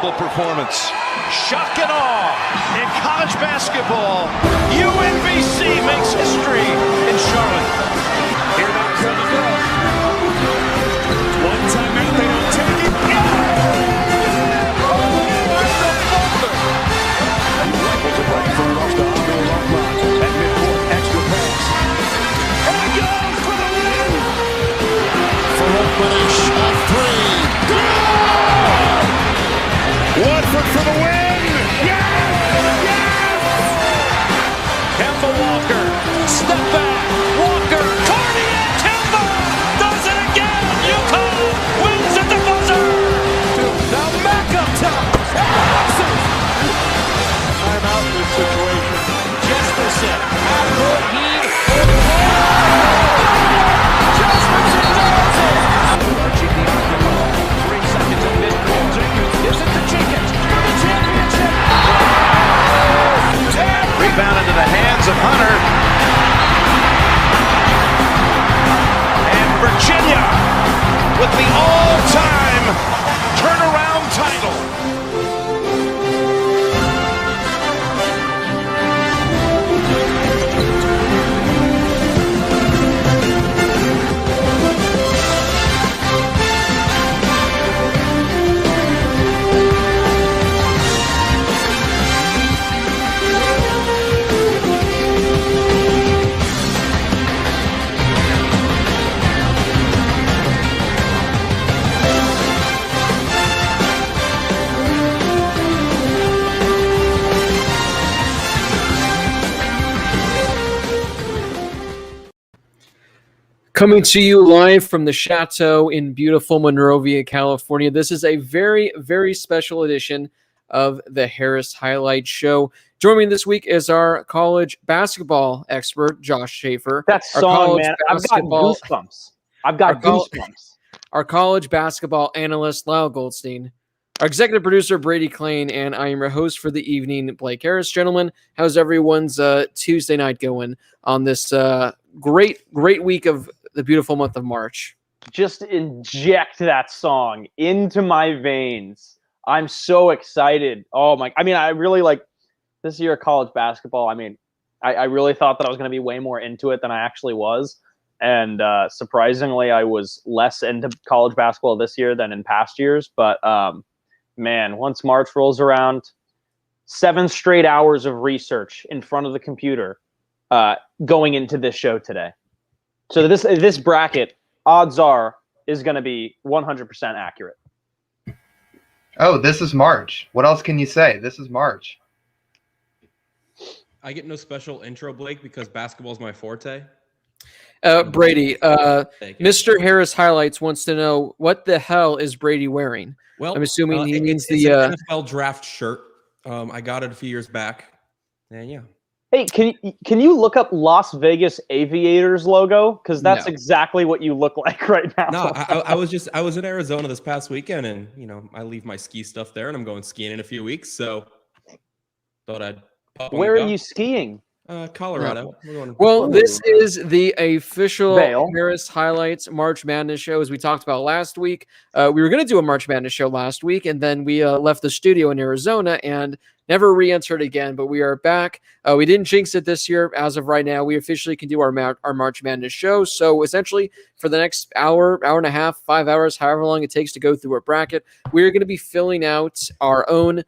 unbelievable performance. Shock and awe in college basketball. UMBC makes history in Charlotte. Here now comes Love. One time out, they don't take it. Rifles it right in front of the at midcourt, extra pass. And he goes for the win. For a finish at three. Woodford for the win! Yes! Yes! Kemba Walker, step back, Walker, Cartier, Kemba does it again! UConn wins at the buzzer! Now back up top! Time out in this situation. Jesperson, half-court lead. Jesperson does it! Archie Diakono, 3 seconds at midcourt. Gives it to Jenkins for the championship. Rebound into the hands of Hunter. And Virginia with the all-time turnaround title. Coming to you live from the Chateau in beautiful Monrovia, California. This is a very, very special edition of the Harris Highlight Show. Joining me this week is our college basketball expert, Josh Schaefer. That song, man, I've got goosebumps. Our college basketball analyst, Lyle Goldstein. Our executive producer, Brady Klein, and I am your host for the evening, Blake Harris. Gentlemen, how's everyone's Tuesday night going on this great week of the beautiful month of March? Just inject that song into my veins. I'm so excited. Oh my, I mean, I really like this year of college basketball. I mean, I really thought that I was going to be way more into it than I actually was. And surprisingly, I was less into college basketball this year than in past years. But man, once March rolls around, 7 straight hours of research in front of the computer going into this show today. So this bracket, odds are, is going to be 100% accurate. Oh, this is March. What else can you say? This is March. I get no special intro, Blake, because basketball is my forte. Brady, Mr. Harris Highlights wants to know, what the hell is Brady wearing? Well, I'm assuming he means it's an NFL draft shirt. I got it a few years back, and yeah. Hey, can you look up Las Vegas Aviators logo? Because that's exactly what you look like right now. No, I was in Arizona this past weekend, and I leave my ski stuff there, and I'm going skiing in a few weeks, so thought I'd pop on. Where are you skiing? Colorado. Well, this is the official Harris Highlights March Madness show, as we talked about last week. We were going to do a March Madness show last week, and then we left the studio in Arizona and never re-entered again, but we are back. We didn't jinx it this year. As of right now, we officially can do our March Madness show. So essentially, for the next hour and a half, 5 hours, however long it takes to go through a bracket, we're going to be filling out our own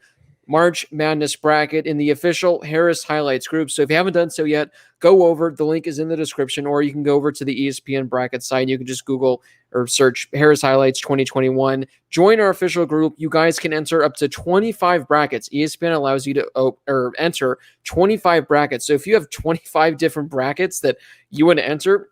March Madness bracket in the official Harris Highlights group. So if you haven't done so yet, go over. The link is in the description, or you can go over to the ESPN bracket site. You can just Google or search Harris Highlights 2021. Join our official group. You guys can enter up to 25 brackets. ESPN allows you to enter 25 brackets. So if you have 25 different brackets that you want to enter,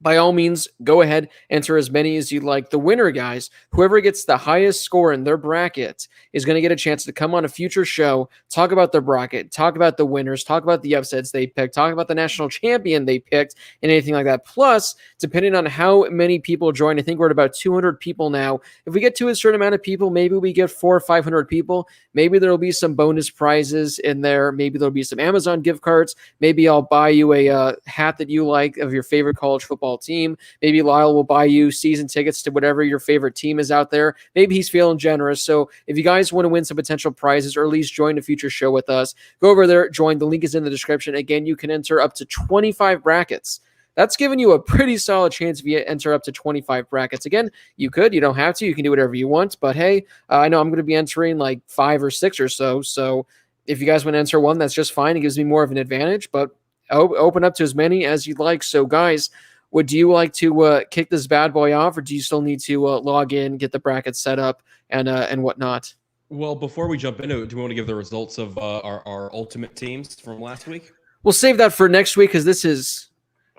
by all means, go ahead, enter as many as you'd like. The winner, guys, whoever gets the highest score in their bracket is going to get a chance to come on a future show, talk about their bracket, talk about the winners, talk about the upsets they picked, talk about the national champion they picked, and anything like that. Plus, depending on how many people join, I think we're at about 200 people now. If we get to a certain amount of people, maybe we get 400 or 500 people. Maybe there'll be some bonus prizes in there. Maybe there'll be some Amazon gift cards. Maybe I'll buy you a hat that you like of your favorite college football football team. Maybe Lyle will buy you season tickets to whatever your favorite team is out there. Maybe he's feeling generous. So if you guys want to win some potential prizes or at least join a future show with us, go over there, join. The link is in the description. Again, you can enter up to 25 brackets. That's giving you a pretty solid chance if you enter up to 25 brackets. Again, you don't have to. You can do whatever you want. But hey, I know I'm going to be entering like 5 or 6 or so. So if you guys want to enter one, that's just fine. It gives me more of an advantage. But open up to as many as you'd like. So guys, would you like to kick this bad boy off, or do you still need to log in, get the brackets set up, and whatnot? Well, before we jump into it, do we want to give the results of our ultimate teams from last week? We'll save that for next week because this is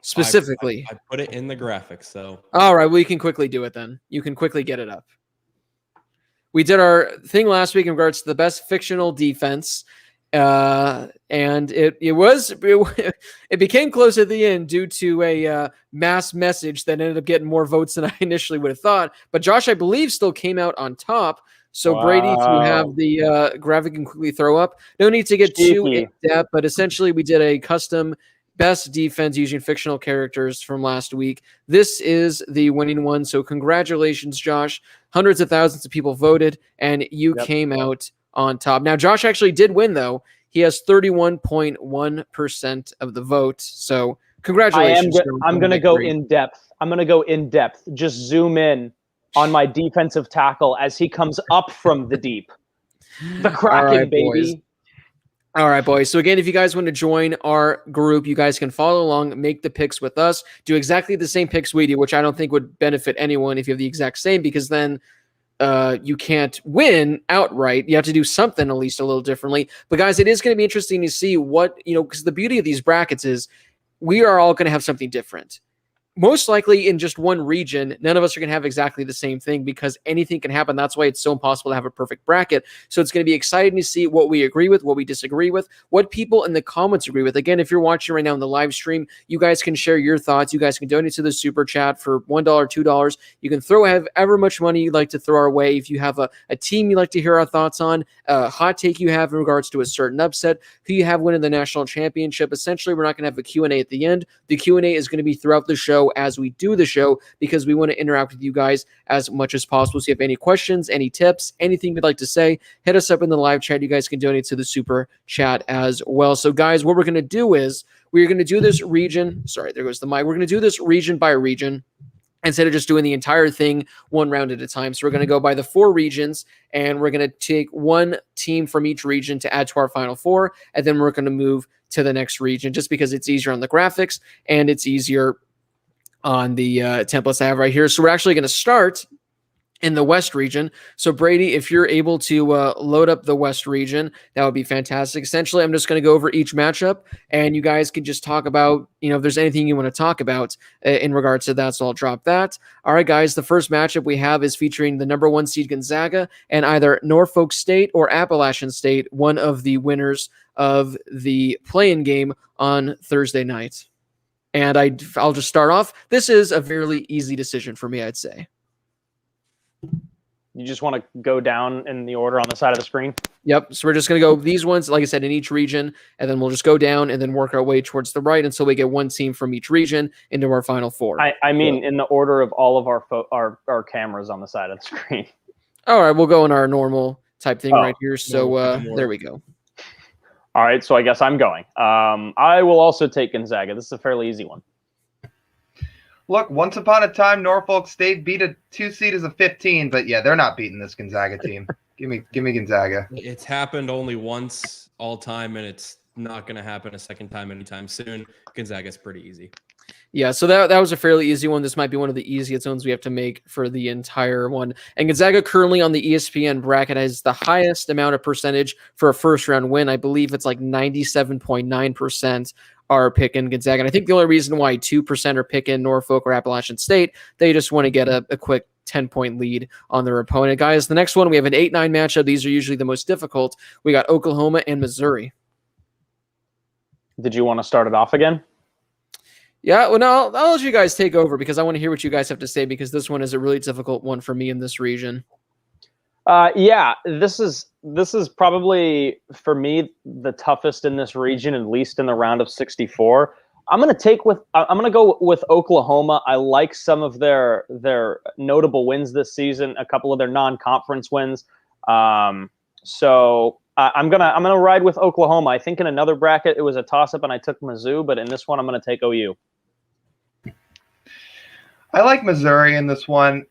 specifically. I put it in the graphics, so. All right, we can quickly do it then. You can quickly get it up. We did our thing last week in regards to the best fictional defense, and it became close at the end due to a mass message that ended up getting more votes than I initially would have thought. But Josh, I believe, still came out on top. So wow. Brady, if you have the graphic, can quickly throw up. No need to get too in depth, but essentially we did a custom best defense using fictional characters from last week. This is the winning one. So congratulations, Josh. Hundreds of thousands of people voted, and you came out on top. Now, Josh actually did win, though. He has 31.1% of the vote. So congratulations. I'm going to go in depth. Just zoom in on my defensive tackle as he comes up from the deep. The Kraken, baby. Boys. All right, boys. So again, if you guys want to join our group, you guys can follow along, make the picks with us, do exactly the same picks we do, which I don't think would benefit anyone if you have the exact same, because then you can't win outright. You have to do something at least a little differently. But guys, it is going to be interesting to see what, because the beauty of these brackets is we are all going to have something different. Most likely in just one region, none of us are going to have exactly the same thing because anything can happen. That's why it's so impossible to have a perfect bracket. So it's going to be exciting to see what we agree with, what we disagree with, what people in the comments agree with. Again, if you're watching right now in the live stream, you guys can share your thoughts. You guys can donate to the super chat for $1, $2. You can throw however much money you'd like to throw our way. If you have a team you'd like to hear our thoughts on, a hot take you have in regards to a certain upset, who you have winning the national championship. Essentially, we're not going to have a Q&A at the end. The Q&A is going to be throughout the show as we do the show, because we want to interact with you guys as much as possible. So if you have any questions, any tips, anything you'd like to say, hit us up in the live chat. You guys can donate to the super chat as well. So guys, what we're going to do is we're going to do this region. Sorry, there goes the mic. We're going to do this region by region instead of just doing the entire thing one round at a time. So we're going to go by the 4 regions, and we're going to take one team from each region to add to our final 4. And then we're going to move to the next region just because it's easier on the graphics and it's easier on the templates I have right here. So we're actually going to start in the West region. So Brady, if you're able to load up the West region, that would be fantastic. Essentially, I'm just going to go over each matchup, and you guys can just talk about, if there's anything you want to talk about in regards to that. So I'll drop that. All right, guys, the first matchup we have is featuring the number 1 seed Gonzaga and either Norfolk State or Appalachian State, one of the winners of the play-in game on Thursday night. And I'll just start off. This is a fairly easy decision for me, I'd say. You just want to go down in the order on the side of the screen? Yep. So we're just going to go these ones, like I said, in each region, and then we'll just go down and then work our way towards the right until we get one team from each region into our final 4. I mean, in the order of all of our cameras on the side of the screen. All right. We'll go in our normal type thing right here. So there we go. All right, so I guess I'm going. I will also take Gonzaga. This is a fairly easy one. Look, once upon a time, Norfolk State beat a 2 seed as a 15, but yeah, they're not beating this Gonzaga team. Give me Gonzaga. It's happened only once all time, and it's not going to happen a second time anytime soon. Gonzaga's pretty easy. Yeah, so that was a fairly easy one. This might be one of the easiest ones we have to make for the entire one. And Gonzaga currently on the ESPN bracket has the highest amount of percentage for a first-round win. I believe it's like 97.9% are picking Gonzaga. And I think the only reason why 2% are picking Norfolk or Appalachian State, they just want to get a quick 10-point lead on their opponent. Guys, the next one, we have an 8-9 matchup. These are usually the most difficult. We got Oklahoma and Missouri. Did you want to start it off again? Yeah, well, no, I'll let you guys take over because I want to hear what you guys have to say, because this one is a really difficult one for me in this region. Yeah, this is probably, for me, the toughest in this region, at least in the round of 64. I'm going to go with Oklahoma. I like some of their notable wins this season, a couple of their non-conference wins. So I'm gonna ride with Oklahoma. I think in another bracket it was a toss-up and I took Mizzou, but in this one I'm going to take OU. I like Missouri in this one.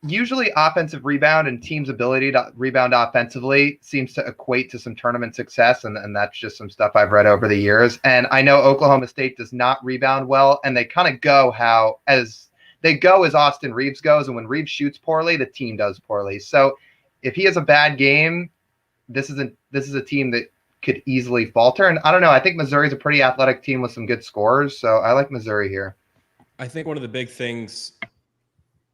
Usually offensive rebound and teams' ability to rebound offensively seems to equate to some tournament success, and that's just some stuff I've read over the years. And I know Oklahoma State does not rebound well, and they kind of go as Austin Reeves goes, and when Reeves shoots poorly, the team does poorly. So if he has a bad game, this is a team that could easily falter. And I don't know, I think Missouri's a pretty athletic team with some good scorers, so I like Missouri here. I think one of the big things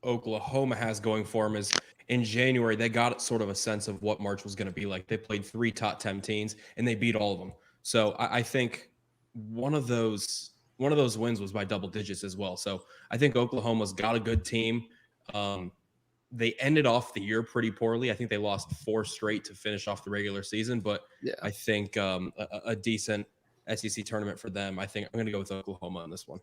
Oklahoma has going for them is in January, they got sort of a sense of what March was going to be like. They played 3 top 10 teams and they beat all of them. So I think one of those wins was by double digits as well. So I think Oklahoma's got a good team. They ended off the year pretty poorly. I think they lost 4 straight to finish off the regular season, but yeah. I think a decent SEC tournament for them. I think I'm going to go with Oklahoma on this one.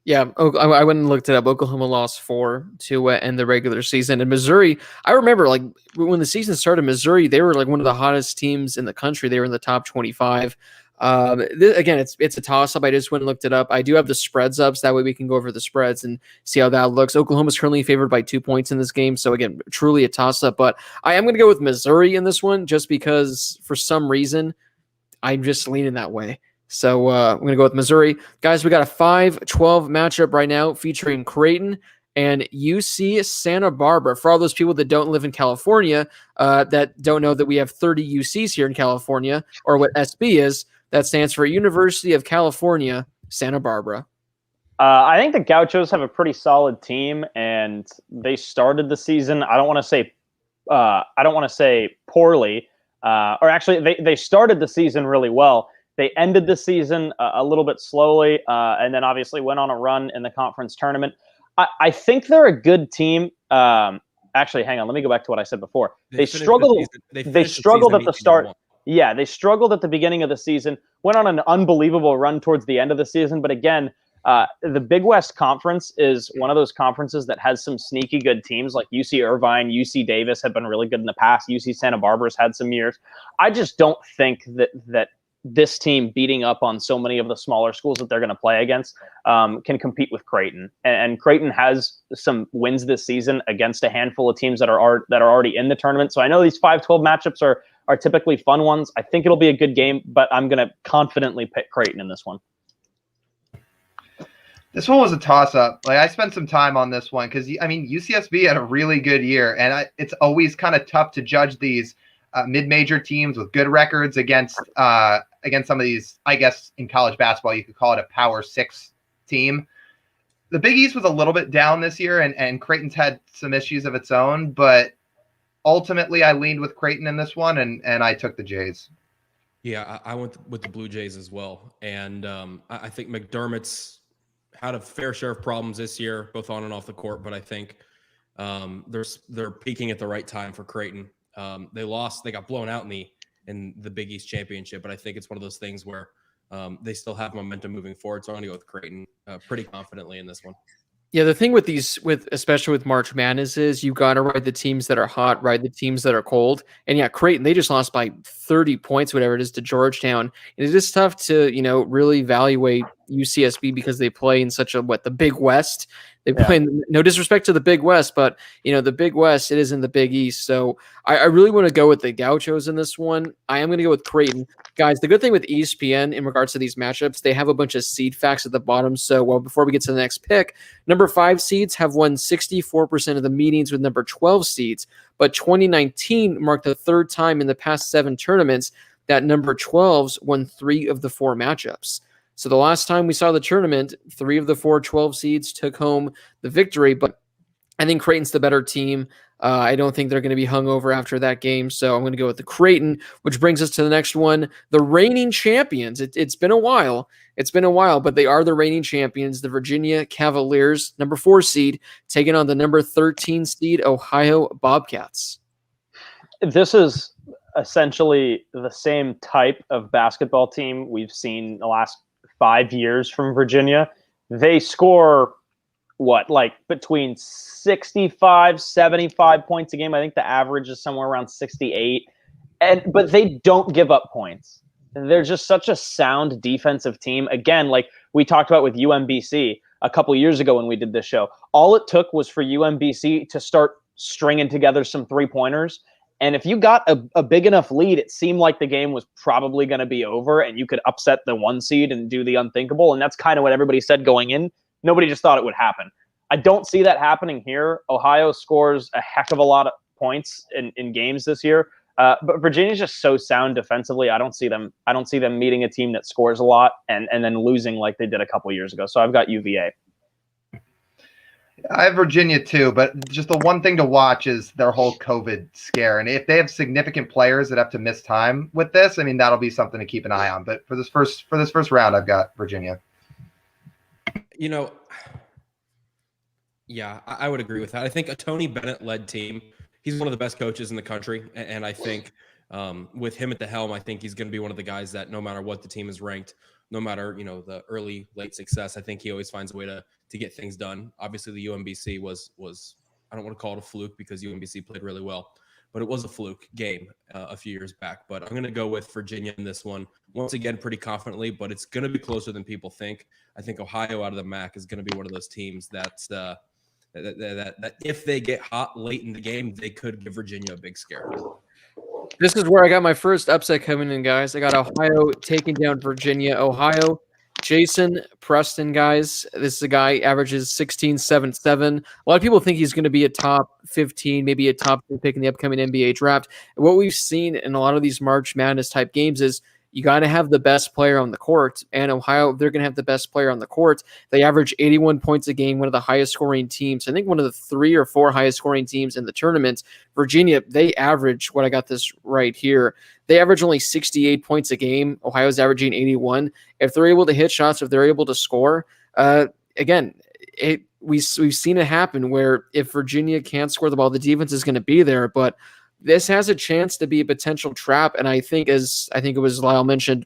Yeah, I went and looked it up. Oklahoma lost 4 to end the regular season. And Missouri, I remember like when the season started, Missouri, they were like one of the hottest teams in the country. They were in the top 25. Again, it's a toss-up. I just went and looked it up. I do have the spreads up, so that way we can go over the spreads and see how that looks. Oklahoma's currently favored by 2 points in this game. So again, truly a toss-up. But I am going to go with Missouri in this one just because for some reason I'm just leaning that way. So I'm going to go with Missouri. Guys, we got a 5-12 matchup right now featuring Creighton and UC Santa Barbara. For all those people that don't live in California, that don't know that we have 30 UCs here in California, or what SB is, that stands for University of California, Santa Barbara. I think the Gauchos have a pretty solid team, and they started the season, I don't want to say poorly, or actually they started the season really well. They ended the season a little bit slowly, and then obviously went on a run in the conference tournament. I think they're a good team. Actually, hang on. Let me go back to what I said before. They struggled. They struggled at the start. Yeah, they struggled at the beginning of the season. Went on an unbelievable run towards the end of the season. But again, the Big West Conference is one of those conferences that has some sneaky good teams like UC Irvine, UC Davis have been really good in the past. UC Santa Barbara's had some years. I just don't think that this team beating up on so many of the smaller schools that they're going to play against can compete with Creighton. And Creighton has some wins this season against a handful of teams that are already in the tournament. So I know these 5-12 matchups are typically fun ones. I think it'll be a good game, but I'm going to confidently pick Creighton in this one. This one was a toss-up. Like I spent some time on this one because UCSB had a really good year, and it's always kind of tough to judge these mid-major teams with good records against some of these. I guess in college basketball you could call it a Power 6 team. The Big East was a little bit down this year, and Creighton's had some issues of its own, but ultimately I leaned with Creighton in this one, and I took the Jays. Yeah, I went with the Blue Jays as well, and I think McDermott's had a fair share of problems this year, both on and off the court, but I think they're peaking at the right time for Creighton. They got blown out in the Big East Championship, but I think it's one of those things where they still have momentum moving forward. So I'm going to go with Creighton pretty confidently in this one. Yeah, the thing especially with March Madness is you got to ride the teams that are hot, ride the teams that are cold. And yeah, Creighton, they just lost by 30 points, whatever it is, to Georgetown. And it is tough to, really evaluate UCSB because they play in such the Big West. They play in, no disrespect to the Big West, but the Big West, it is in the Big East. So I really want to go with the Gauchos in this one. I am going to go with Creighton. Guys, the good thing with ESPN in regards to these matchups, they have a bunch of seed facts at the bottom. So before we get to the next pick, number 5 seeds have won 64% of the meetings with number 12 seeds, but 2019 marked the 3rd time in the past 7 tournaments that number 12s won 3 of the 4 matchups. So the last time we saw the tournament, 3 of the 4 12 seeds took home the victory, but I think Creighton's the better team. I don't think they're going to be hungover after that game, so I'm going to go with the Creighton, which brings us to the next one, the reigning champions. It's been a while. But they are the reigning champions, the Virginia Cavaliers, number 4 seed, taking on the number 13 seed Ohio Bobcats. This is essentially the same type of basketball team we've seen the last 5 years from Virginia. They score like between 65, 75 points a game. I think the average is somewhere around 68. But they don't give up points. They're just such a sound defensive team. Again, like we talked about with UMBC a couple years ago when we did this show, all it took was for UMBC to start stringing together some 3-pointers. And if you got a big enough lead, it seemed like the game was probably going to be over and you could upset the 1 seed and do the unthinkable. And that's kind of what everybody said going in. Nobody just thought it would happen. I don't see that happening here. Ohio scores a heck of a lot of points in games this year. But Virginia's just so sound defensively. I don't see them meeting a team that scores a lot and then losing like they did a couple years ago. So I've got UVA. I have Virginia too, but just the one thing to watch is their whole COVID scare. And if they have significant players that have to miss time with this, I mean, that'll be something to keep an eye on. But for this first round, I've got Virginia. Yeah, I would agree with that. I think a Tony Bennett-led team, he's one of the best coaches in the country. And I think with him at the helm, I think he's going to be one of the guys that no matter what the team is ranked, no matter, the early, late success, I think he always finds a way to get things done. Obviously, the UMBC was I don't want to call it a fluke because UMBC played really well, but it was a fluke game a few years back. But I'm going to go with Virginia in this one. Once again, pretty confidently, but it's going to be closer than people think. I think Ohio out of the MAC is going to be one of those teams that if they get hot late in the game, they could give Virginia a big scare. This is where I got my first upset coming in, guys. I got Ohio taking down Virginia. Ohio, Jason Preston, guys. This is a guy averages 16.77. A lot of people think he's going to be a top 15, maybe a top 10 pick in the upcoming NBA draft. And what we've seen in a lot of these March Madness type games is you got to have the best player on the court. And Ohio, they're going to have the best player on the court. They average 81 points a game, one of the highest scoring teams. I think one of the 3 or 4 highest scoring teams in the tournament. Virginia, they average, what I got this right here, they average only 68 points a game. Ohio's averaging 81. If they're able to hit shots, if they're able to score, again, we've seen it happen where if Virginia can't score the ball, the defense is going to be there. But this has a chance to be a potential trap. And I think it was Lyle mentioned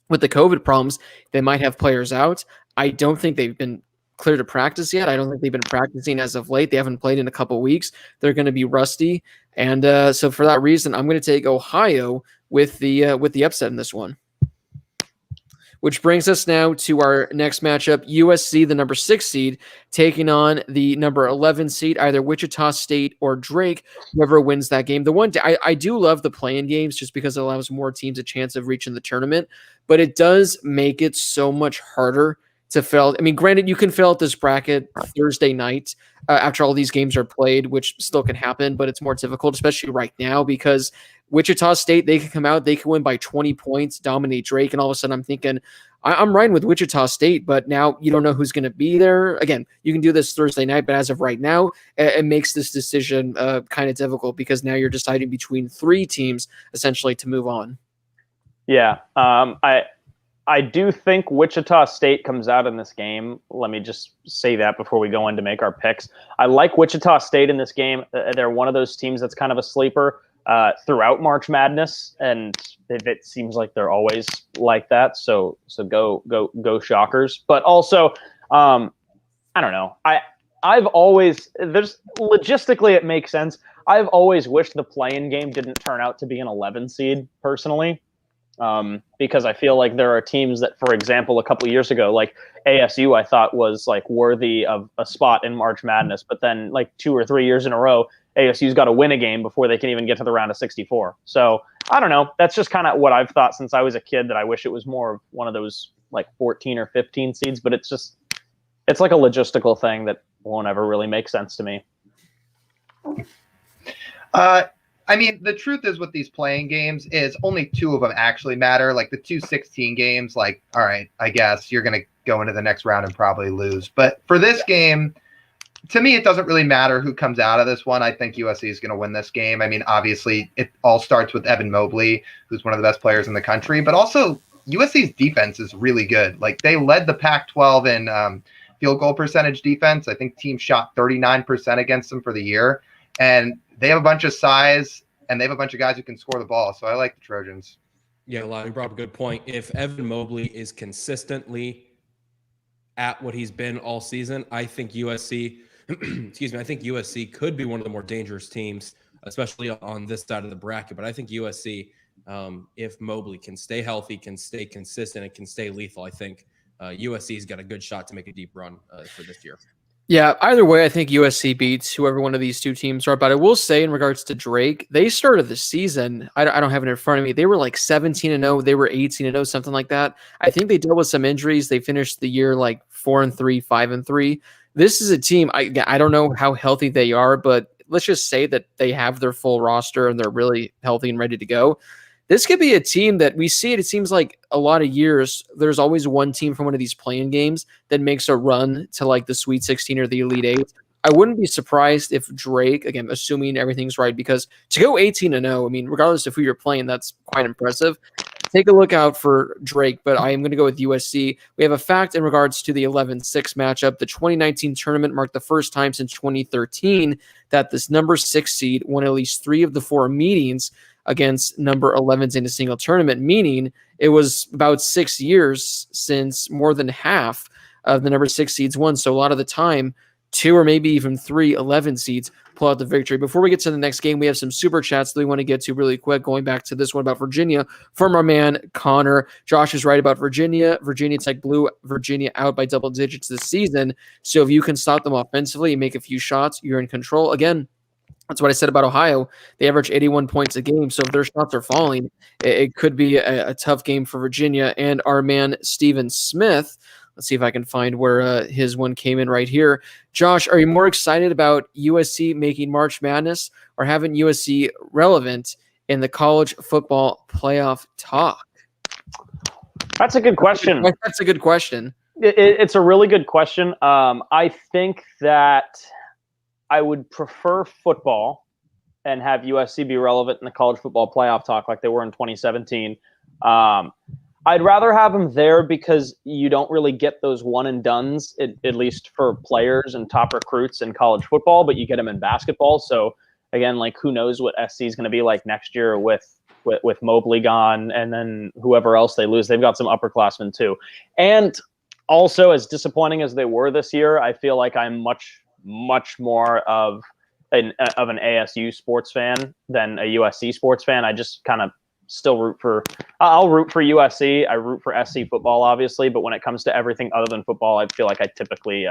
with the COVID problems, they might have players out. I don't think they've been clear to practice yet. I don't think they've been practicing as of late. They haven't played in a couple of weeks. They're going to be rusty. And so for that reason, I'm going to take Ohio with the upset in this one. Which brings us now to our next matchup, USC, the number 6 seed, taking on the number 11 seed, either Wichita State or Drake, whoever wins that game. The one I do love the play-in games just because it allows more teams a chance of reaching the tournament, but it does make it so much harder to fill. I mean, granted, you can fill out this bracket Thursday night after all these games are played, which still can happen, but it's more difficult, especially right now, because Wichita State, they can come out, they can win by 20 points, dominate Drake, and all of a sudden I'm thinking, I'm riding with Wichita State, but now you don't know who's going to be there. Again, you can do this Thursday night, but as of right now, it makes this decision kind of difficult because now you're deciding between 3 teams essentially to move on. Yeah, I do think Wichita State comes out in this game. Let me just say that before we go in to make our picks. I like Wichita State in this game. They're one of those teams that's kind of a sleeper throughout March Madness, and it seems like they're always like that. So go Shockers. But also, I don't know. I've always logistically it makes sense. I've always wished the play-in game didn't turn out to be an 11 seed personally. Because I feel like there are teams that, for example, a couple of years ago, like ASU, I thought was like worthy of a spot in March Madness, but then like 2 or 3 years in a row, ASU's got to win a game before they can even get to the round of 64. So I don't know. That's just kind of what I've thought since I was a kid, that I wish it was more of one of those like 14 or 15 seeds, but it's like a logistical thing that won't ever really make sense to me. I mean, the truth is with these playing games is only 2 of them actually matter. Like the 2 16 games, like, all right, I guess you're going to go into the next round and probably lose. But for this game, to me, it doesn't really matter who comes out of this one. I think USC is going to win this game. I mean, obviously, it all starts with Evan Mobley, who's one of the best players in the country. But also, USC's defense is really good. Like, they led the Pac-12 in field goal percentage defense. I think teams shot 39% against them for the year. And they have a bunch of size, and they have a bunch of guys who can score the ball. So I like the Trojans. Yeah, Lyle, you brought up a good point. If Evan Mobley is consistently at what he's been all season, I think USC, excuse me, I think USC could be one of the more dangerous teams, especially on this side of the bracket. But I think USC, if Mobley can stay healthy, can stay consistent, and can stay lethal, I think USC's got a good shot to make a deep run for this year. Yeah, either way, I think USC beats whoever one of these two teams are. But I will say, in regards to Drake, they started the season. I don't have it in front of me. They were like 17-0. They were 18-0, something like that. I think they dealt with some injuries. They finished the year like 4-3, 5-3. This is a team. I don't know how healthy they are, but let's just say that they have their full roster and they're really healthy and ready to go. This could be a team that we see it. It seems like a lot of years, there's always one team from one of these playing games that makes a run to like the Sweet 16 or the Elite 8. I wouldn't be surprised if Drake, again, assuming everything's right, because to go 18-0, I mean, regardless of who you're playing, that's quite impressive. Take a look out for Drake, but I am going to go with USC. We have a fact in regards to the 11-6 matchup. The 2019 tournament marked the first time since 2013 that this number 6 seed won at least 3 of the 4 meetings against number 11s in a single tournament, meaning it was about 6 years since more than half of the number 6 seeds won. So a lot of the time, 2 or maybe even 3 11 seeds pull out the victory. Before we get to the next game, we have some super chats that we want to get to really quick, going back to this one about Virginia from our man Connor. Josh is right about Virginia. Virginia Tech blew Virginia out by double digits this season. So if you can stop them offensively and make a few shots, you're in control. Again, that's what I said about Ohio. They average 81 points a game. So if their shots are falling, it could be a tough game for Virginia. And our man, Steven Smith, let's see if I can find where his one came in right here. Josh, are you more excited about USC making March Madness or having USC relevant in the college football playoff talk? That's a good question. That's a good question. It's a really good question. I think that I would prefer football and have USC be relevant in the college football playoff talk like they were in 2017. I'd rather have them there because you don't really get those one and dones, at least for players and top recruits in college football, but you get them in basketball. So again, like who knows what SC is going to be like next year with Mobley gone and then whoever else they lose. They've got some upperclassmen too. And also, as disappointing as they were this year, I feel like I'm much more of an ASU sports fan than a USC sports fan. I just kind of still I'll root for USC. I root for SC football, obviously, but when it comes to everything other than football, I feel like I typically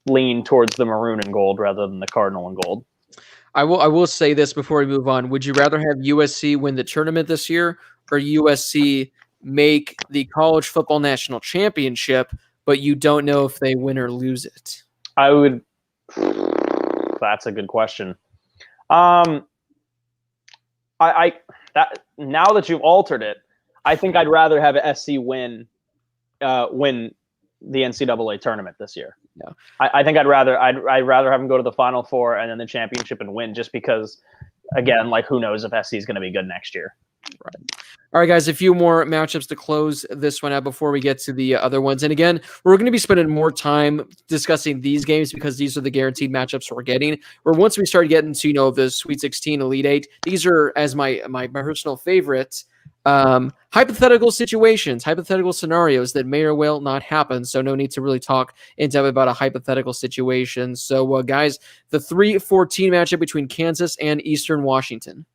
lean towards the maroon and gold rather than the cardinal and gold. I will say this before we move on. Would you rather have USC win the tournament this year or USC make the college football national championship, but you don't know if they win or lose it? That's a good question. Now that you've altered it, I think I'd rather have SC win the NCAA tournament this year. Yeah. I think I'd rather have them go to the Final Four and then the championship and win, just because, again, like who knows if SC is going to be good next year. Right. All right, guys, a few more matchups to close this one out before we get to the other ones. And again, we're going to be spending more time discussing these games because these are the guaranteed matchups we're getting. Or once we start getting to, the Sweet 16, Elite 8, these are, as my personal favorites, hypothetical situations, hypothetical scenarios that may or will not happen. So no need to really talk in depth about a hypothetical situation. So, guys, the 3-14 matchup between Kansas and Eastern Washington.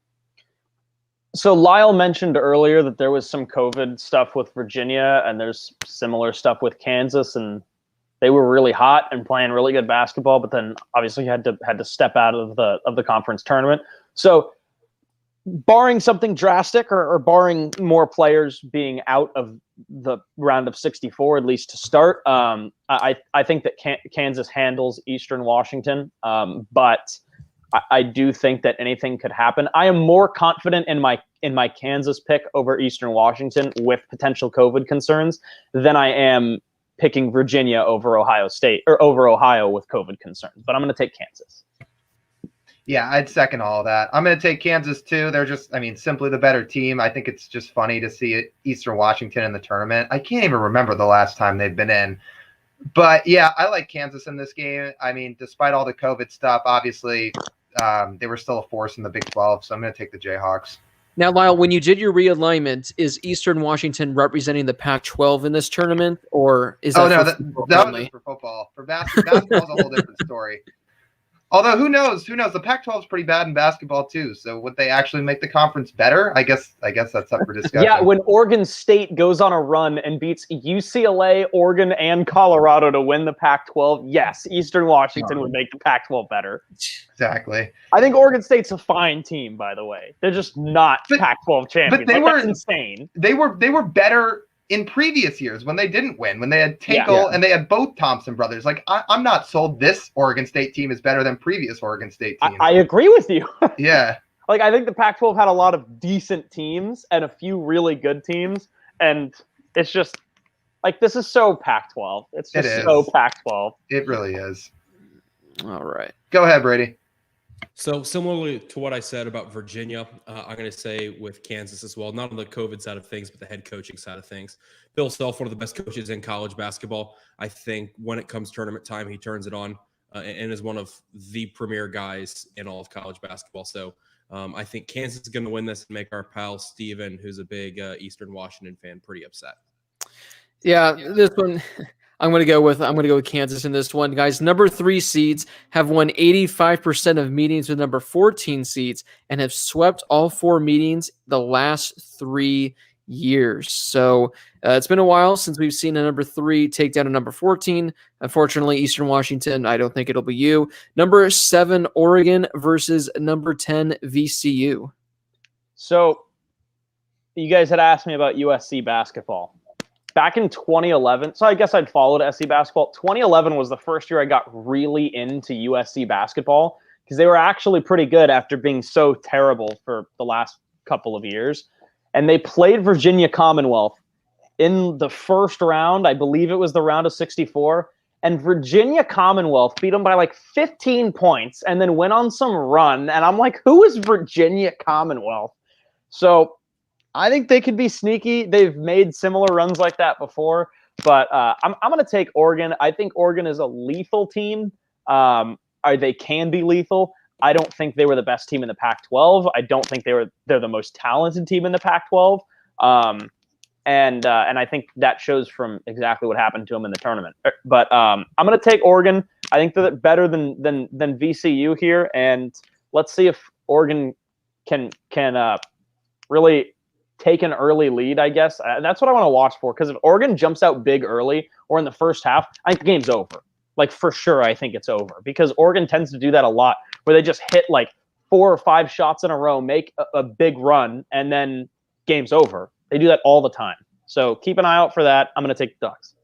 So Lyle mentioned earlier that there was some COVID stuff with Virginia and there's similar stuff with Kansas, and they were really hot and playing really good basketball, but then obviously had to step out of the conference tournament. So barring something drastic or barring more players being out of the round of 64, at least to start, I think that Kansas handles Eastern Washington, but I do think that anything could happen. I am more confident in my Kansas pick over Eastern Washington with potential COVID concerns than I am picking Virginia over Ohio State or over Ohio with COVID concerns. But I'm going to take Kansas. Yeah, I'd second all of that. I'm going to take Kansas too. They're just, simply the better team. I think it's just funny to see Eastern Washington in the tournament. I can't even remember the last time they've been in. But yeah, I like Kansas in this game. Despite all the COVID stuff, obviously they were still a force in the Big 12. So I'm going to take the Jayhawks. Now, Lyle, when you did your realignment, is Eastern Washington representing the Pac-12 in this tournament, or is that that was just for football. For basketball is a whole different story. Although who knows? The Pac-12 is pretty bad in basketball too. So would they actually make the conference better? I guess that's up for discussion. Yeah, when Oregon State goes on a run and beats UCLA, Oregon, and Colorado to win the Pac-12, yes, Eastern Washington would make the Pac-12 better. Exactly. I think Oregon State's a fine team, by the way. They're just not Pac-12 champions. But that's insane. They were better in previous years when they didn't win, when they had Tinkle and they had both Thompson brothers. Like, I'm not sold this Oregon State team is better than previous Oregon State teams. I agree with you. Yeah. Like, I think the Pac-12 had a lot of decent teams and a few really good teams. And it's just, like, this is so Pac-12. It's just so Pac-12. It really is. All right. Go ahead, Brady. So similarly to what I said about Virginia, I'm going to say with Kansas as well, not on the COVID side of things, but the head coaching side of things. Bill Self, one of the best coaches in college basketball. I think when it comes tournament time, he turns it on and is one of the premier guys in all of college basketball. So I think Kansas is going to win this and make our pal Steven, who's a big Eastern Washington fan, pretty upset. Yeah, this one I'm going to go with Kansas in this one, guys. Number 3 seeds have won 85% of meetings with number 14 seeds and have swept all 4 meetings the last 3 years. So it's been a while since we've seen a number 3 take down a number 14. Unfortunately, Eastern Washington, I don't think it'll be you. Number 7, Oregon versus number 10, VCU. So you guys had asked me about USC basketball. Back in 2011, so I guess I'd followed SC basketball. 2011 was the first year I got really into USC basketball because they were actually pretty good after being so terrible for the last couple of years. And they played Virginia Commonwealth in the first round. I believe it was the round of 64. And Virginia Commonwealth beat them by like 15 points and then went on some run. And I'm like, who is Virginia Commonwealth? So I think they could be sneaky. They've made similar runs like that before, but I'm going to take Oregon. I think Oregon is a lethal team. They can be lethal. I don't think they were the best team in the Pac-12. I don't think they're the most talented team in the Pac-12. And I think that shows from exactly what happened to them in the tournament. But I'm going to take Oregon. I think they're better than VCU here, and let's see if Oregon can really take an early lead, I guess. That's what I want to watch for, because if Oregon jumps out big early or in the first half, I think the game's over. Like, for sure, I think it's over, because Oregon tends to do that a lot, where they just hit like 4 or 5 shots in a row, make a big run, and then game's over. They do that all the time. So keep an eye out for that. I'm going to take the Ducks.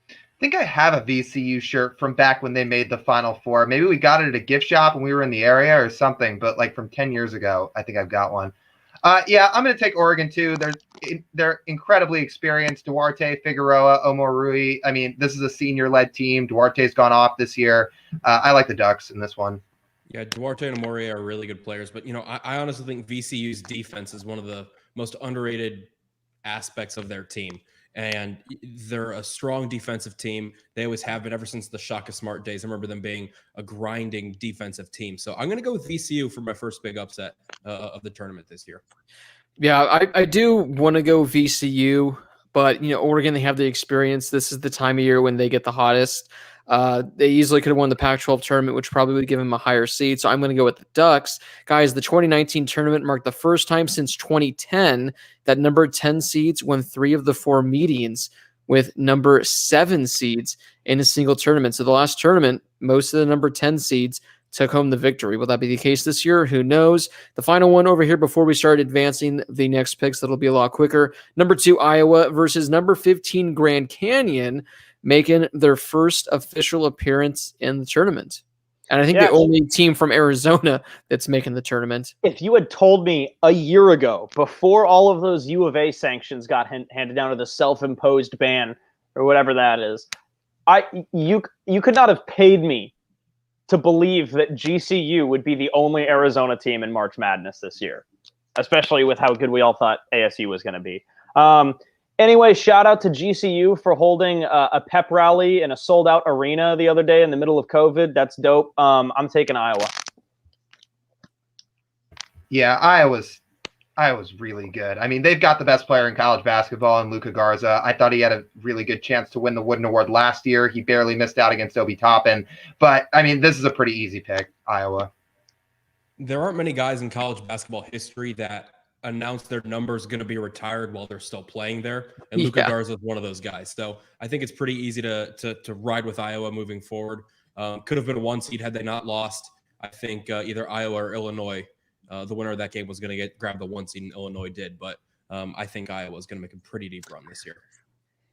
I think I have a VCU shirt from back when they made the Final Four. Maybe we got it at a gift shop when we were in the area or something, but like from 10 years ago, I think I've got one. Yeah, I'm going to take Oregon too. They're incredibly experienced. Duarte, Figueroa, Omar Rui. I mean, this is a senior-led team. Duarte's gone off this year. I like the Ducks in this one. Yeah, Duarte and Amore are really good players, but I honestly think VCU's defense is one of the most underrated aspects of their team. And they're a strong defensive team. They always have been ever since the Shaka Smart days. I remember them being a grinding defensive team. So I'm going to go with VCU for my first big upset of the tournament this year. Yeah, I do want to go VCU, but Oregon, they have the experience. This is the time of year when they get the hottest. They easily could have won the Pac-12 tournament, which probably would give them a higher seed. So I'm going to go with the Ducks. Guys, the 2019 tournament marked the first time since 2010 that number 10 seeds won 3 of the 4 meetings, with number 7 seeds in a single tournament. So the last tournament, most of the number 10 seeds took home the victory. Will that be the case this year? Who knows? The final one over here before we start advancing the next picks, that'll be a lot quicker. Number 2, Iowa versus number 15, Grand Canyon, making their first official appearance in the tournament. And I think the only team from Arizona that's making the tournament. If you had told me a year ago, before all of those U of A sanctions got handed down, to the self-imposed ban or whatever that is, you could not have paid me to believe that GCU would be the only Arizona team in March Madness this year, especially with how good we all thought ASU was going to be. Anyway, shout out to GCU for holding a pep rally in a sold-out arena the other day in the middle of COVID. That's dope. I'm taking Iowa. Yeah, Iowa's Iowa's really good. I mean, they've got the best player in college basketball in Luka Garza. I thought he had a really good chance to win the Wooden Award last year. He barely missed out against Obi Toppin. But, I mean, this is a pretty easy pick, Iowa. There aren't many guys in college basketball history that announce their numbers going to be retired while they're still playing there. And Luka Garza is one of those guys. So I think it's pretty easy to ride with Iowa moving forward. Could have been a 1 seed had they not lost. I think either Iowa or Illinois, the winner of that game was going to grab the 1 seed, and Illinois did. But I think Iowa is going to make a pretty deep run this year.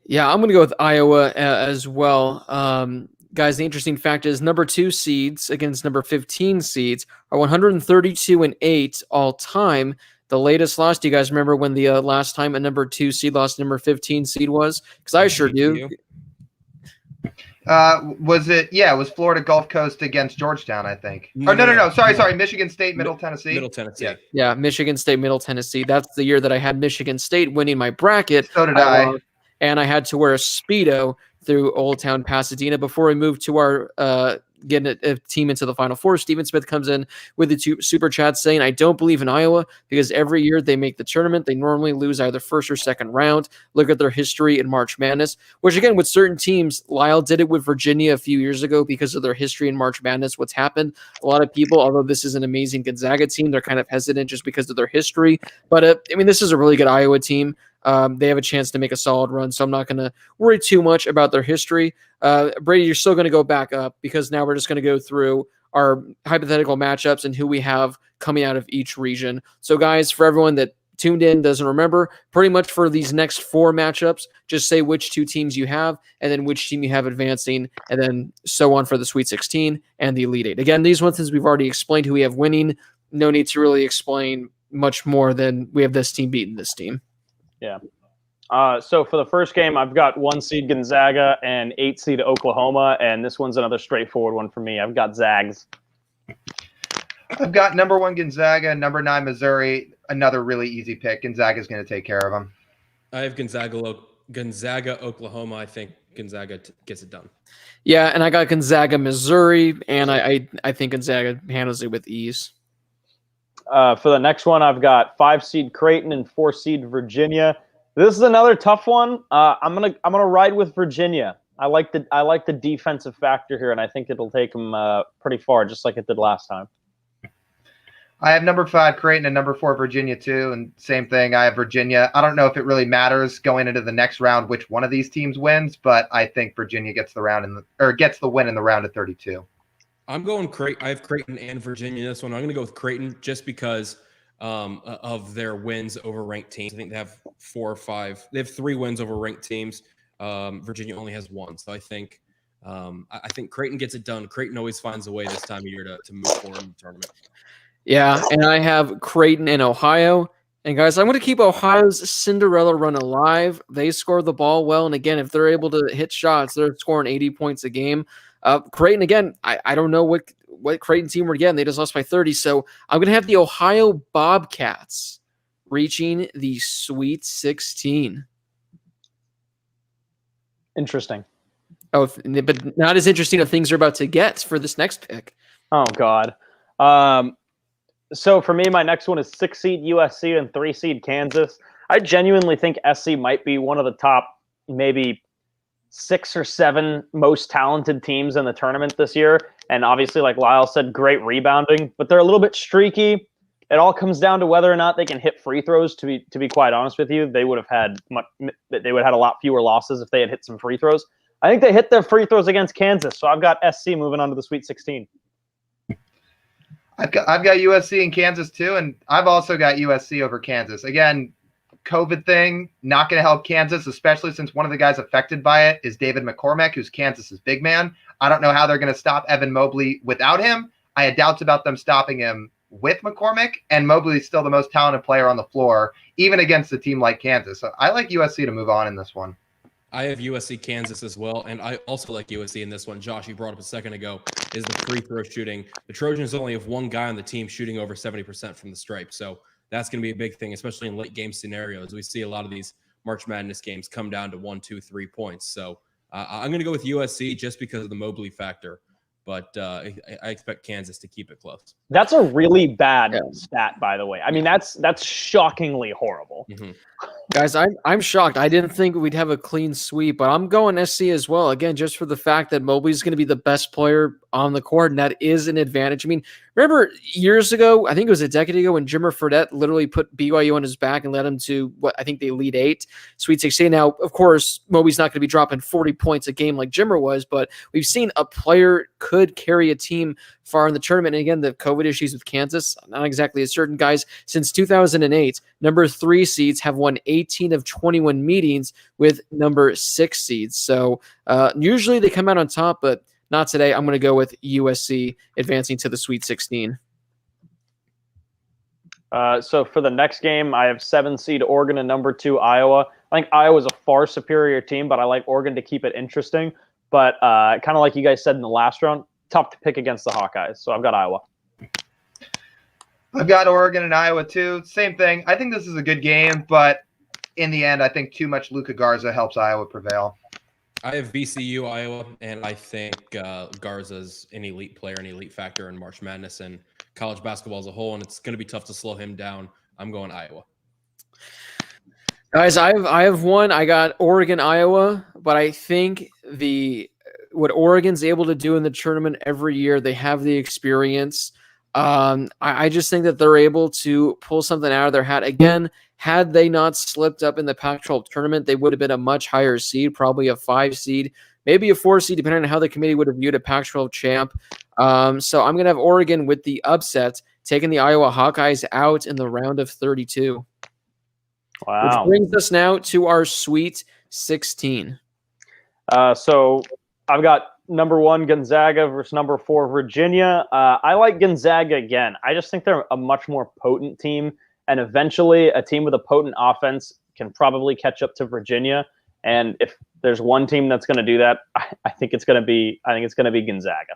Yeah, I'm going to go with Iowa as well. Guys, the interesting fact is number 2 seeds against number 15 seeds are 132-8 all time. The latest loss, do you guys remember when the last time a number 2 seed lost to number 15 seed was? Because I sure do. Was it? Yeah, it was Florida Gulf Coast against Georgetown, I think. No. Sorry. Michigan State, Middle Tennessee. Middle Tennessee. Yeah, Michigan State, Middle Tennessee. That's the year that I had Michigan State winning my bracket. So did I. And I had to wear a Speedo through Old Town Pasadena before we moved to our getting a team into the Final Four. Steven Smith comes in with the super chat saying, I don't believe in Iowa because every year they make the tournament, they normally lose either first or second round. Look at their history in March Madness, which again, with certain teams, Lyle did it with Virginia a few years ago because of their history in March Madness. What's happened? A lot of people, although this is an amazing Gonzaga team, they're kind of hesitant just because of their history. But I mean, this is a really good Iowa team. They have a chance to make a solid run, so I'm not going to worry too much about their history. Brady, you're still going to go back up because now we're just going to go through our hypothetical matchups and who we have coming out of each region. So, guys, for everyone that tuned in, doesn't remember, pretty much for these next 4 matchups, just say which 2 teams you have and then which team you have advancing, and then so on for the Sweet 16 and the Elite 8. Again, these ones, since we've already explained who we have winning, no need to really explain much more than we have this team beating this team. Yeah. So for the first game, I've got 1 seed Gonzaga and 8 seed Oklahoma, and this one's another straightforward one for me. I've got Zags. I've got number 1 Gonzaga, number 9 Missouri. Another really easy pick. Gonzaga's going to take care of them. I have Gonzaga, Oklahoma. I think Gonzaga gets it done. Yeah, and I got Gonzaga, Missouri, and I think Gonzaga handles it with ease. For the next one, I've got 5 seed Creighton and 4 seed Virginia. This is another tough one. I'm gonna ride with Virginia. I like the defensive factor here, and I think it'll take them pretty far, just like it did last time. I have number 5 Creighton and number 4 Virginia too, and same thing. I have Virginia. I don't know if it really matters going into the next round which one of these teams wins, but I think Virginia gets gets the win in the round of 32. I'm going Creighton. I have Creighton and Virginia in this one. I'm going to go with Creighton just because of their wins over ranked teams. I think they have 4 or 5. They have 3 wins over ranked teams. Virginia only has 1. So I think Creighton gets it done. Creighton always finds a way this time of year to move forward in the tournament. Yeah, and I have Creighton and Ohio. And guys, I'm going to keep Ohio's Cinderella run alive. They score the ball well. And again, if they're able to hit shots, they're scoring 80 points a game. Creighton, again, I don't know what Creighton team we're getting. They just lost by 30. So I'm going to have the Ohio Bobcats reaching the Sweet 16. Interesting. Oh, but not as interesting of things are about to get for this next pick. Oh, God. So for me, my next one is 6 seed USC and 3 seed Kansas. I genuinely think SC might be one of the top maybe 6 or 7 most talented teams in the tournament this year. And obviously, like Lyle said, great rebounding, but they're a little bit streaky. It all comes down to whether or not they can hit free throws. To be quite honest with you, they would have had a lot fewer losses if they had hit some free throws. I think they hit their free throws against Kansas, so I've got SC moving on to the Sweet 16. I've got USC and Kansas too, and I've also got USC over Kansas. Again, COVID thing, not going to help Kansas, especially since one of the guys affected by it is David McCormack, who's Kansas's big man. I don't know how they're going to stop Evan Mobley without him. I had doubts about them stopping him with McCormack, and Mobley's still the most talented player on the floor, even against a team like Kansas. So I like USC to move on in this one. I have USC Kansas as well, and I also like USC in this one. Josh, you brought up a second ago, is the free throw shooting. The Trojans only have 1 guy on the team shooting over 70% from the stripe, so that's going to be a big thing, especially in late game scenarios. We see a lot of these March Madness games come down to 1, 2, 3 points. So I'm going to go with USC just because of the Mobley factor. but I expect Kansas to keep it close. That's a really bad stat, by the way. I mean, that's shockingly horrible. Mm-hmm. Guys, I'm shocked. I didn't think we'd have a clean sweep, but I'm going SC as well. Again, just for the fact that Mobley's going to be the best player on the court, and that is an advantage. I mean, remember years ago, I think it was a decade ago, when Jimmer Fredette literally put BYU on his back and led him to what I think the Elite Eight, Sweet 16. Now, of course, Mobley's not going to be dropping 40 points a game like Jimmer was, but we've seen a player could carry a team far in the tournament. And again, the COVID issues with Kansas, not exactly as certain. Guys, since 2008, number 3 seeds have won 18 of 21 meetings with number 6 seeds. So usually they come out on top, but not today. I'm going to go with USC advancing to the Sweet 16. So for the next game, I have 7 seed Oregon and number 2 Iowa. I think Iowa's a far superior team, but I like Oregon to keep it interesting. But kind of like you guys said in the last round, tough to pick against the Hawkeyes. So I've got Iowa. I've got Oregon and Iowa too. Same thing. I think this is a good game, but in the end, I think too much Luka Garza helps Iowa prevail. I have VCU, Iowa, and I think Garza's an elite player, an elite factor in March Madness and college basketball as a whole, and it's going to be tough to slow him down. I'm going Iowa. Guys, I have one. I got Oregon, Iowa, but I think what Oregon's able to do in the tournament every year, they have the experience. I just think that they're able to pull something out of their hat. Again, had they not slipped up in the Pac-12 tournament, they would have been a much higher seed, probably a 5 seed, maybe a 4 seed, depending on how the committee would have viewed a Pac-12 champ. So I'm going to have Oregon with the upset, taking the Iowa Hawkeyes out in the round of 32. Wow. Which brings us now to our Sweet 16. So I've got number 1 Gonzaga versus number 4 Virginia. I like Gonzaga again. I just think they're a much more potent team, and eventually a team with a potent offense can probably catch up to Virginia. And if there's one team that's going to do that, I think it's going to be Gonzaga.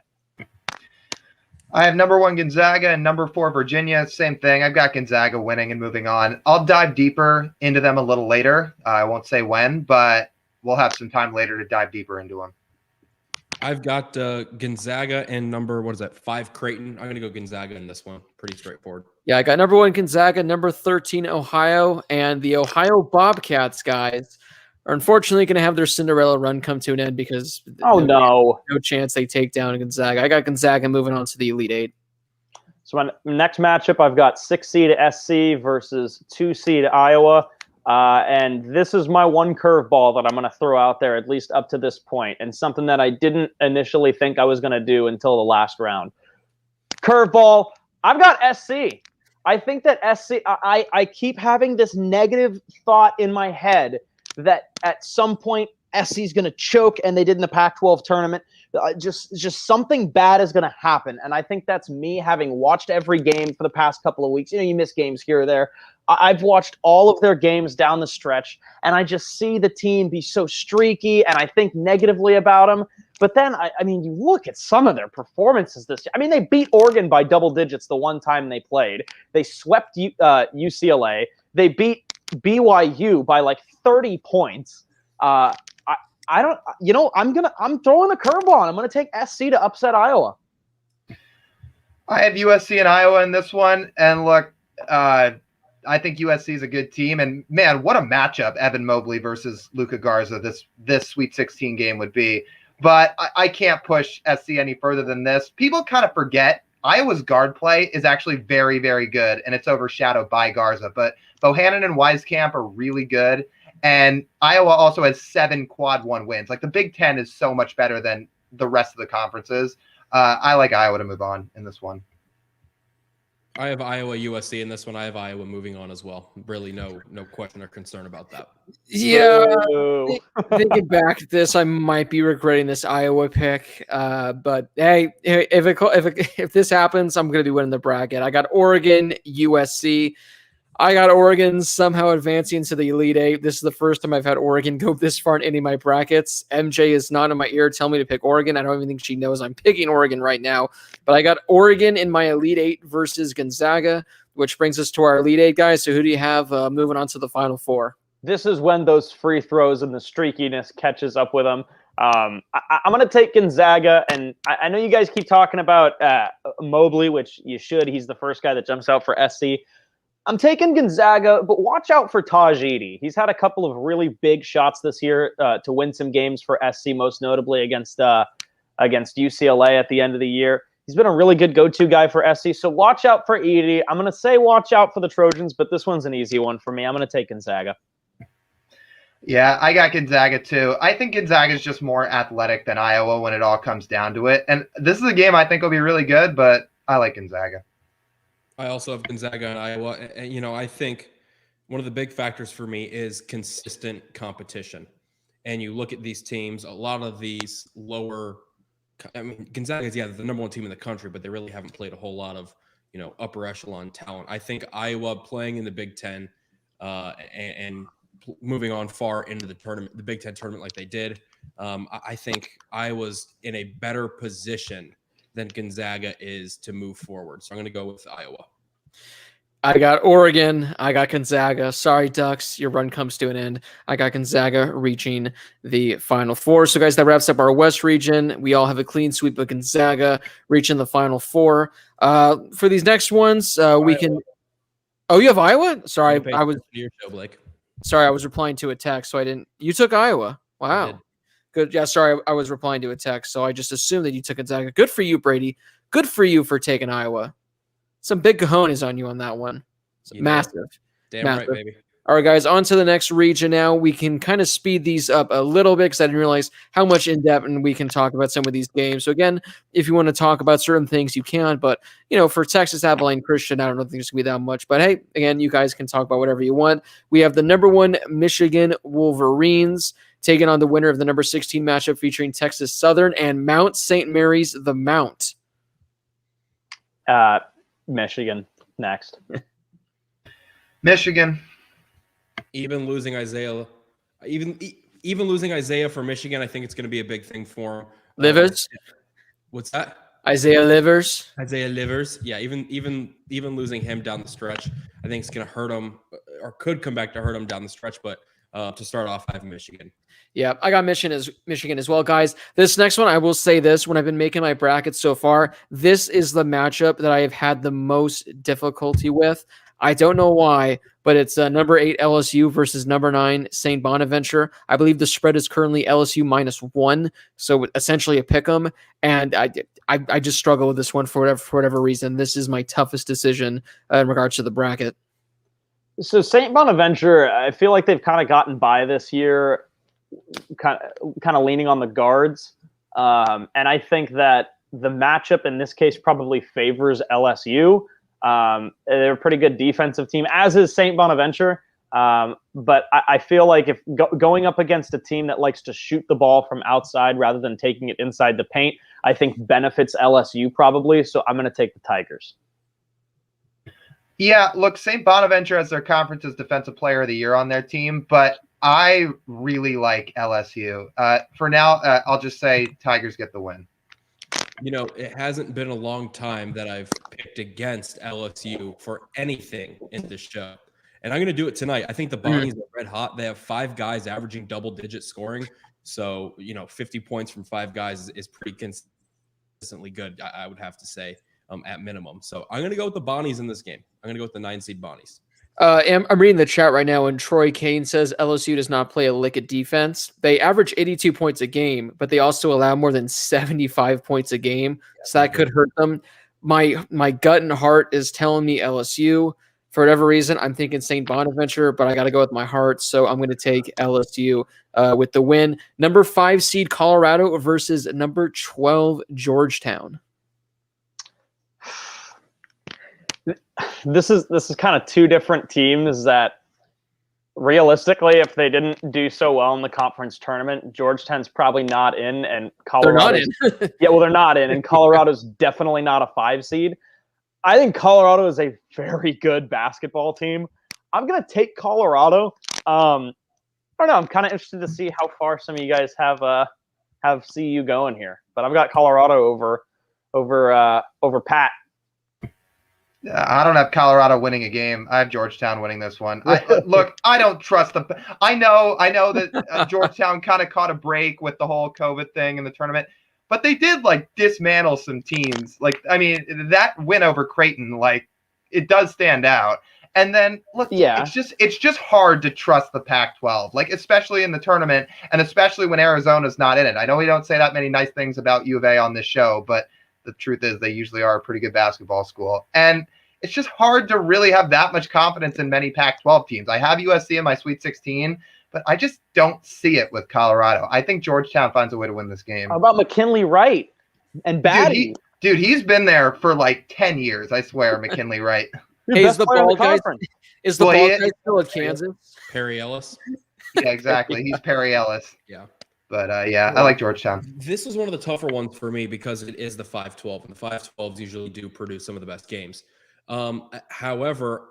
I have number 1 Gonzaga and number 4 Virginia. Same thing. I've got Gonzaga winning and moving on. I'll dive deeper into them a little later. I won't say when, but we'll have some time later to dive deeper into them. I've got Gonzaga and number 5 Creighton. I'm going to go Gonzaga in this one. Pretty straightforward. Yeah, I got number 1 Gonzaga, number 13 Ohio, and the Ohio Bobcats, guys, are unfortunately going to have their Cinderella run come to an end because no chance they take down Gonzaga. I got Gonzaga moving on to the Elite Eight. So my next matchup, I've got 6 seed SC versus 2 seed Iowa. And this is my one curveball that I'm going to throw out there, at least up to this point, and something that I didn't initially think I was going to do until the last round. Curveball, I've got SC. I think that SC, I keep having this negative thought in my head that at some point SC is going to choke, and they did in the Pac-12 tournament. Just something bad is going to happen, and I think that's me having watched every game for the past couple of weeks. You miss games here or there. I've watched all of their games down the stretch, and I just see the team be so streaky, and I think negatively about them. But then, I mean, you look at some of their performances this year. I mean, they beat Oregon by double digits the one time they played. They swept UCLA. They beat BYU by like 30 points. I'm throwing a curveball. I'm going to take SC to upset Iowa. I have USC and Iowa in this one. And look, I think USC is a good team. And man, what a matchup Evan Mobley versus Luka Garza this Sweet 16 game would be. But I can't push SC any further than this. People kind of forget Iowa's guard play is actually very, very good, and it's overshadowed by Garza. But Bohannon and Wieskamp are really good. And Iowa also has 7 quad 1 wins. Like, the Big Ten is so much better than the rest of the conferences. I like Iowa to move on in this one. I have Iowa, USC in this one. I have Iowa moving on as well. Really, no question or concern about that. Yeah, thinking back at this, I might be regretting this Iowa pick. But hey, if this happens, I'm going to be winning the bracket. I got Oregon, USC. I got Oregon somehow advancing to the Elite Eight. This is the first time I've had Oregon go this far in any of my brackets. MJ is not in my ear telling me to pick Oregon. I don't even think she knows I'm picking Oregon right now. But I got Oregon in my Elite Eight versus Gonzaga, which brings us to our Elite Eight, guys. So who do you have moving on to the Final Four? This is when those free throws and the streakiness catches up with them. I'm going to take Gonzaga, and I know you guys keep talking about Mobley, which you should. He's the first guy that jumps out for SC. I'm taking Gonzaga, but watch out for Taj Edey. He's had a couple of really big shots this year to win some games for SC, most notably against UCLA at the end of the year. He's been a really good go-to guy for SC, so watch out for Edey. I'm going to say watch out for the Trojans, but this one's an easy one for me. I'm going to take Gonzaga. Yeah, I got Gonzaga too. I think Gonzaga is just more athletic than Iowa when it all comes down to it. And this is a game I think will be really good, but I like Gonzaga. I also have Gonzaga and Iowa. And, I think one of the big factors for me is consistent competition. And you look at these teams, a lot of these lower Gonzaga is, the number one team in the country, but they really haven't played a whole lot of, upper echelon talent. I think Iowa playing in the Big Ten and moving on far into the tournament, the Big Ten tournament like they did, I think Iowa's in a better position than Gonzaga is to move forward. So I'm going to go with Iowa. I got Oregon. I got Gonzaga. Sorry, Ducks. Your run comes to an end. I got Gonzaga reaching the Final Four. So, guys, that wraps up our West region. We all have a clean sweep of Gonzaga reaching the Final Four. For these next ones, we can. Oh, you have Iowa? Sorry, I was. Your show, Blake. Sorry, I was replying to a text, so I didn't. You took Iowa. Wow. Good. Yeah, sorry, I was replying to a text, so I just assumed that you took Gonzaga. Good for you, Brady. Good for you for taking Iowa. Some big cojones on you on that one. Massive. Damn right, baby. All right, guys, on to the next region now. We can kind of speed these up a little bit because I didn't realize how much in depth and we can talk about some of these games. So, again, if you want to talk about certain things, you can. But, for Texas, Abilene, Christian, I don't think there's going to be that much. But, hey, again, you guys can talk about whatever you want. We have the number 1 Michigan Wolverines taking on the winner of the number 16 matchup featuring Texas Southern and Mount St. Mary's the Mount. Michigan next. Michigan. Even losing Isaiah for Michigan, I think it's going to be a big thing for him. Livers. What's that? Isaiah Livers. Yeah, even losing him down the stretch, I think it's going to hurt him, or could come back to hurt him down the stretch. But to start off, I have Michigan. Yeah, I got Michigan as well, guys. This next one, I will say this, when I've been making my brackets so far, this is the matchup that I have had the most difficulty with. I don't know why, but it's number 8 LSU versus number 9 St. Bonaventure. I believe the spread is currently LSU -1, so essentially a pick 'em. And I just struggle with this one for whatever reason. This is my toughest decision in regards to the bracket. So St. Bonaventure, I feel like they've kind of gotten by this year, kind of leaning on the guards, and I think that the matchup in this case probably favors LSU. They're a pretty good defensive team, as is St. Bonaventure. But I feel like if going up against a team that likes to shoot the ball from outside rather than taking it inside the paint, I think benefits LSU probably. So I'm going to take the Tigers. Yeah, look, St. Bonaventure has their conference's Defensive Player of the Year on their team, but I really like LSU. For now, I'll just say Tigers get the win. It hasn't been a long time that I've picked against LSU for anything in this show. And I'm going to do it tonight. I think the Bonnies are red hot. They have 5 guys averaging double-digit scoring. So, 50 points from 5 guys is pretty consistently good, I would have to say, at minimum. So I'm going to go with the Bonnies in this game. I'm going to go with the 9-seed Bonnies. I'm reading the chat right now, and Troy Kane says LSU does not play a lick of defense. They average 82 points a game, but they also allow more than 75 points a game, so that could hurt them. My gut and heart is telling me LSU. For whatever reason, I'm thinking St. Bonaventure, but I got to go with my heart, so I'm going to take LSU with the win. Number 5 seed Colorado versus number 12 Georgetown. This is kind of 2 different teams that realistically, if they didn't do so well in the conference tournament, Georgetown's probably not in, and Colorado. They're not in, and Colorado's definitely not a 5 seed. I think Colorado is a very good basketball team. I'm gonna take Colorado. I don't know. I'm kind of interested to see how far some of you guys have CU going here, but I've got Colorado over Pat. I don't have Colorado winning a game. I have Georgetown winning this one. Look, I don't trust them. I know that Georgetown kind of caught a break with the whole COVID thing in the tournament, but they did like dismantle some teams. Like, I mean, that win over Creighton, like, it does stand out. And then look, it's just hard to trust the Pac-12, like especially in the tournament, and especially when Arizona's not in it. I know we don't say that many nice things about U of A on this show, but the truth is they usually are a pretty good basketball school. And it's just hard to really have that much confidence in many Pac-12 teams. I have USC in my Sweet 16, but I just don't see it with Colorado. I think Georgetown finds a way to win this game. How about McKinley Wright and Batty? Dude, he's been there for like 10 years, I swear, McKinley Wright. Hey, is the ball guy still at Kansas? Perry Ellis. Yeah, exactly. He's Perry Ellis. Yeah. But I like Georgetown. This is one of the tougher ones for me because it is the 5-12, and the 5-12s usually do produce some of the best games. However,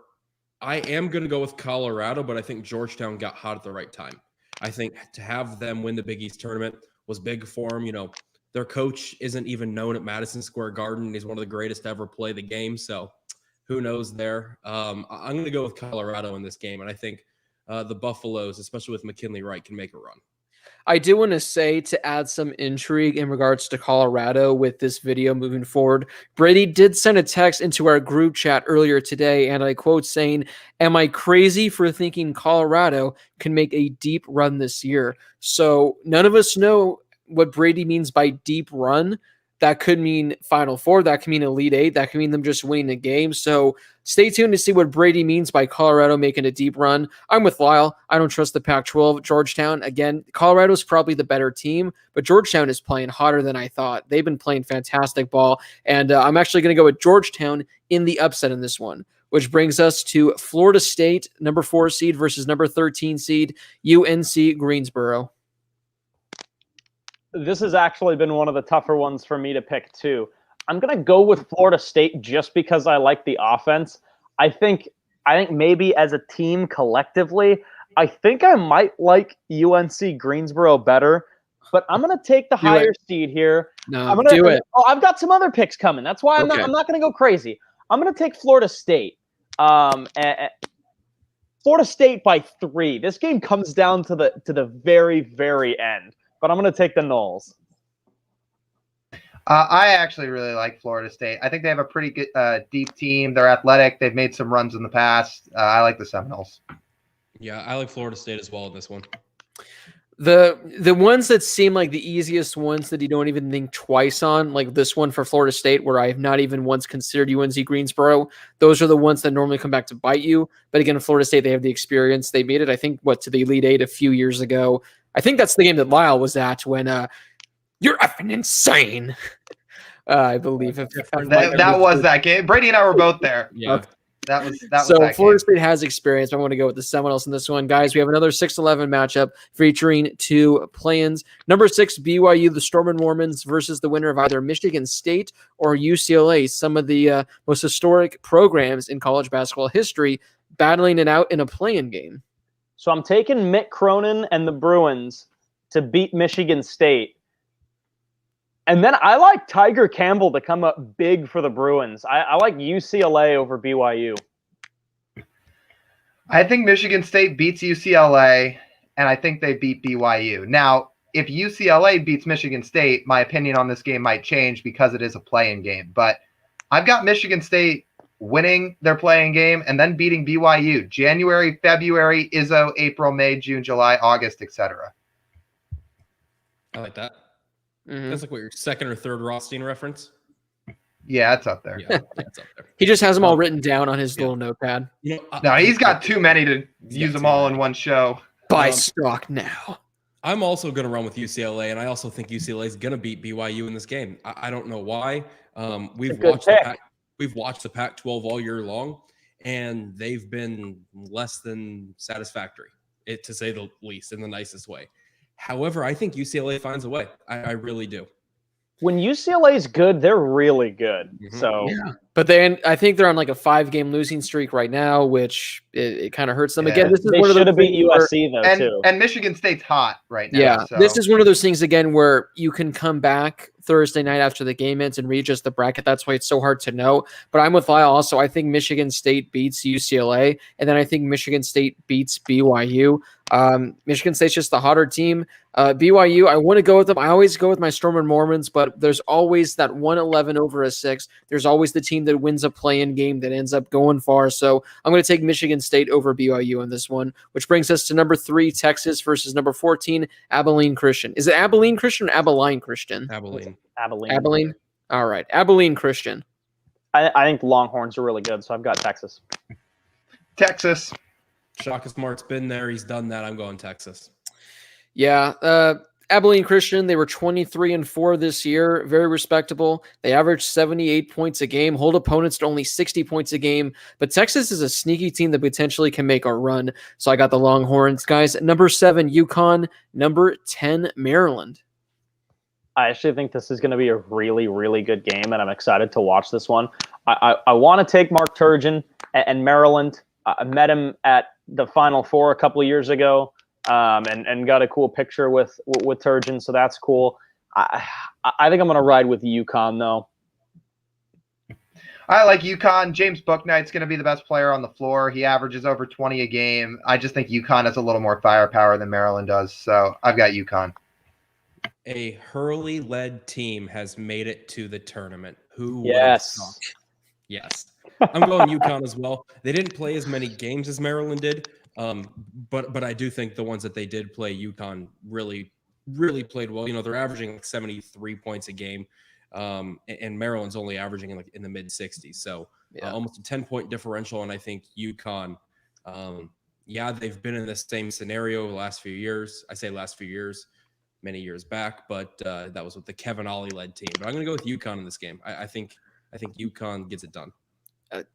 I am going to go with Colorado, but I think Georgetown got hot at the right time. I think to have them win the Big East tournament was big for them. You know, their coach isn't even known at Madison Square Garden. He's one of the greatest to ever play the game, so who knows there. I'm going to go with Colorado in this game, and I think the Buffaloes, especially with McKinley Wright, can make a run. I do want to say, to add some intrigue in regards to Colorado with this video moving forward, Brady did send a text into our group chat earlier today, and I quote saying, "Am I crazy for thinking Colorado can make a deep run this year?" So none of us know what Brady means by deep run. That could mean Final Four. That could mean Elite Eight. That could mean them just winning a game. So stay tuned to see what Brady means by Colorado making a deep run. I'm with Lyle. I don't trust the Pac-12. Georgetown, again, Colorado's probably the better team, but Georgetown is playing hotter than I thought. They've been playing fantastic ball, and I'm actually going to go with Georgetown in the upset in this one, which brings us to Florida State, number 4 seed versus number 13 seed, UNC Greensboro. This has actually been one of the tougher ones for me to pick too. I'm going to go with Florida State just because I like the offense. I think maybe as a team collectively, I think I might like UNC Greensboro better, but I'm going to take the higher seed here. No, do it. Oh, I've got some other picks coming. That's why I'm not going to go crazy. I'm going to take Florida State. Florida State by 3. This game comes down to the very, very end. But I'm going to take the Noles. I actually really like Florida State. I think they have a pretty good, deep team. They're athletic. They've made some runs in the past. I like the Seminoles. Yeah, I like Florida State as well in this one. The ones that seem like the easiest ones that you don't even think twice on, like this one for Florida State, where I have not even once considered UNC Greensboro, those are the ones that normally come back to bite you. But again, Florida State, they have the experience. They made it, I think, to the Elite Eight a few years ago. I think that's the game that Lyle was at when you're effing insane. I believe that was that game. Brady and I were both there. Yeah. Okay. That was Florida State has experience. I want to go with the Seminoles in this one. Guys, we have another 6-11 matchup featuring 2 play-ins. Number 6, BYU, the Storm and Mormons, versus the winner of either Michigan State or UCLA, some of the most historic programs in college basketball history, battling it out in a play-in game. So I'm taking Mick Cronin and the Bruins to beat Michigan State. And then I like Tiger Campbell to come up big for the Bruins. I like UCLA over BYU. I think Michigan State beats UCLA, and I think they beat BYU. Now, if UCLA beats Michigan State, my opinion on this game might change because it is a play-in game. But I've got Michigan State winning their play-in game and then beating BYU. January, February, Izzo, April, May, June, July, August, etc. I like that. Mm-hmm. That's like what, your second or third Rothstein reference? Yeah, it's up there. Yeah, it's up there. He just has them all written down on his little notepad. You know, no, he's got too many to use them all in one show. Buy stock now. I'm also going to run with UCLA, and I also think UCLA is going to beat BYU in this game. I don't know why. We've watched the Pac-12 all year long, and they've been less than satisfactory, to say the least, in the nicest way. However, I think UCLA finds a way. I really do. When UCLA is good, they're really good. Mm-hmm. So, yeah. But I think they're on like a 5-game losing streak right now, which it kind of hurts them. Again, this is they one of should have beat USC though, too. And Michigan State's hot right now. Yeah, so. This is one of those things again where you can come back Thursday night after the game ends and readjust the bracket. That's why it's so hard to know. But I'm with Lyle also. I think Michigan State beats UCLA, and then I think Michigan State beats BYU. Michigan State's just the hotter team. BYU, I want to go with them. I always go with my Storm and Mormons, but there's always that 111 over a 6. There's always the team that wins a play-in game that ends up going far. So I'm going to take Michigan State over BYU in this one, which brings us to number 3, Texas versus number 14, Abilene Christian. Is it Abilene Christian or Abilene Christian? Abilene. All right. Abilene Christian. I think Longhorns are really good, so I've got Texas. Texas. Shaka Smart's been there. He's done that. I'm going Texas. Yeah. Abilene Christian, they were 23-4 this year. Very respectable. They averaged 78 points a game, hold opponents to only 60 points a game. But Texas is a sneaky team that potentially can make a run. So I got the Longhorns. Guys, number 7, UConn. Number 10, Maryland. I actually think this is going to be a really, really good game, and I'm excited to watch this one. I want to take Mark Turgeon and Maryland. I met him at the Final Four a couple of years ago, and got a cool picture with Turgeon, so that's cool. I think I'm going to ride with UConn, though. I like UConn. James Bouknight's going to be the best player on the floor. He averages over 20 a game. I just think UConn has a little more firepower than Maryland does, so I've got UConn. A Hurley-led team has made it to the tournament. Who would Yes. have thought? Yes. I'm going UConn as well. They didn't play as many games as Maryland did, but I do think the ones that they did play, UConn really, really played well. You know, they're averaging like 73 points a game, and Maryland's only averaging in the mid-60s. So almost a 10-point differential, and I think UConn, they've been in the same scenario the last few years. I say last few years. Many years back, but that was with the Kevin Ollie-led team. But I'm going to go with UConn in this game. I think UConn gets it done.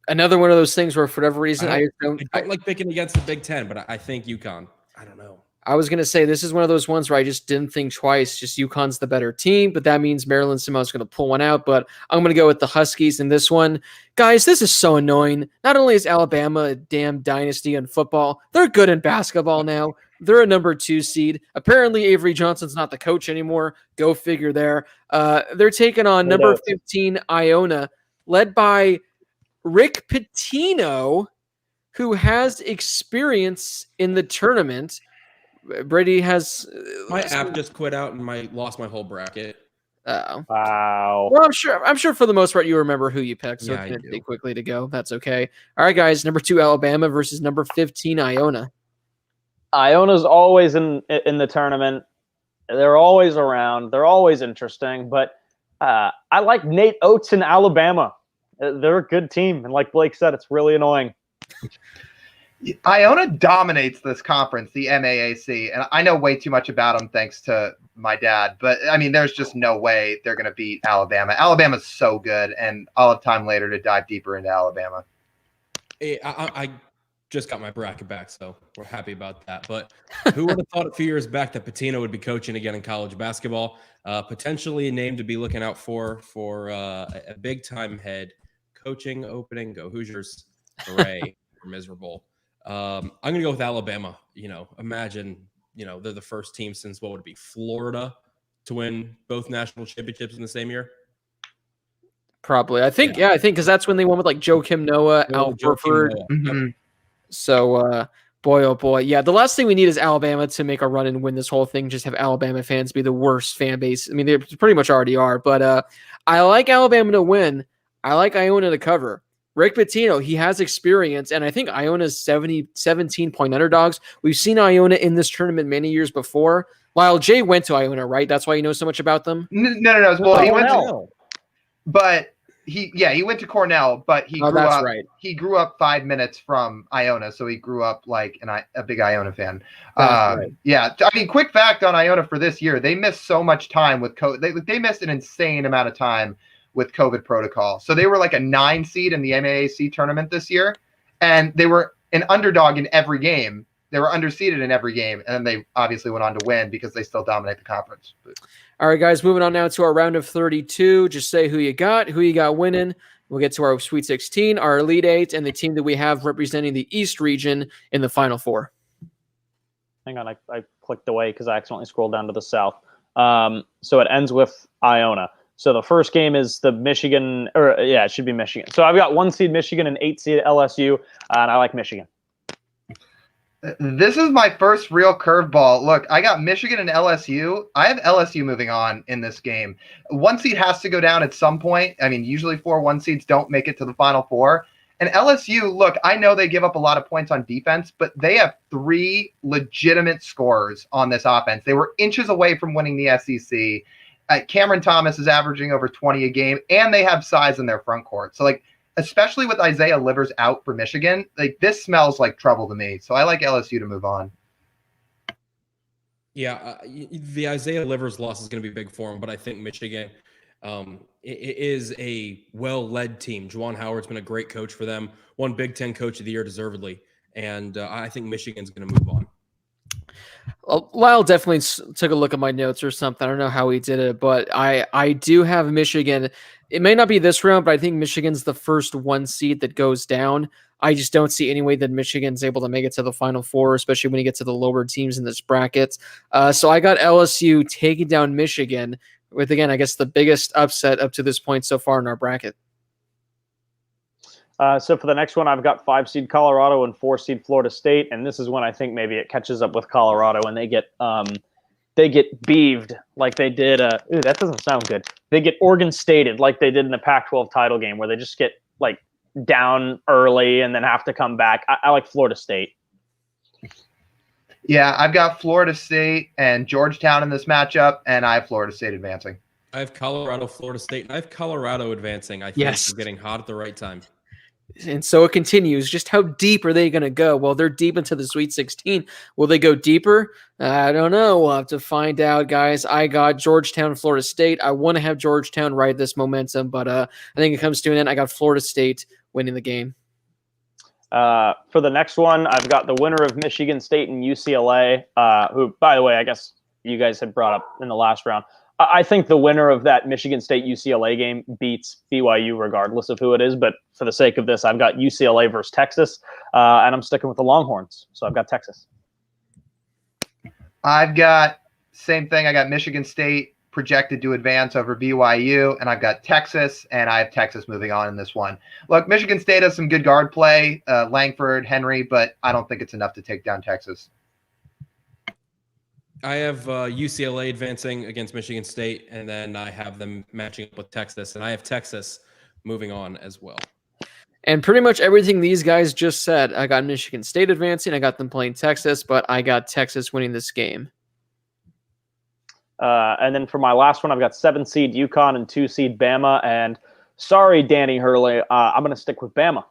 Another one of those things where, for whatever reason, I don't like picking against the Big Ten, but I think UConn. I don't know. I was going to say this is one of those ones where I just didn't think twice. Just UConn's the better team, but that means Maryland somehow is going to pull one out. But I'm going to go with the Huskies in this one. Guys, this is so annoying. Not only is Alabama a damn dynasty in football, they're good in basketball now. They're a number 2 seed. Apparently, Avery Johnson's not the coach anymore. Go figure there. They're taking on number 15, Iona, led by Rick Pitino, who has experience in the tournament. Brady has... my app just quit out and lost my whole bracket. Oh. Wow. Well, I'm sure for the most part you remember who you picked, so Yeah, it's going to take quickly to go. That's okay. All right, guys. Number 2, Alabama versus number 15, Iona. Iona's always in the tournament. They're always around. They're always interesting. But I like Nate Oates in Alabama. They're a good team. And like Blake said, it's really annoying. Iona dominates this conference, the MAAC, and I know way too much about them thanks to my dad. But, I mean, there's just no way they're going to beat Alabama. Alabama's so good, and I'll have time later to dive deeper into Alabama. I just got my bracket back, so we're happy about that. But who would have thought a few years back that Pitino would be coaching again in college basketball? Potentially a name to be looking out for a big-time head coaching opening. Go Hoosiers. Hooray. We're miserable. I'm going to go with Alabama. You know, imagine, they're the first team since, what would it be, Florida, to win both national championships in the same year? Probably. I think because that's when they won with like Joakim Noah, Al Horford. Mm-hmm. So, boy, oh boy. Yeah, the last thing we need is Alabama to make a run and win this whole thing. Just have Alabama fans be the worst fan base. I mean, they pretty much already are. But I like Alabama to win. I like Iona to cover. Rick Pitino, he has experience, and I think Iona's 17-point underdogs. We've seen Iona in this tournament many years before. While Jay went to Iona, right? That's why you know so much about them? No. Well, he went Cornell. But he went to Cornell, but he grew up. Right. He grew up 5 minutes from Iona, so he grew up like a big Iona fan. Right. Yeah, I mean, quick fact on Iona for this year: they missed so much time with COVID. They missed an insane amount of time with COVID protocol. So they were like a 9 seed in the MAAC tournament this year, and they were an underdog in every game. They were underseeded in every game, and then they obviously went on to win because they still dominate the conference. All right, guys, moving on now to our round of 32. Just say who you got winning. We'll get to our Sweet 16, our Elite 8, and the team that we have representing the East region in the Final Four. Hang on, I clicked away because I accidentally scrolled down to the South. So it ends with Iona. So the first game is the Michigan, or yeah, it should be Michigan. So I've got 1 seed Michigan and 8 seed LSU, and I like Michigan. This is my first real curveball. Look, I got Michigan and LSU. I have LSU moving on in this game. 1 seed has to go down at some point. I mean, usually 4 1 seeds don't make it to the Final Four. And LSU, look, I know they give up a lot of points on defense, but they have 3 legitimate scorers on this offense. They were inches away from winning the SEC. Cameron Thomas is averaging over 20 a game, and they have size in their front court. So, like, especially with Isaiah Livers out for Michigan, like, this smells like trouble to me. So I like LSU to move on. Yeah, the Isaiah Livers loss is going to be big for him, but I think Michigan it is a well-led team. Juwan Howard's been a great coach for them, won Big Ten Coach of the Year deservedly, and I think Michigan's going to move on. Lyle definitely took a look at my notes or something. I don't know how he did it, but I do have Michigan. It may not be this round, but I think Michigan's the first 1 seed that goes down. I just don't see any way that Michigan's able to make it to the Final Four, especially when you get to the lower teams in this bracket. So I got LSU taking down Michigan with, again, I guess the biggest upset up to this point so far in our bracket. So for the next one, I've got 5 seed Colorado and 4 seed Florida State, and this is when I think maybe it catches up with Colorado and they get beaved like they did. Ooh, that doesn't sound good. They get Oregon Stated like they did in the Pac-12 title game, where they just get like down early and then have to come back. I like Florida State. Yeah, I've got Florida State and Georgetown in this matchup, and I have Florida State advancing. I have Colorado, Florida State, and I have Colorado advancing. I think they're getting hot at the right time. And so it continues. Just how deep are they going to go? Well, they're deep into the Sweet 16. Will they go deeper? I don't know. We'll have to find out, guys. I got Georgetown, Florida State. I want to have Georgetown ride this momentum, but I think it comes to an end. I got Florida State winning the game. For the next one, I've got the winner of Michigan State and UCLA, who, by the way, I guess you guys had brought up in the last round. I think the winner of that Michigan State-UCLA game beats BYU regardless of who it is. But for the sake of this, I've got UCLA versus Texas, and I'm sticking with the Longhorns. So I've got Texas. I've got same thing. I got Michigan State projected to advance over BYU, and I've got Texas, and I have Texas moving on in this one. Look, Michigan State has some good guard play, Langford, Henry, but I don't think it's enough to take down Texas. I have UCLA advancing against Michigan State, and then I have them matching up with Texas, and I have Texas moving on as well. And pretty much everything these guys just said, I got Michigan State advancing, I got them playing Texas, but I got Texas winning this game. And then for my last one, I've got 7 seed UConn and 2 seed Bama, and sorry, Danny Hurley, I'm going to stick with Bama.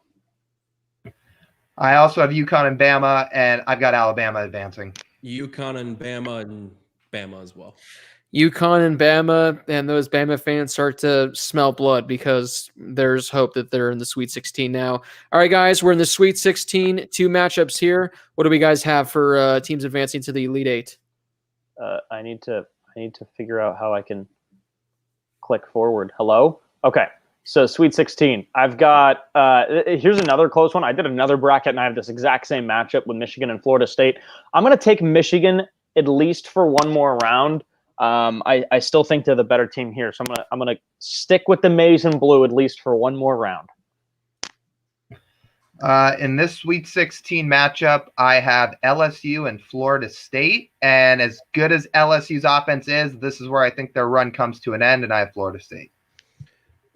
I also have UConn and Bama, and I've got Alabama advancing. UConn and Bama as well. UConn and Bama, and those Bama fans start to smell blood because there's hope that they're in the Sweet 16 now. All right, guys, we're in the Sweet 16. 2 matchups here. What do we guys have for teams advancing to the Elite 8? I need to figure out how I can click forward. Hello? Okay. So Sweet 16. I've got here's another close one. I did another bracket and I have this exact same matchup with Michigan and Florida State. I'm going to take Michigan at least for one more round. I still think they're the better team here, so I'm gonna stick with the Maize and Blue at least for one more round. In this Sweet 16 matchup, I have LSU and Florida State, and as good as LSU's offense is, this is where I think their run comes to an end, and I have Florida State.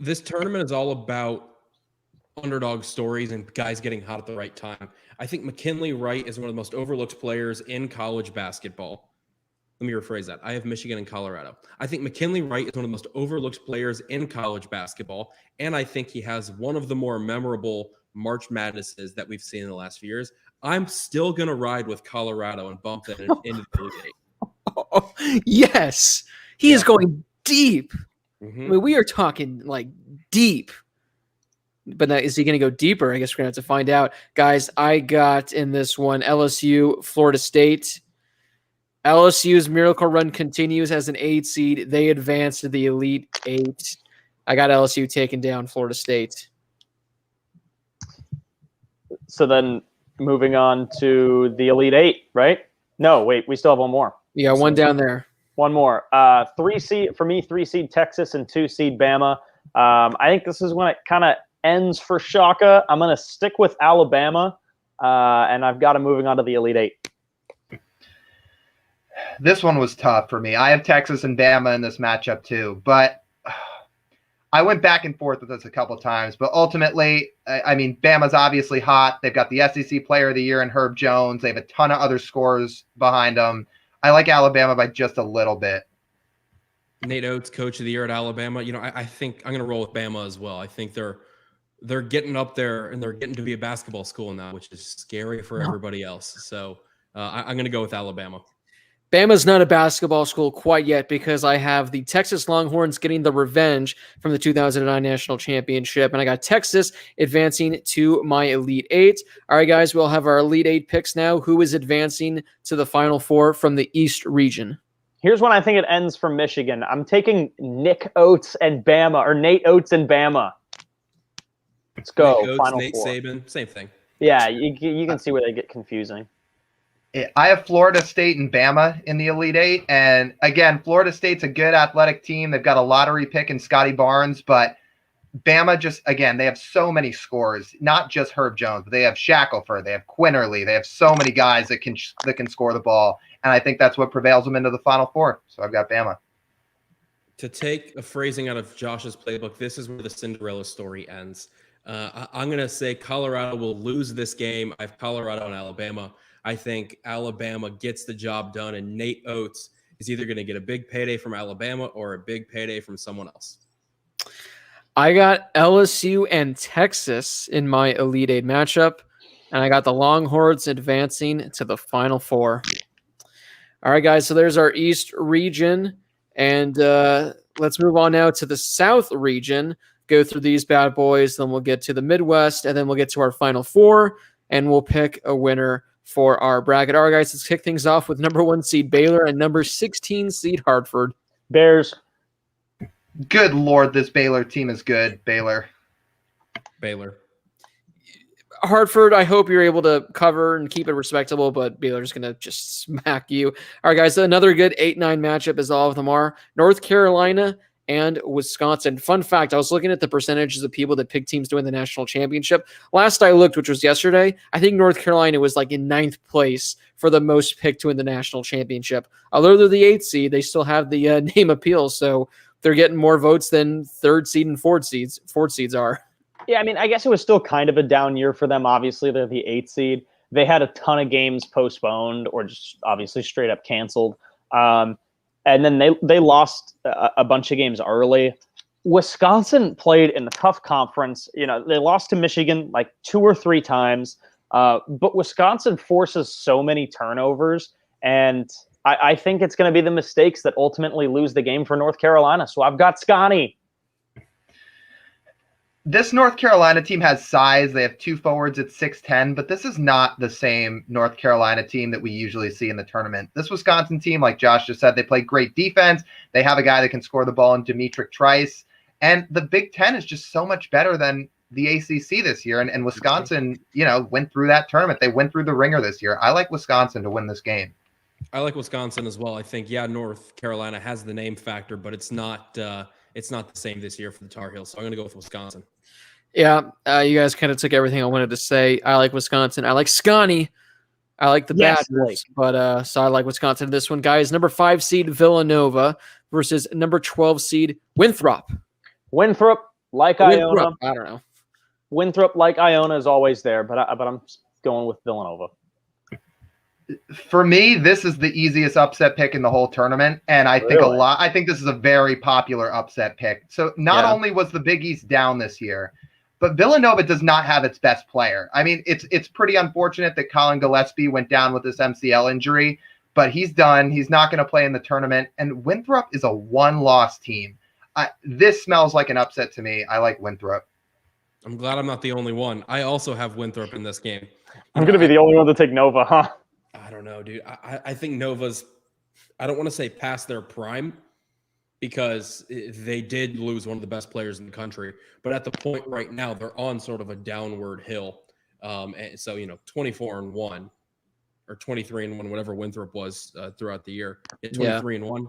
This tournament is all about underdog stories and guys getting hot at the right time. I think McKinley Wright is one of the most overlooked players in college basketball. Let me rephrase that. I have Michigan and Colorado. I think McKinley Wright is one of the most overlooked players in college basketball, and I think he has one of the more memorable March Madnesses that we've seen in the last few years. I'm still going to ride with Colorado and bump that into the Elite Eight. Oh, yes. He is going deep. Mm-hmm. I mean, we are talking like deep. But now, is he going to go deeper? I guess we're going to have to find out. Guys, I got in this one LSU, Florida State. LSU's miracle run continues as an 8 seed. They advance to the Elite 8. I got LSU taking down Florida State. So then moving on to the Elite 8, right? No, wait, we still have one more. Yeah, one down there. One more. 3 seed for me. 3 seed Texas and 2 seed Bama. I think this is when it kind of ends for Shaka. I'm going to stick with Alabama, and I've got him moving on to the Elite Eight. This one was tough for me. I have Texas and Bama in this matchup too, but I went back and forth with this a couple times. But ultimately, I mean, Bama's obviously hot. They've got the SEC Player of the Year in Herb Jones. They have a ton of other scores behind them. I like Alabama by just a little bit. Nate Oates, Coach of the Year at Alabama. You know, I think I'm going to roll with Bama as well. I think they're getting up there, and they're getting to be a basketball school now, which is scary for everybody else. So I'm going to go with Alabama. Bama's not a basketball school quite yet because I have the Texas Longhorns getting the revenge from the 2009 National Championship, and I got Texas advancing to my Elite Eight. All right, guys, we'll have our Elite Eight picks now. Who is advancing to the Final Four from the East region? Here's when I think it ends for Michigan. I'm taking Nick Oates and Bama, or Nate Oates and Bama. Let's go. Nick Oates, Final Nate Four. Saban, same thing. Yeah, you can see where they get confusing. I have Florida State and Bama in the Elite Eight. And again, Florida State's a good athletic team. They've got a lottery pick in Scotty Barnes, but Bama just, again, they have so many scores, not just Herb Jones, but they have Shackelford, they have Quinterly, they have so many guys that can score the ball. And I think that's what prevails them into the Final Four. So I've got Bama. To take a phrasing out of Josh's playbook, this is where the Cinderella story ends. I'm going to say Colorado will lose this game. I have Colorado and Alabama. I think Alabama gets the job done, and Nate Oates is either going to get a big payday from Alabama or a big payday from someone else. I got LSU and Texas in my Elite Eight matchup, and I got the Longhorns advancing to the Final Four. All right, guys, so there's our East region, and let's move on now to the South region, go through these bad boys, then we'll get to the Midwest, and then we'll get to our Final Four, and we'll pick a winner for our bracket. All right, guys, let's kick things off with number 1 seed Baylor and number 16 seed Hartford. Bears. Good Lord, this Baylor team is good. Baylor. Hartford, I hope you're able to cover and keep it respectable, but Baylor's going to just smack you. All right, guys, another good 8-9 matchup, as all of them are. North Carolina and Wisconsin. Fun fact, I was looking at the percentages of people that pick teams to win the national championship. Last I looked, which was yesterday, I think North Carolina was like in 9th place for the most picked to win the national championship. Although they're the 8th seed, they still have the name appeal, so they're getting more votes than 3rd seed and 4th seeds are. Yeah, I mean, I guess it was still kind of a down year for them. Obviously, they're the 8th seed. They had a ton of games postponed or just obviously straight up canceled. And then they lost a bunch of games early. Wisconsin played in a tough conference. You know, they lost to Michigan like 2 or 3 times. But Wisconsin forces so many turnovers. And I think it's going to be the mistakes that ultimately lose the game for North Carolina. So I've got Scotty. This North Carolina team has size. They have 2 forwards at 6'10", but this is not the same North Carolina team that we usually see in the tournament. This Wisconsin team, like Josh just said, they play great defense. They have a guy that can score the ball in Demetric Trice. And the Big Ten is just so much better than the ACC this year. And Wisconsin, you know, went through that tournament. They went through the ringer this year. I like Wisconsin to win this game. I like Wisconsin as well. I think, yeah, North Carolina has the name factor, but it's not the same this year for the Tar Heels. So I'm going to go with Wisconsin. Yeah, you guys kind of took everything I wanted to say. I like Wisconsin. I like Scotty. I like the bad boys, but so I like Wisconsin in this one, guys. Number 5 seed Villanova versus number 12 seed Winthrop. Winthrop, Iona. I don't know. Winthrop, like Iona, is always there, but I'm going with Villanova. For me, this is the easiest upset pick in the whole tournament, and I think this is a very popular upset pick. So not only was the Big East down this year, but Villanova does not have its best player. I mean, it's pretty unfortunate that Colin Gillespie went down with this MCL injury, but he's done. He's not going to play in the tournament, and Winthrop is a 1-loss team. This smells like an upset to me. I like Winthrop. I'm glad I'm not the only one. I also have Winthrop in this game. I'm going to be the only one to take Nova, huh? I don't know, dude. I think Nova's, I don't want to say past their prime because they did lose one of the best players in the country. But at the point right now, they're on sort of a downward hill. And so, 24-1. or 23-1, whatever Winthrop was throughout the year. 23-1.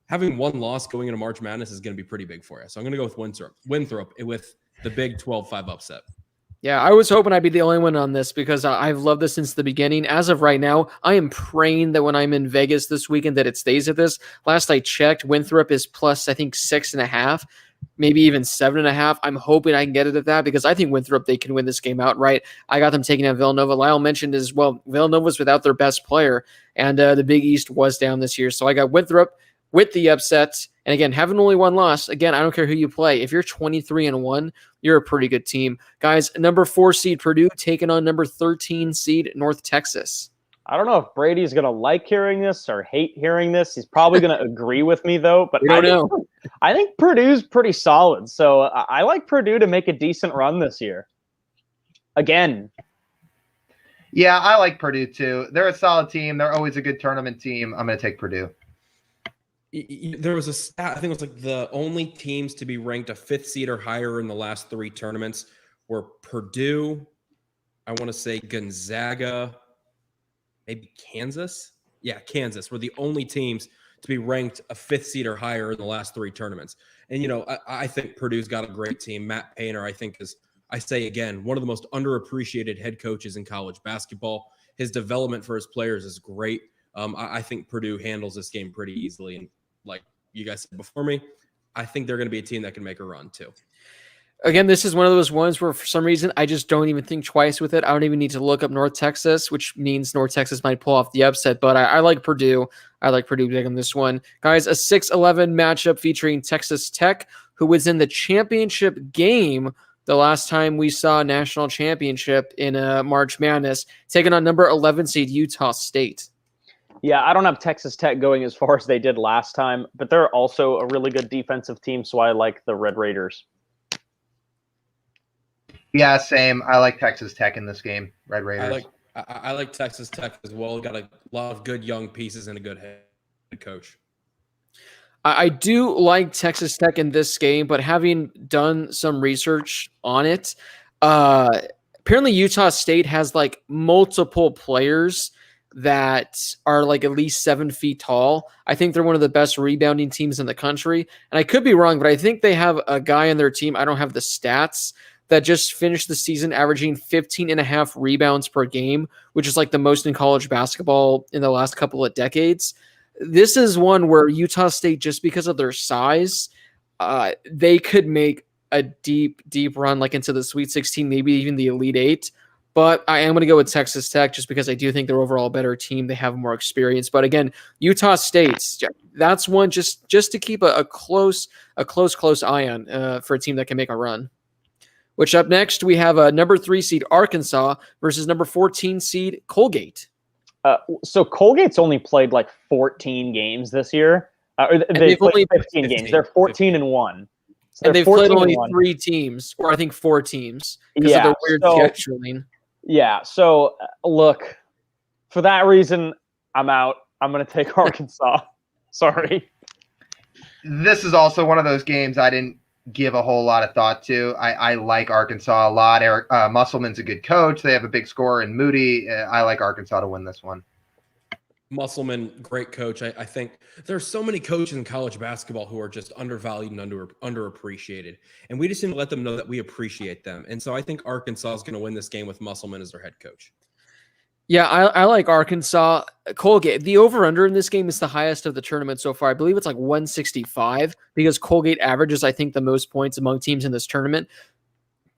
Having one loss going into March Madness is going to be pretty big for you. So I'm going to go with Winthrop with the big 12-5 upset. Yeah, I was hoping I'd be the only one on this because I've loved this since the beginning. As of right now, I am praying that when I'm in Vegas this weekend that it stays at this. Last I checked, Winthrop is plus, I think, 6.5, maybe even 7.5. I'm hoping I can get it at that because I think Winthrop, they can win this game outright. I got them taking out Villanova. Lyle mentioned as well, Villanova's without their best player, and the Big East was down this year. So I got Winthrop with the upset. And again, having only one loss, again, I don't care who you play. If you're 23-1, you're a pretty good team. Guys, number 4 seed Purdue taking on number 13 seed North Texas. I don't know if Brady's going to like hearing this or hate hearing this. He's probably going to agree with me, though. But I think Purdue's pretty solid. So I like Purdue to make a decent run this year. Again. Yeah, I like Purdue, too. They're a solid team. They're always a good tournament team. I'm going to take Purdue. There was a stat, I think it was like the only teams to be ranked a 5th seed or higher in the last 3 tournaments were Purdue, I want to say Gonzaga, maybe Kansas. Yeah, Kansas were the only teams to be ranked a 5th seed or higher in the last 3 tournaments. And, I think Purdue's got a great team. Matt Painter, I think, is, I say again, one of the most underappreciated head coaches in college basketball. His development for his players is great. I think Purdue handles this game pretty easily. And like you guys said before me, I think they're going to be a team that can make a run too. Again, this is one of those ones where for some reason I just don't even think twice with it. I don't even need to look up North Texas, which means North Texas might pull off the upset. But I like Purdue. I like Purdue big on this one. Guys, a 6-11 matchup featuring Texas Tech, who was in the championship game the last time we saw a national championship in March Madness, taking on number 11 seed Utah State. Yeah, I don't have Texas Tech going as far as they did last time, but they're also a really good defensive team, so I like the Red Raiders. Yeah, same. I like Texas Tech in this game. Red Raiders. I like Texas Tech as well. Got a lot of good young pieces and a good head coach. I do like Texas Tech in this game, but having done some research on it, apparently Utah State has like multiple players that are like at least 7 feet tall. I think they're one of the best rebounding teams in the country. And I could be wrong, but I think they have a guy on their team, I don't have the stats, that just finished the season averaging 15.5 rebounds per game, which is like the most in college basketball in the last couple of decades. This is one where Utah State, just because of their size, they could make a deep run like into the Sweet 16, maybe even the Elite 8. But I am going to go with Texas Tech just because I do think they're overall a better team. They have more experience. But again, Utah State, that's one just to keep a close eye on for a team that can make a run. Which up next, we have a number 3 seed Arkansas versus number 14 seed Colgate. So Colgate's only played like 14 games this year. They've only 15 games. They're 14-1. So and they've played only 3 teams, or I think 4 teams, because of their weird scheduling. Yeah, so look, for that reason, I'm out. I'm going to take Arkansas. Sorry. This is also one of those games I didn't give a whole lot of thought to. I like Arkansas a lot. Eric Musselman's a good coach. They have a big scorer in Moody. I like Arkansas to win this one. Musselman, great coach. I think there's so many coaches in college basketball who are just undervalued and underappreciated. And we just need to let them know that we appreciate them. And so I think Arkansas is going to win this game with Musselman as their head coach. Yeah, I like Arkansas. Colgate, the over-under in this game is the highest of the tournament so far. I believe it's like 165 because Colgate averages, I think, the most points among teams in this tournament.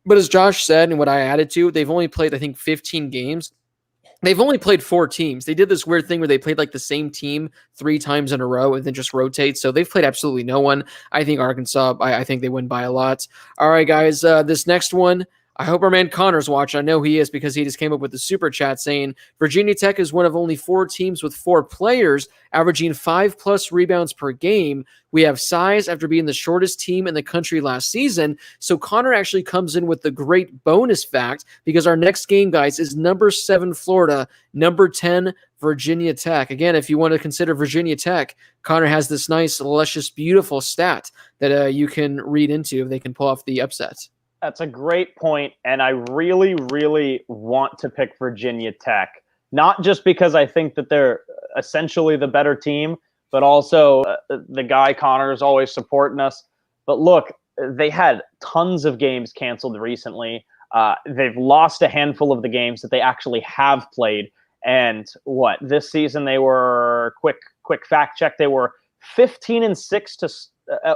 But as Josh said, and what I added to, they've only played, I think, 15 games. They've only played 4 teams. They did this weird thing where they played like the same team 3 times in a row and then just rotate. So they've played absolutely no one. I think Arkansas, I think they win by a lot. All right, guys, this next one, I hope our man Connor's watching. I know he is because he just came up with the super chat saying Virginia Tech is one of only 4 teams with 4 players averaging 5+ rebounds per game. We have size after being the shortest team in the country last season. So Connor actually comes in with the great bonus fact because our next game, guys, is number 7 Florida, number 10 Virginia Tech. Again, if you want to consider Virginia Tech, Connor has this nice, luscious, beautiful stat that you can read into if they can pull off the upset. That's a great point, and I really, really want to pick Virginia Tech. not just because I think that they're essentially the better team, but also the guy Connor is always supporting us. But look, they had tons of games canceled recently. They've lost a handful of the games that they actually have played. And this season they were quick fact check. They were 15-6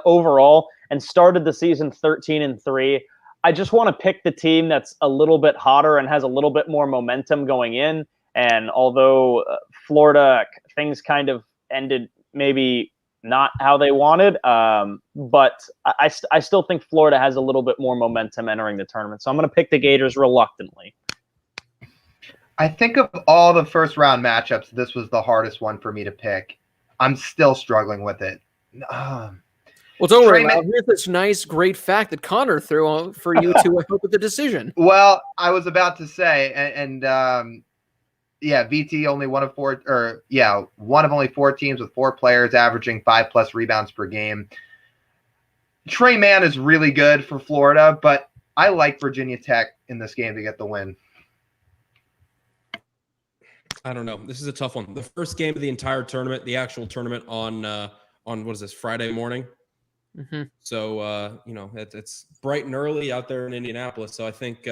overall and started the season 13-3. I just want to pick the team that's a little bit hotter and has a little bit more momentum going in. And although Florida, things kind of ended maybe not how they wanted, but I still think Florida has a little bit more momentum entering the tournament. So I'm going to pick the Gators reluctantly. I think of all the first round matchups, this was the hardest one for me to pick. I'm still struggling with it. Well, don't worry. Here's this nice, great fact that Connor threw on for you to help with the decision. Well, I was about to say, VT only one of only 4 teams with 4 players averaging 5+ rebounds per game. Trey Mann is really good for Florida, but I like Virginia Tech in this game to get the win. I don't know. This is a tough one. The first game of the entire tournament, the actual tournament on what is this, Friday morning? Mm-hmm. So it's bright and early out there in Indianapolis. So I think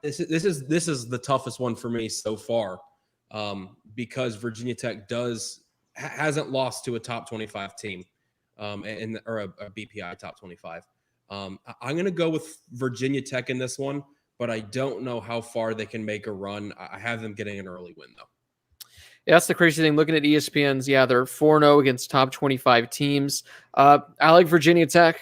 this is the toughest one for me so far, because Virginia Tech hasn't lost to a top 25 team, or a BPI top 25. I'm going to go with Virginia Tech in this one, but I don't know how far they can make a run. I have them getting an early win, though. Yeah, that's the crazy thing. Looking at ESPN's, they're 4-0 against top 25 teams. I like Virginia Tech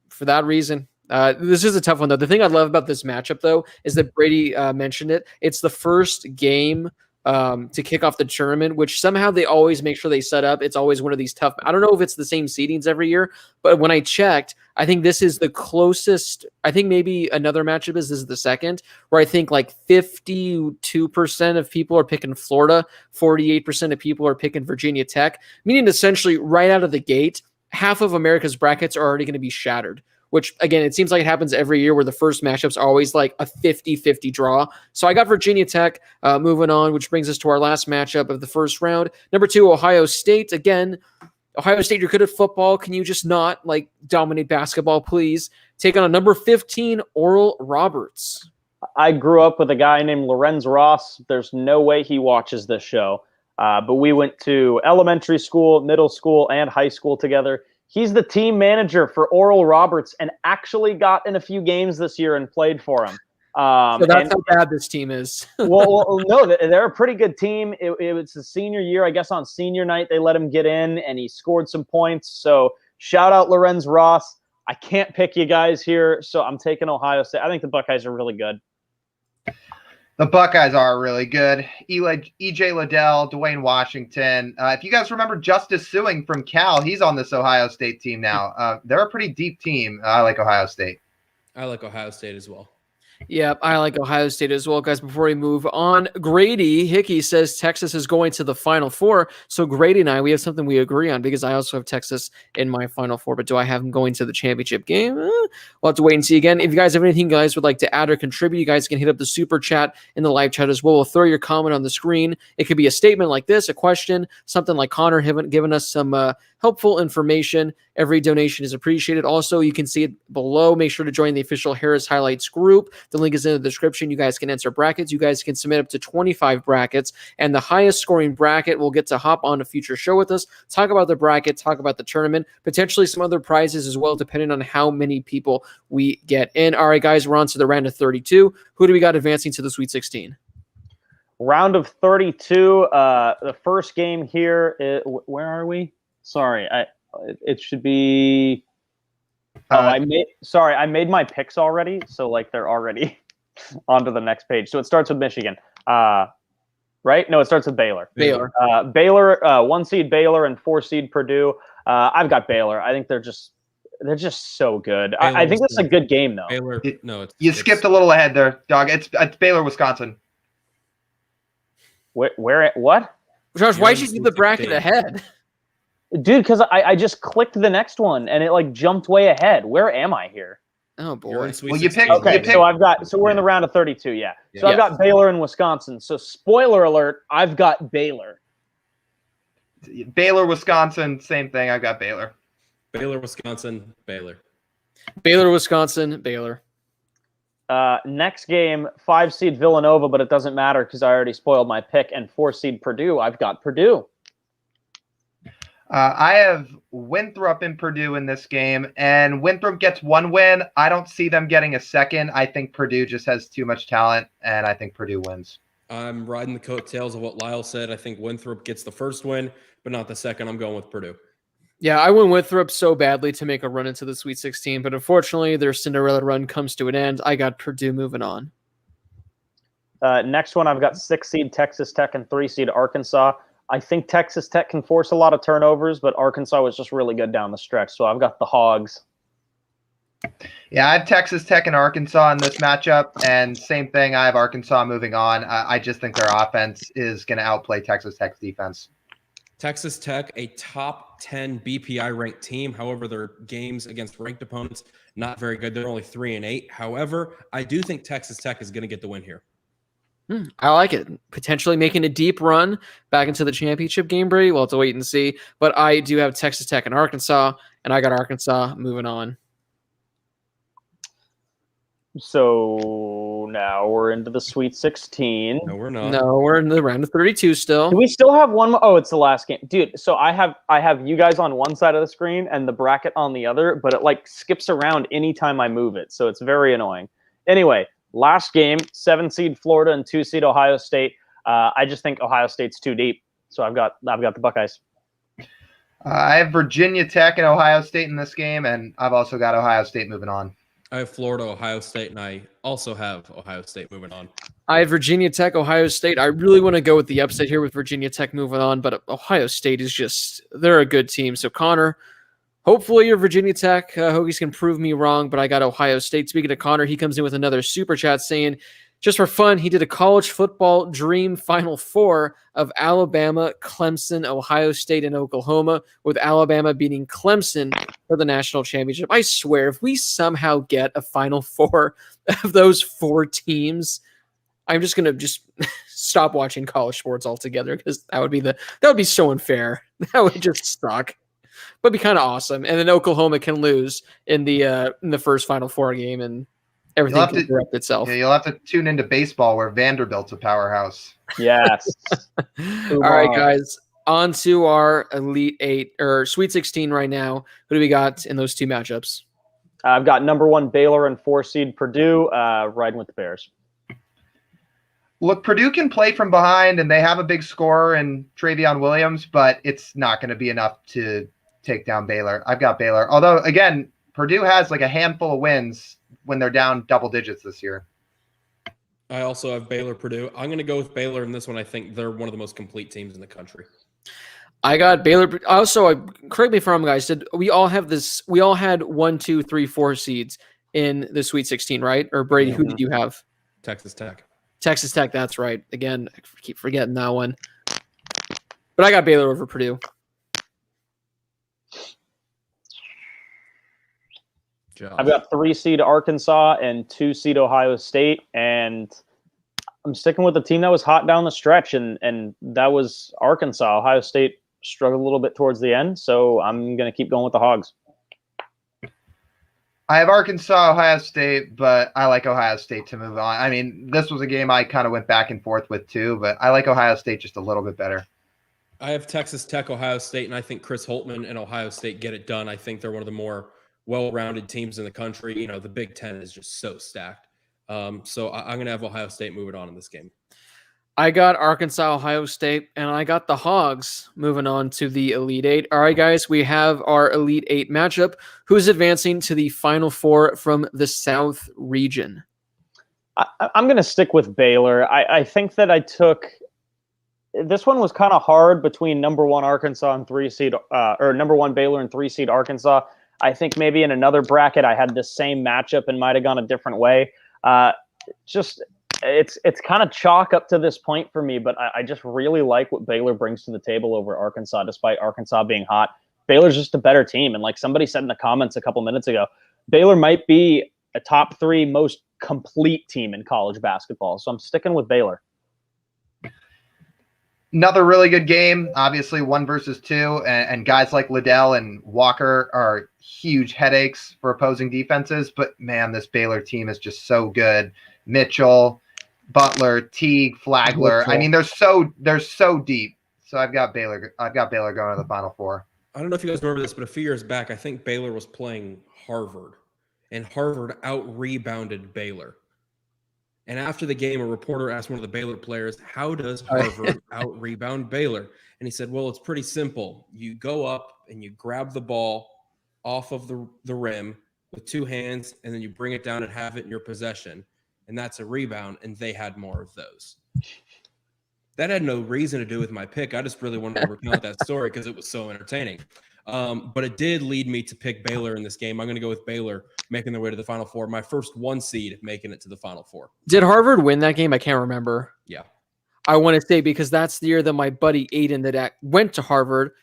for that reason. This is a tough one, though. The thing I love about this matchup, though, is that Brady mentioned it. It's the first game to kick off the tournament, which somehow they always make sure they set up. It's always one of these tough. I don't know if it's the same seedings every year, but when I checked, I think this is the closest. I think maybe another matchup this is the second, where I think like 52% of people are picking Florida, 48% of people are picking Virginia Tech, meaning essentially right out of the gate, half of America's brackets are already going to be shattered. Which, again, it seems like it happens every year where the first matchup's always like a 50-50 draw. So I got Virginia Tech moving on, which brings us to our last matchup of the first round. Number 2, Ohio State. Again, Ohio State, you're good at football. Can you just not dominate basketball, please? Take on a number 15, Oral Roberts. I grew up with a guy named Lorenz Ross. There's no way he watches this show. But we went to elementary school, middle school, and high school together. He's the team manager for Oral Roberts and actually got in a few games this year and played for him. So that's how bad this team is. well, no, they're a pretty good team. It was his senior year. I guess on senior night, they let him get in, and he scored some points. So shout out Lorenz Ross. I can't pick you guys here, so I'm taking Ohio State. I think the Buckeyes are really good. The Buckeyes are really good. EJ Liddell, Dwayne Washington. If you guys remember Justice Suing from Cal, he's on this Ohio State team now. They're a pretty deep team. I like Ohio State. I like Ohio State as well. Yeah, I like Ohio State as well, guys. Before we move on, Grady Hickey says Texas is going to the Final Four. So Grady and I, we have something we agree on because I also have Texas in my Final Four. But do I have them going to the championship game? We'll have to wait and see again. If you guys have anything you guys would like to add or contribute, you guys can hit up the super chat in the live chat as well. We'll throw your comment on the screen. It could be a statement like this, a question, something like Connor giving us some helpful information. Every donation is appreciated. Also, you can see it below. Make sure to join the official Harris Highlights group. The link is in the description. You guys can enter brackets. You guys can submit up to 25 brackets, and the highest scoring bracket will get to hop on a future show with us, talk about the bracket, talk about the tournament, potentially some other prizes as well, depending on how many people we get in. All right, guys, we're on to the round of 32. Who do we got advancing to the Sweet 16? Round of 32. The first game here. Where are we? Sorry, it should be. I made my picks already, so they're already onto the next page. So it starts with Michigan, right? No, it starts with Baylor. Baylor, 1 seed Baylor and 4 seed Purdue. I've got Baylor. I think they're just so good. I think this is a good game though. Baylor, you skipped a little ahead there, dog. It's Baylor, Wisconsin. Where? What? Josh, why did you do the bracket ahead? Dude, because I just clicked the next one and it jumped way ahead. Where am I here? Oh You're boy. in Sweet Well, you 16. picked- Okay, you picked- so we're in the round of 32, yeah. So I've Yeah. got Baylor and Wisconsin. So spoiler alert, I've got Baylor. Baylor, Wisconsin, same thing. I've got Baylor. Baylor, Wisconsin, Baylor. Baylor, Wisconsin, Baylor. Next game, 5 seed Villanova, but it doesn't matter because I already spoiled my pick. And 4 seed Purdue, I've got Purdue. I have Winthrop and Purdue in this game, and Winthrop gets 1 win. I don't see them getting a second. I think Purdue just has too much talent, and I think Purdue wins. I'm riding the coattails of what Lyle said. I think Winthrop gets the first win, but not the second. I'm going with Purdue. Yeah, I went Winthrop so badly to make a run into the Sweet 16, but unfortunately their Cinderella run comes to an end. I got Purdue moving on. Next one, I've got 6 seed Texas Tech and 3 seed Arkansas. I think Texas Tech can force a lot of turnovers, but Arkansas was just really good down the stretch. So I've got the Hogs. Yeah, I have Texas Tech and Arkansas in this matchup, and same thing. I have Arkansas moving on. I just think their offense is going to outplay Texas Tech's defense. Texas Tech, a top 10 BPI ranked team. However, their games against ranked opponents, not very good. They're only 3-8. However, I do think Texas Tech is going to get the win here. I like it. Potentially making a deep run back into the championship game, Brady. We'll have to wait and see. But I do have Texas Tech and Arkansas, and I got Arkansas moving on. So now we're into the Sweet 16. No, we're not. No, we're in the round of 32 still. Do we still have one more? Oh, it's the last game. Dude, so I have you guys on one side of the screen and the bracket on the other, but it like skips around anytime I move it. So it's very annoying. Anyway, last game, 7 seed Florida and 2 seed Ohio State. I just think Ohio State's too deep. So I've got the Buckeyes. I have Virginia Tech and Ohio State in this game, and I've also got Ohio State moving on. I have Florida, Ohio State, and I also have Ohio State moving on. I have Virginia Tech, Ohio State. I really want to go with the upset here with Virginia Tech moving on, but Ohio State is just, they're a good team. So Connor, hopefully your Virginia Tech Hokies can prove me wrong, but I got Ohio State. Speaking of Connor, he comes in with another super chat saying, just for fun, he did a college football dream Final Four of Alabama, Clemson, Ohio State, and Oklahoma, with Alabama beating Clemson for the national championship. I swear, if we somehow get a Final Four of those 4 teams, I'm just gonna stop watching college sports altogether, because that would be so unfair. That would just suck. But it'd be kind of awesome. And then Oklahoma can lose in the first Final Four game, and everything can correct itself. Yeah, you'll have to tune into baseball, where Vanderbilt's a powerhouse. Yes. All right, guys. On to our Elite 8 or Sweet 16 right now. Who do we got in those 2 matchups? I've got number 1 Baylor and 4 seed Purdue, riding with the Bears. Look, Purdue can play from behind, and they have a big scorer in Travion Williams, but it's not going to be enough to take down Baylor. I've got Baylor. Although, again, Purdue has like a handful of wins when they're down double digits this year. I also have Baylor, Purdue. I'm going to go with Baylor in this one. I think they're one of the most complete teams in the country. I got Baylor. Also, correct me if I'm wrong, guys. Did we all have this? We all had 1, 2, 3, 4 seeds in the Sweet 16, right? Or Brady, who did you have? Texas Tech. Texas Tech. That's right. Again, I keep forgetting that one. But I got Baylor over Purdue. I've got 3 seed Arkansas and 2 seed Ohio State, and I'm sticking with the team that was hot down the stretch, and that was Arkansas. Ohio State struggled a little bit towards the end, so I'm going to keep going with the Hogs. I have Arkansas, Ohio State, but I like Ohio State to move on. I mean, this was a game I kind of went back and forth with too, but I like Ohio State just a little bit better. I have Texas Tech, Ohio State, and I think Chris Holtmann and Ohio State get it done. I think they're one of the more well-rounded teams in the country. You know, the Big Ten is just so stacked. So I'm going to have Ohio State moving on in this game. I got Arkansas, Ohio State, and I got the Hogs moving on to the Elite 8. All right, guys, we have our Elite 8 matchup. Who's advancing to the Final Four from the South region? I'm going to stick with Baylor. I think that I took – this one was kind of hard between number 1 Arkansas and 3 seed or number 1 Baylor and 3 seed Arkansas. I think maybe in another bracket I had the same matchup and might have gone a different way. It's kind of chalk up to this point for me, but I just really like what Baylor brings to the table over Arkansas, despite Arkansas being hot. Baylor's just a better team. And like somebody said in the comments a couple minutes ago, Baylor might be a top 3 most complete team in college basketball. So I'm sticking with Baylor. Another really good game, obviously 1 versus 2, and guys like Liddell and Walker are huge headaches for opposing defenses. But man, this Baylor team is just so good. Mitchell, Butler, Teague, Flagler. I mean, they're so deep. So I've got Baylor going to the Final Four. I don't know if you guys remember this, but a few years back, I think Baylor was playing Harvard, and Harvard out-rebounded Baylor. And after the game, a reporter asked one of the Baylor players, how does Harvard out-rebound Baylor? And he said, well, it's pretty simple. You go up and you grab the ball off of the rim with 2 hands, and then you bring it down and have it in your possession. And that's a rebound, and they had more of those. That had no reason to do with my pick. I just really wanted to recount that story because it was so entertaining. But it did lead me to pick Baylor in this game. I'm going to go with Baylor making their way to the Final Four. My first 1 seed making it to the Final Four. Did Harvard win that game? I can't remember. Yeah. I want to say because that's the year that my buddy Aiden that went to Harvard,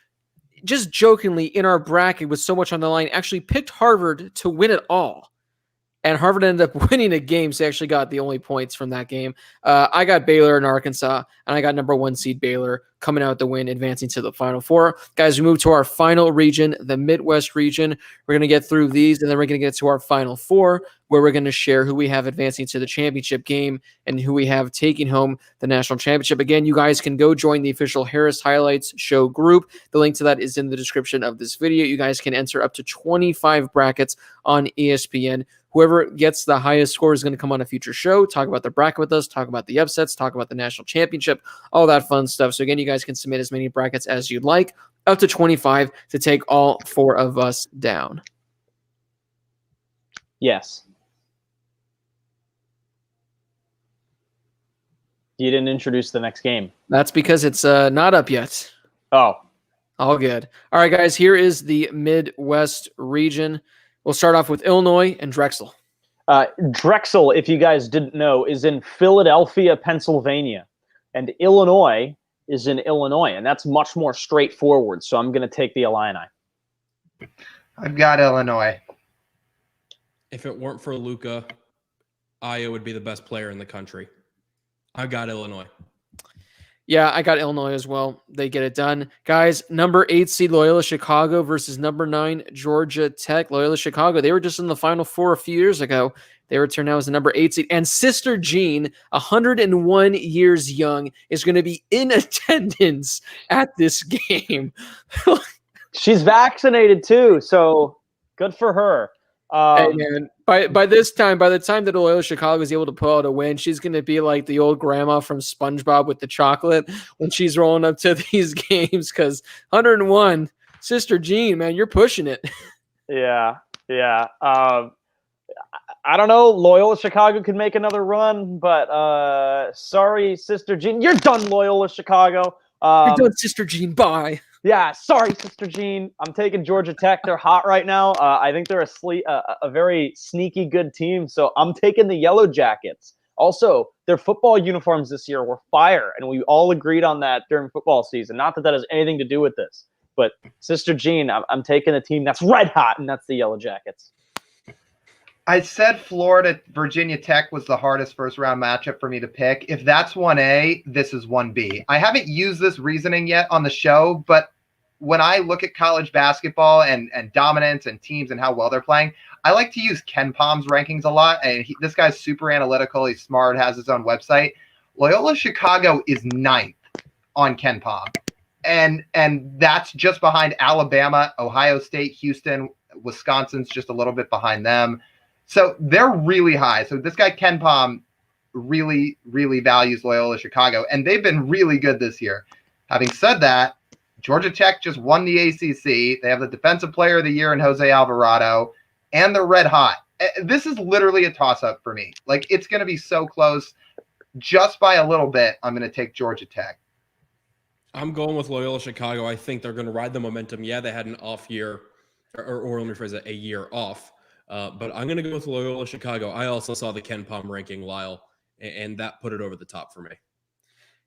just jokingly in our bracket with so much on the line, actually picked Harvard to win it all. And Harvard ended up winning a game, so they actually got the only points from that game. I got Baylor in Arkansas, and I got number 1 seed Baylor coming out the win, advancing to the Final Four. Guys, we move to our final region, the Midwest region. We're going to get through these, and then we're going to get to our Final Four, where we're going to share who we have advancing to the championship game and who we have taking home the national championship. Again, you guys can go join the official Harris Highlights Show group. The link to that is in the description of this video. You guys can enter up to 25 brackets on ESPN. Whoever gets the highest score is going to come on a future show, talk about the bracket with us, talk about the upsets, talk about the national championship, all that fun stuff. So again, you guys can submit as many brackets as you'd like, up to 25 to take all 4 of us down. Yes. You didn't introduce the next game. That's because it's not up yet. Oh. All good. All right, guys, here is the Midwest region. We'll start off with Illinois and Drexel. Drexel, if you guys didn't know, is in Philadelphia, Pennsylvania. And Illinois is in Illinois, and that's much more straightforward. So I'm going to take the Illini. I've got Illinois. If it weren't for Luka, Aya would be the best player in the country. I got Illinois. Yeah, I got Illinois as well. They get it done. Guys, number 8 seed Loyola Chicago versus number 9 Georgia Tech. Loyola Chicago, they were just in the Final Four a few years ago. They return now as the number 8 seed. And Sister Jean, 101 years young, is going to be in attendance at this game. She's vaccinated too, so good for her. Hey man, by the time that Loyola Chicago is able to pull out a win, she's going to be like the old grandma from SpongeBob with the chocolate when she's rolling up to these games. Because 101, Sister Jean, man, you're pushing it. Yeah. I don't know. Loyola Chicago could make another run, but sorry, Sister Jean, you're done. Loyola Chicago. You're done, Sister Jean. Bye. Yeah, sorry, Sister Jean. I'm taking Georgia Tech. They're hot right now. I think they're a very sneaky good team, so I'm taking the Yellow Jackets. Also, their football uniforms this year were fire, and we all agreed on that during football season. Not that that has anything to do with this, but Sister Jean, I'm taking a team that's red hot, and that's the Yellow Jackets. I said Florida Virginia Tech was the hardest first round matchup for me to pick. If that's 1A, this is 1B. I haven't used this reasoning yet on the show, but when I look at college basketball and dominance and teams and how well they're playing, I like to use Ken Palm's rankings a lot. And this guy's super analytical. He's smart, has his own website. Loyola Chicago is 9th on Ken Palm. And that's just behind Alabama, Ohio State, Houston, Wisconsin's just a little bit behind them. So they're really high. So this guy, Ken Palm, really, really values Loyola Chicago, and they've been really good this year. Having said that, Georgia Tech just won the ACC. They have the Defensive Player of the Year in Jose Alvarado, and they're red hot. This is literally a toss-up for me. Like, it's going to be so close. Just by a little bit, I'm going to take Georgia Tech. I'm going with Loyola Chicago. I think they're going to ride the momentum. Yeah, they had an off year, or let me phrase it, a year off. But I'm going to go with Loyola Chicago. I also saw the Ken Palm ranking, Lyle, and that put it over the top for me.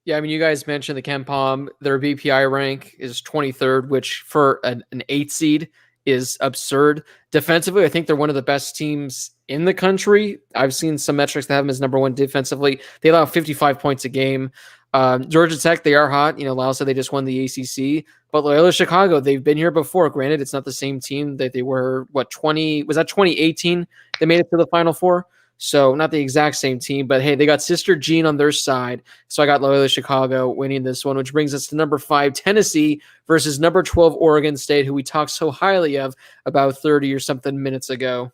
Yeah, I mean, you guys mentioned the Ken Palm. Their BPI rank is 23rd, which for an 8 seed is absurd. Defensively, I think they're one of the best teams in the country. I've seen some metrics that have them as number one defensively. They allow 55 points a game. Georgia Tech, they are hot. Lyle said they just won the ACC. But Loyola Chicago, they've been here before. Granted, it's not the same team that they were, was that 2018? They made it to the Final Four. So not the exact same team, but hey, they got Sister Jean on their side. So I got Loyola Chicago winning this one, which brings us to number 5, Tennessee versus number 12, Oregon State, who we talked so highly of about 30 or something minutes ago.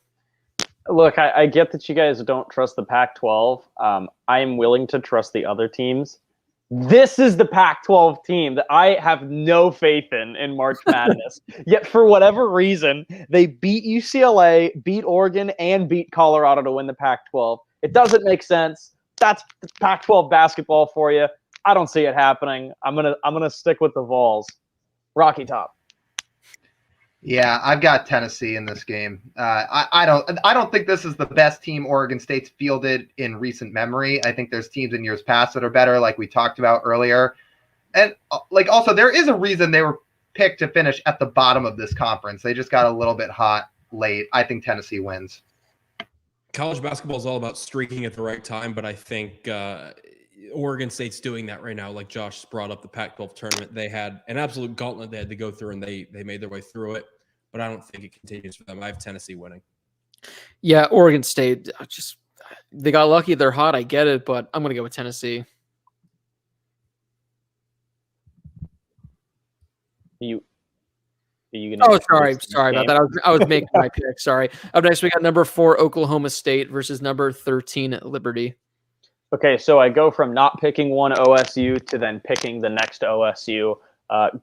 Look, I get that you guys don't trust the Pac-12. I am willing to trust the other teams. This is the Pac-12 team that I have no faith in March Madness. Yet for whatever reason, they beat UCLA, beat Oregon, and beat Colorado to win the Pac-12. It doesn't make sense. That's Pac-12 basketball for you. I don't see it happening. I'm gonna stick with the Vols. Rocky Top. Yeah, I've got Tennessee in this game. I don't think this is the best team Oregon State's fielded in recent memory. I think there's teams in years past that are better, like we talked about earlier. And also there is a reason they were picked to finish at the bottom of this conference. They just got a little bit hot late. I think Tennessee wins. College basketball is all about streaking at the right time, but I think Oregon State's doing that right now. Like Josh brought up the Pac-12 tournament, they had an absolute gauntlet they had to go through, and they made their way through it. But I don't think it continues for them. I have Tennessee winning. Yeah, Oregon State, they got lucky. They're hot. I get it, but I'm going to go with Tennessee. Are you gonna? Oh, sorry about that. I was making my pick. Sorry. Up next, we got number 4, Oklahoma State versus number 13, Liberty. Okay, so I go from not picking one OSU to then picking the next OSU.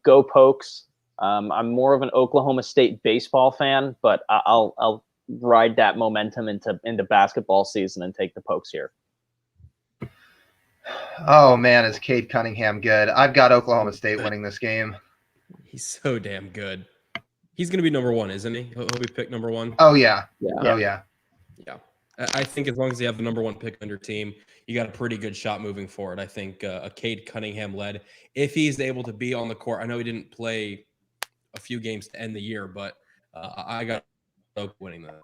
Go Pokes. I'm more of an Oklahoma State baseball fan, but I'll ride that momentum into basketball season and take the Pokes here. Oh man, is Cade Cunningham good? I've got Oklahoma State winning this game. He's so damn good. He's going to be number 1, isn't he? He'll be picked number 1. Oh yeah. Yeah. I think as long as you have the number 1 pick on your team, you got a pretty good shot moving forward. I think a Cade Cunningham led, if he's able to be on the court. I know he didn't play a few games to end the year, but I got winning that.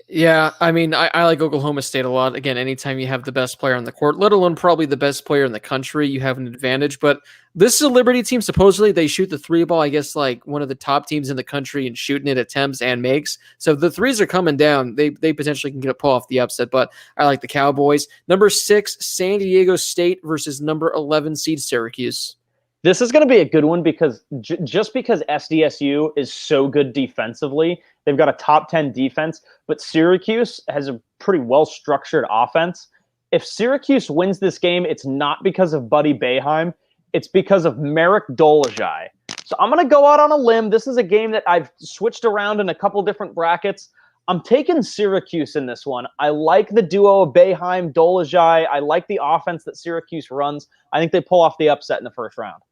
Yeah, I mean, I like Oklahoma State a lot. Again, anytime you have the best player on the court, let alone probably the best player in the country, you have an advantage. But this is a Liberty team. Supposedly, they shoot the 3 ball, I guess, like one of the top teams in the country in shooting it, attempts and makes. So if the threes are coming down, they potentially can pull off the upset. But I like the Cowboys. Number 6, San Diego State versus number 11 seed Syracuse. This is going to be a good one because just because SDSU is so good defensively, they've got a top 10 defense, but Syracuse has a pretty well-structured offense. If Syracuse wins this game, it's not because of Buddy Boeheim. It's because of Merrick Dolezaj. So I'm going to go out on a limb. This is a game that I've switched around in a couple different brackets. I'm taking Syracuse in this one. I like the duo of Boeheim, Dolezaj. I like the offense that Syracuse runs. I think they pull off the upset in the first round.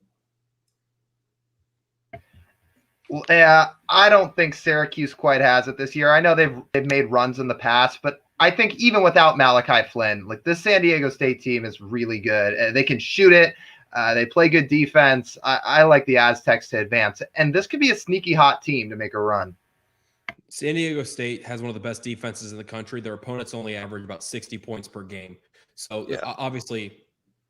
Yeah, I don't think Syracuse quite has it this year. I know they've made runs in the past, but I think even without Malachi Flynn, like this San Diego State team is really good. They can shoot it. They play good defense. I like the Aztecs to advance, and this could be a sneaky hot team to make a run. San Diego State has one of the best defenses in the country. Their opponents only average about 60 points per game. So obviously,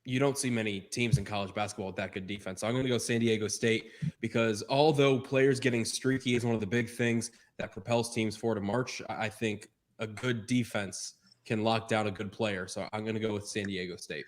you don't see many teams in college basketball with that good defense. So I'm going to go San Diego State because although players getting streaky is one of the big things that propels teams forward in March, I think a good defense can lock down a good player. So I'm going to go with San Diego State.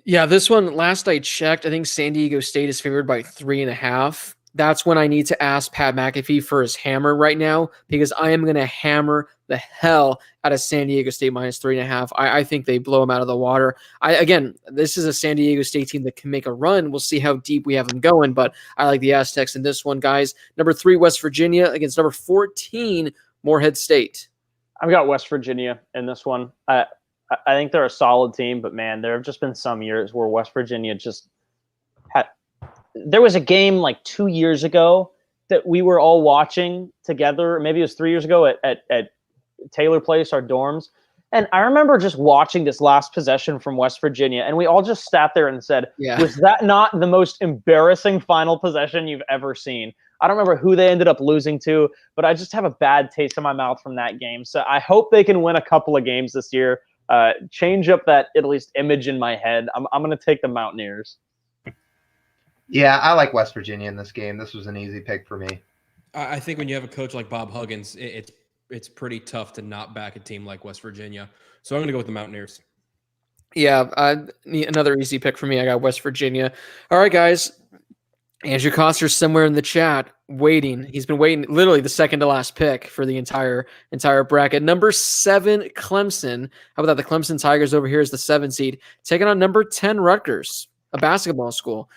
Yeah, this one, last I checked, I think San Diego State is favored by 3.5. That's when I need to ask Pat McAfee for his hammer right now because I am going to hammer the hell out of San Diego State minus 3.5. I think they blow them out of the water. Again, this is a San Diego State team that can make a run. We'll see how deep we have them going, but I like the Aztecs in this one, guys. Number 3, West Virginia against number 14, Morehead State. I've got West Virginia in this one. I think they're a solid team, but man, there have just been some years where West Virginia just had. There was a game like 2 years ago that we were all watching together. Maybe it was 3 years ago at Taylor Place, our dorms. And I remember just watching this last possession from West Virginia, and we all just sat there and said, was that not the most embarrassing final possession you've ever seen? I don't remember who they ended up losing to, but I just have a bad taste in my mouth from that game. So I hope they can win a couple of games this year. Change up that at least image in my head. I'm going to take the Mountaineers. Yeah, I like West Virginia in this game. This was an easy pick for me. I think when you have a coach like Bob Huggins, it's pretty tough to not back a team like West Virginia. So I'm going to go with the Mountaineers. Yeah, another easy pick for me. I got West Virginia. All right, guys. Andrew Koster's somewhere in the chat waiting. He's been waiting literally the second to last pick for the entire bracket. Number 7, Clemson. How about that? The Clemson Tigers over here is the 7 seed, taking on number 10, Rutgers, a basketball school.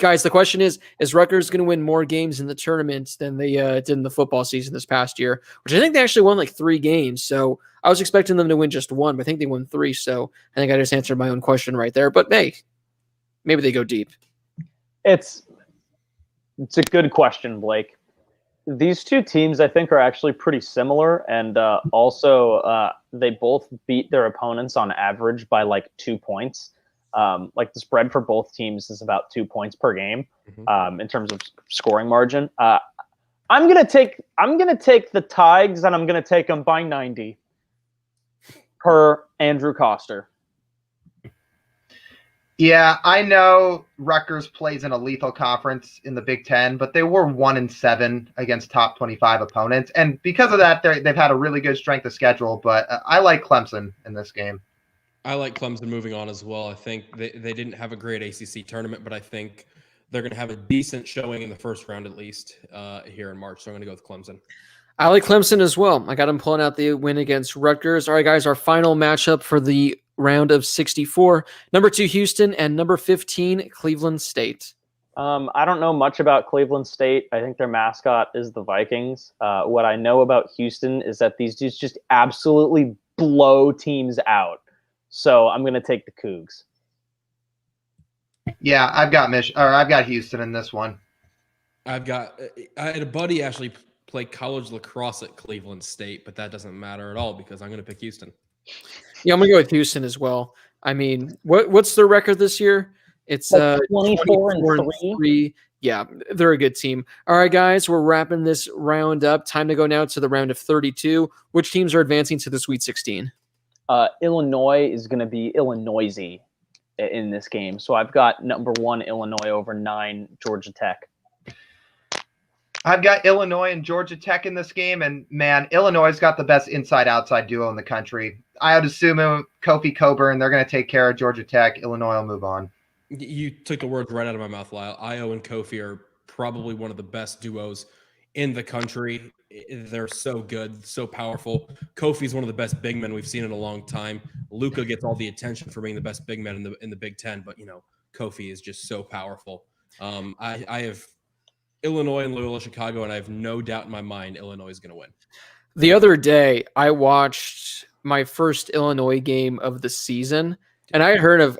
Guys, the question is Rutgers going to win more games in the tournament than they did in the football season this past year, which I think they actually won like 3 games. So I was expecting them to win just 1, but I think they won 3. So I think I just answered my own question right there. But hey, maybe they go deep. It's a good question, Blake. These two teams, I think, are actually pretty similar, and also they both beat their opponents on average by like 2 points. Like the spread for both teams is about 2 points per game in terms of scoring margin. I'm gonna take the Tigers, and I'm gonna take them by 90 per Andrew Koster. Yeah, I know Rutgers plays in a lethal conference in the Big Ten, but they were 1-7 against top 25 opponents, and because of that, they've had a really good strength of schedule. But I like Clemson in this game. I like Clemson moving on as well. I think they didn't have a great ACC tournament, but I think they're going to have a decent showing in the first round at least here in March. So I'm going to go with Clemson. I like Clemson as well. I got them pulling out the win against Rutgers. All right, guys, our final matchup for the round of 64. Number 2, Houston, and number 15, Cleveland State. I don't know much about Cleveland State. I think their mascot is the Vikings. What I know about Houston is that these dudes just absolutely blow teams out. So I'm going to take the Cougs. Yeah, I've got Houston in this one. I had a buddy actually play college lacrosse at Cleveland State, but that doesn't matter at all because I'm going to pick Houston. Yeah, I'm going to go with Houston as well. I mean, what's their record this year? It's 24-3. Yeah, they're a good team. All right, guys, we're wrapping this round up. Time to go now to the round of 32. Which teams are advancing to the Sweet 16? Illinois is going to be Illinoisy in this game. So I've got number 1 Illinois over 9 Georgia Tech. I've got Illinois and Georgia Tech in this game, and man, Illinois got the best inside-outside duo in the country. I would assume Kofi Coburn, they're going to take care of Georgia Tech. Illinois will move on. You took the words right out of my mouth, Lyle. Io and Kofi are probably one of the best duos in the country. They're so good, so powerful. Kofi's one of the best big men we've seen in a long time. Luka gets all the attention for being the best big man in the Big Ten, but Kofi is just so powerful. I have Illinois and Loyola Chicago, and I have no doubt in my mind Illinois is going to win. The other day, I watched my first Illinois game of the season, and I had heard of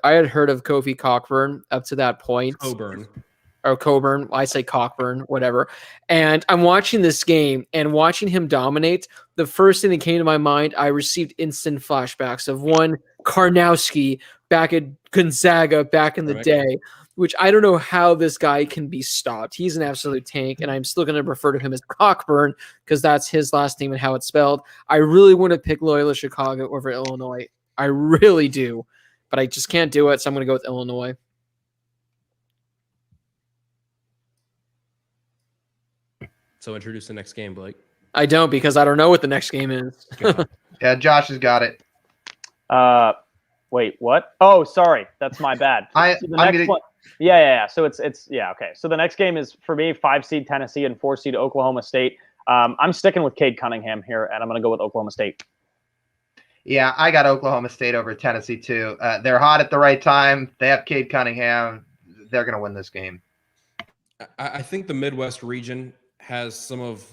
Kofi Cockburn up to that point. Coburn. I say Cockburn, whatever. And I'm watching this game and watching him dominate. The first thing that came to my mind, I received instant flashbacks of one Karnowski back at Gonzaga back in the day, which I don't know how this guy can be stopped. He's an absolute tank, and I'm still going to refer to him as Cockburn because that's his last name and how it's spelled. I really want to pick Loyola Chicago over Illinois. I really do, but I just can't do it, so I'm going to go with Illinois. So introduce the next game, Blake. I don't because I don't know what the next game is. Yeah, Josh has got it. Wait, what? Oh, sorry. That's my bad. So the next one. Yeah. So it's okay. So the next game is for me 5 seed Tennessee and 4 seed Oklahoma State. I'm sticking with Cade Cunningham here, and I'm going to go with Oklahoma State. Yeah, I got Oklahoma State over Tennessee too. They're hot at the right time. They have Cade Cunningham. They're going to win this game. I think the Midwest region has some of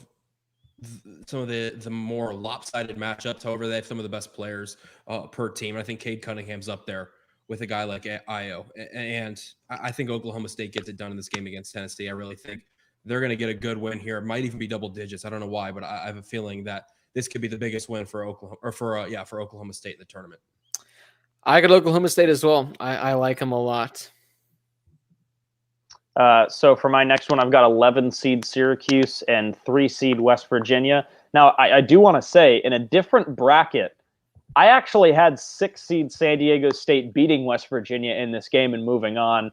the more lopsided matchups. However, they have some of the best players per team. And I think Cade Cunningham's up there with a guy like Io. And I think Oklahoma State gets it done in this game against Tennessee. I really think they're going to get a good win here. It might even be double digits. I don't know why, but I have a feeling that this could be the biggest win for Oklahoma State in the tournament. I got Oklahoma State as well. I like them a lot. So for my next one, I've got 11 seed Syracuse and 3 seed West Virginia. Now, I do want to say, in a different bracket, I actually had 6 seed San Diego State beating West Virginia in this game and moving on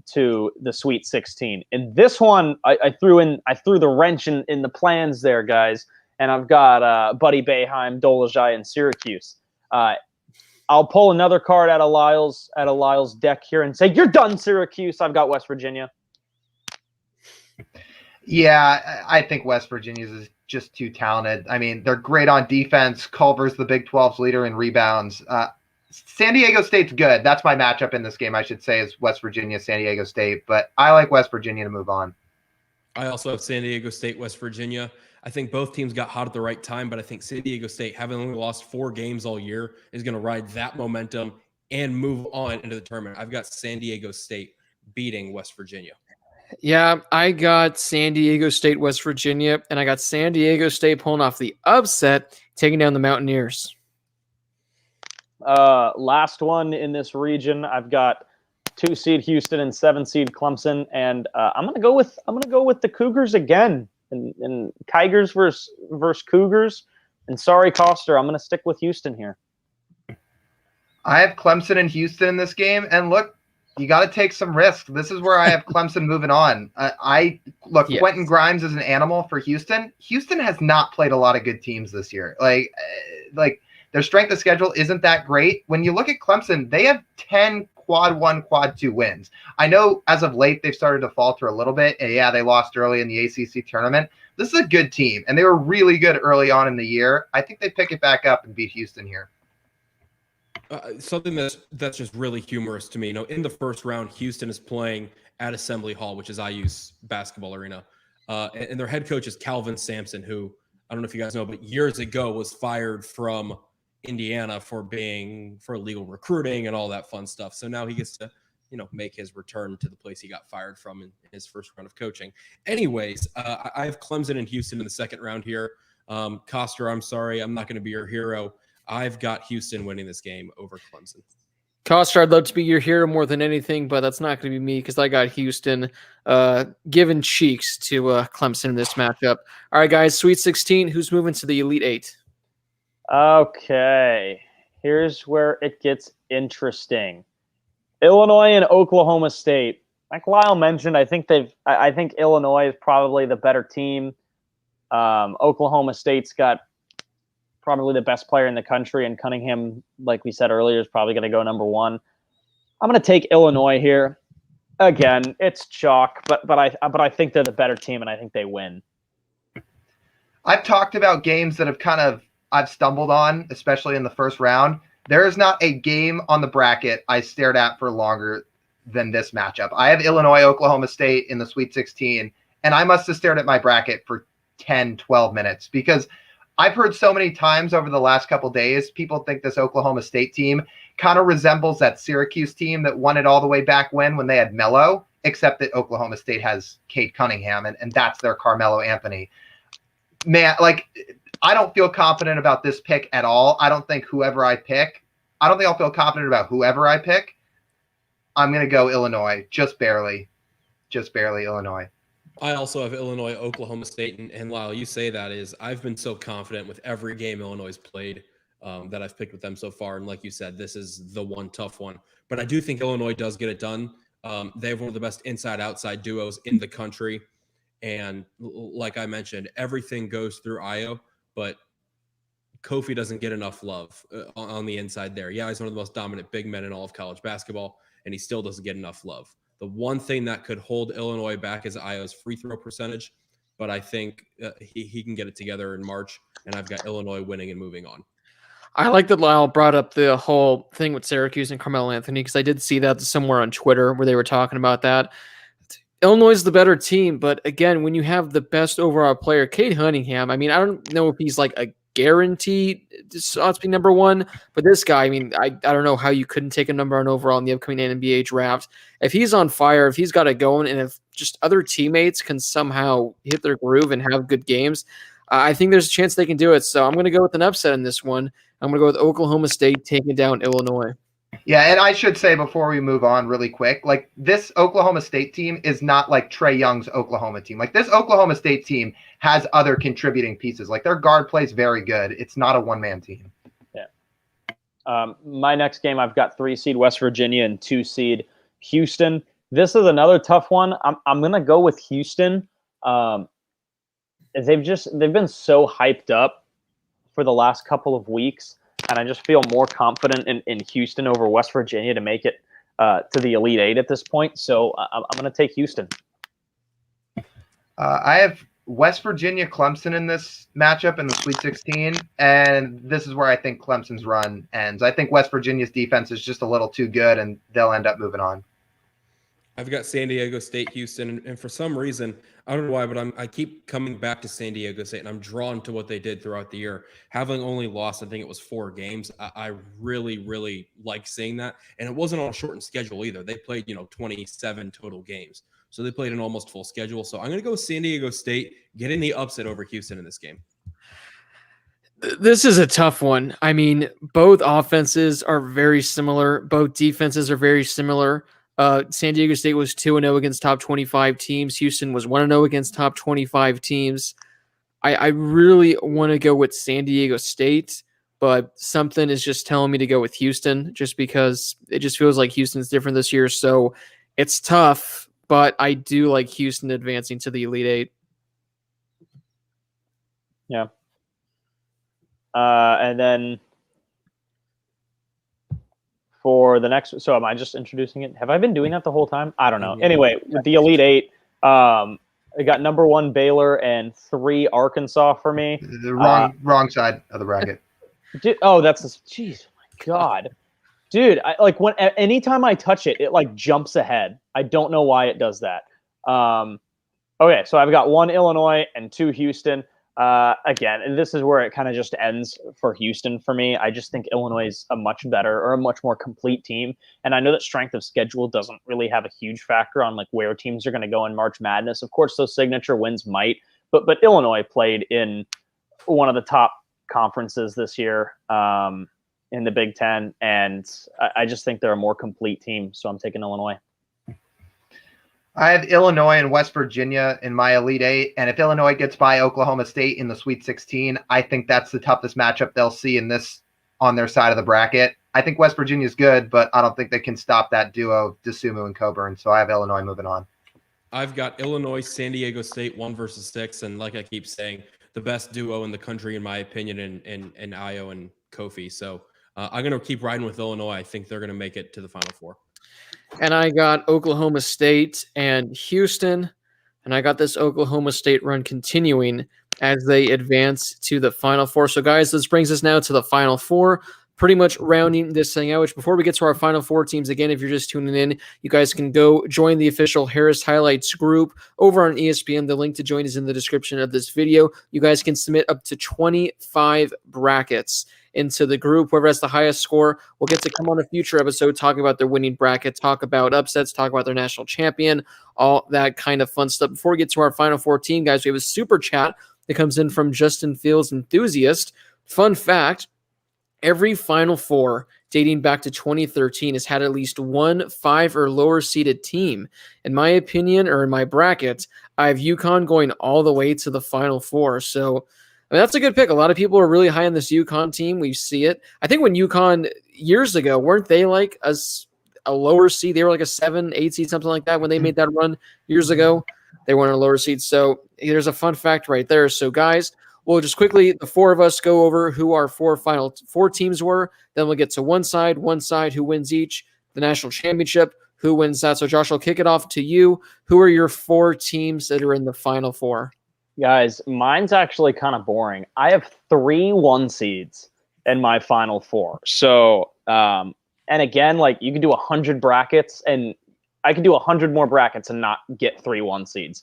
to the Sweet 16. In this one, I threw the wrench in the plans there, guys, and I've got Buddy Boeheim, Dolezaj, and Syracuse. I'll pull another card out of Lyle's deck here and say, "You're done, Syracuse." I've got West Virginia. Yeah, I think West Virginia's is just too talented. I mean, they're great on defense. Culver's the Big 12's leader in rebounds. San Diego State's good. That's my matchup in this game, I should say, is West Virginia, San Diego State. But I like West Virginia to move on. I also have San Diego State, West Virginia. I think both teams got hot at the right time, but I think San Diego State, having only lost 4 games all year, is going to ride that momentum and move on into the tournament. I've got San Diego State beating West Virginia. Yeah, I got San Diego State, West Virginia, and I got San Diego State pulling off the upset, taking down the Mountaineers. Last one in this region, I've got 2 seed Houston and 7 seed Clemson, and I'm gonna go with the Cougars again, and Tigers versus Cougars. And sorry, Coster, I'm gonna stick with Houston here. I have Clemson and Houston in this game, and look, you got to take some risks. This is where I have Clemson moving on. Yes. Quentin Grimes is an animal for Houston. Houston has not played a lot of good teams this year. Like their strength of schedule isn't that great. When you look at Clemson, they have 10 quad 1, quad 2 wins. I know as of late they've started to falter a little bit. And yeah, they lost early in the ACC tournament. This is a good team, and they were really good early on in the year. I think they pick it back up and beat Houston here. Something that's just really humorous to me. In the first round, Houston is playing at Assembly Hall, which is IU's basketball arena. And their head coach is Calvin Sampson, who, I don't know if you guys know, but years ago was fired from Indiana for illegal recruiting and all that fun stuff. So now he gets to, make his return to the place he got fired from in his first round of coaching. Anyways, I have Clemson and Houston in the second round here. Coster, I'm sorry, I'm not going to be your hero. I've got Houston winning this game over Clemson. Coster, I'd love to be your hero more than anything, but that's not going to be me because I got Houston giving cheeks to Clemson in this matchup. All right, guys, Sweet 16, who's moving to the Elite 8? Okay, here's where it gets interesting. Illinois and Oklahoma State. Like Lyle mentioned, I think Illinois is probably the better team. Oklahoma State's got probably the best player in the country, and Cunningham, like we said earlier, is probably going to go number 1. I'm going to take Illinois here. Again, it's chalk, but I think they're the better team, and I think they win. I've talked about games that I've stumbled on, especially in the first round. There is not a game on the bracket I stared at for longer than this matchup. I have Illinois, Oklahoma State in the Sweet 16, and I must have stared at my bracket for 10, 12 minutes because I've heard so many times over the last couple days, people think this Oklahoma State team kind of resembles that Syracuse team that won it all the way back when they had Melo, except that Oklahoma State has Cade Cunningham, and that's their Carmelo Anthony. Man, I don't feel confident about this pick at all. I don't think I'll feel confident about whoever I pick. I'm going to go Illinois, just barely Illinois. I also have Illinois, Oklahoma State, and Lyle, you say that I've been so confident with every game Illinois has played that I've picked with them so far. And like you said, this is the one tough one. But I do think Illinois does get it done. They have one of the best inside-outside duos in the country. And like I mentioned, everything goes through Ayo, but Kofi doesn't get enough love on the inside there. Yeah, he's one of the most dominant big men in all of college basketball, and he still doesn't get enough love. The one thing that could hold Illinois back is Ayo's free throw percentage, but I think he can get it together in March, and I've got Illinois winning and moving on. I like that Lyle brought up the whole thing with Syracuse and Carmelo Anthony because I did see that somewhere on Twitter where they were talking about that. Illinois is the better team, but again, when you have the best overall player, Cade Cunningham, I mean, I don't know if he's like a guarantee to be number 1, but this guy, I mean, I don't know how you couldn't take a number 1 overall in the upcoming NBA draft. If he's on fire, if he's got it going, and if just other teammates can somehow hit their groove and have good games, I think there's a chance they can do it. So I'm going to go with an upset in this one. I'm going to go with Oklahoma State taking down Illinois. Yeah, and I should say before we move on really quick, like this Oklahoma State team is not like Trae Young's Oklahoma team. Like this Oklahoma State team has other contributing pieces. Like their guard plays very good. It's not a one-man team. Yeah. My next game, I've got 3 seed West Virginia and 2 seed Houston. This is another tough one. I'm gonna go with Houston. They've been so hyped up for the last couple of weeks. And I just feel more confident in Houston over West Virginia to make it to the Elite Eight at this point. So I'm going to take Houston. I have West Virginia Clemson in this matchup in the Sweet 16. And this is where I think Clemson's run ends. I think West Virginia's defense is just a little too good, and they'll end up moving on. I've got San Diego State, Houston, and for some reason, I don't know why, but I keep coming back to San Diego State, and I'm drawn to what they did throughout the year. Having only lost, I think it was 4 games, I really, really like seeing that. And it wasn't on a shortened schedule either. They played, 27 total games. So they played an almost full schedule. So I'm going to go with San Diego State, getting the upset over Houston in this game. This is a tough one. I mean, both offenses are very similar. Both defenses are very similar. San Diego State was 2-0 against top 25 teams. Houston was 1-0 against top 25 teams. I really want to go with San Diego State, but something is just telling me to go with Houston just because it just feels like Houston's different this year. So it's tough, but I do like Houston advancing to the Elite Eight. Yeah. And then for the next, so am I just introducing it? Have I been doing that the whole time? I don't know. Anyway, with the Elite Eight, I got number 1 Baylor and 3 Arkansas for me. The wrong side of the bracket. Jeez, my God, dude! Anytime I touch it, it like jumps ahead. I don't know why it does that. Okay, so I've got 1 Illinois and 2 Houston. Again, and this is where it kind of just ends for Houston for me. I just think Illinois is a much better or a much more complete team. And I know that strength of schedule doesn't really have a huge factor on like where teams are going to go in March Madness. Of course, those signature wins might, but Illinois played in one of the top conferences this year in the Big Ten. And I just think they're a more complete team. So I'm taking Illinois. I have Illinois and West Virginia in my Elite Eight, and if Illinois gets by Oklahoma State in the Sweet 16, I think that's the toughest matchup they'll see in this on their side of the bracket. I think West Virginia's good, but I don't think they can stop that duo, DeSumo and Coburn, so I have Illinois moving on. I've got Illinois, San Diego State 1 versus 6, and like I keep saying, the best duo in the country, in my opinion, in Ayo and Kofi. So I'm going to keep riding with Illinois. I think they're going to make it to the Final Four. And I got Oklahoma State and Houston, and I got this Oklahoma State run continuing as they advance to the Final Four. So, guys, this brings us now to the Final Four, pretty much rounding this thing out. Which before we get to our Final Four teams, again, if you're just tuning in, you guys can go join the official Harris Highlights group over on ESPN. The link to join is in the description of this video. You guys can submit up to 25 brackets into the group. Whoever has the highest score will get to come on a future episode talking about their winning bracket, talk about upsets, talk about their national champion, all that kind of fun stuff. Before we get to our Final Four team, guys, we have a super chat that comes in from Justin Fields Enthusiast. Fun fact, every Final Four dating back to 2013 has had at least one 5 or lower seeded team. In my opinion, or in my bracket, I have UConn going all the way to the Final Four. So I mean, that's a good pick. A lot of people are really high on this UConn team. We see it. I think when UConn years ago, weren't they like a lower seed? They were like a 7, 8 seed, something like that when they made that run years ago. They weren't a lower seed. So there's a fun fact right there. So guys, we'll just quickly, the 4 of us go over who our Final Four teams were. Then we'll get to one side, who wins each, the national championship, who wins that. So Josh, I'll kick it off to you. Who are your 4 teams that are in the Final Four? Guys, mine's actually kind of boring. I have 3 1 seeds in my Final Four. So, and again, like you can do 100 brackets, and I can do 100 more brackets and not get 3 1 seeds.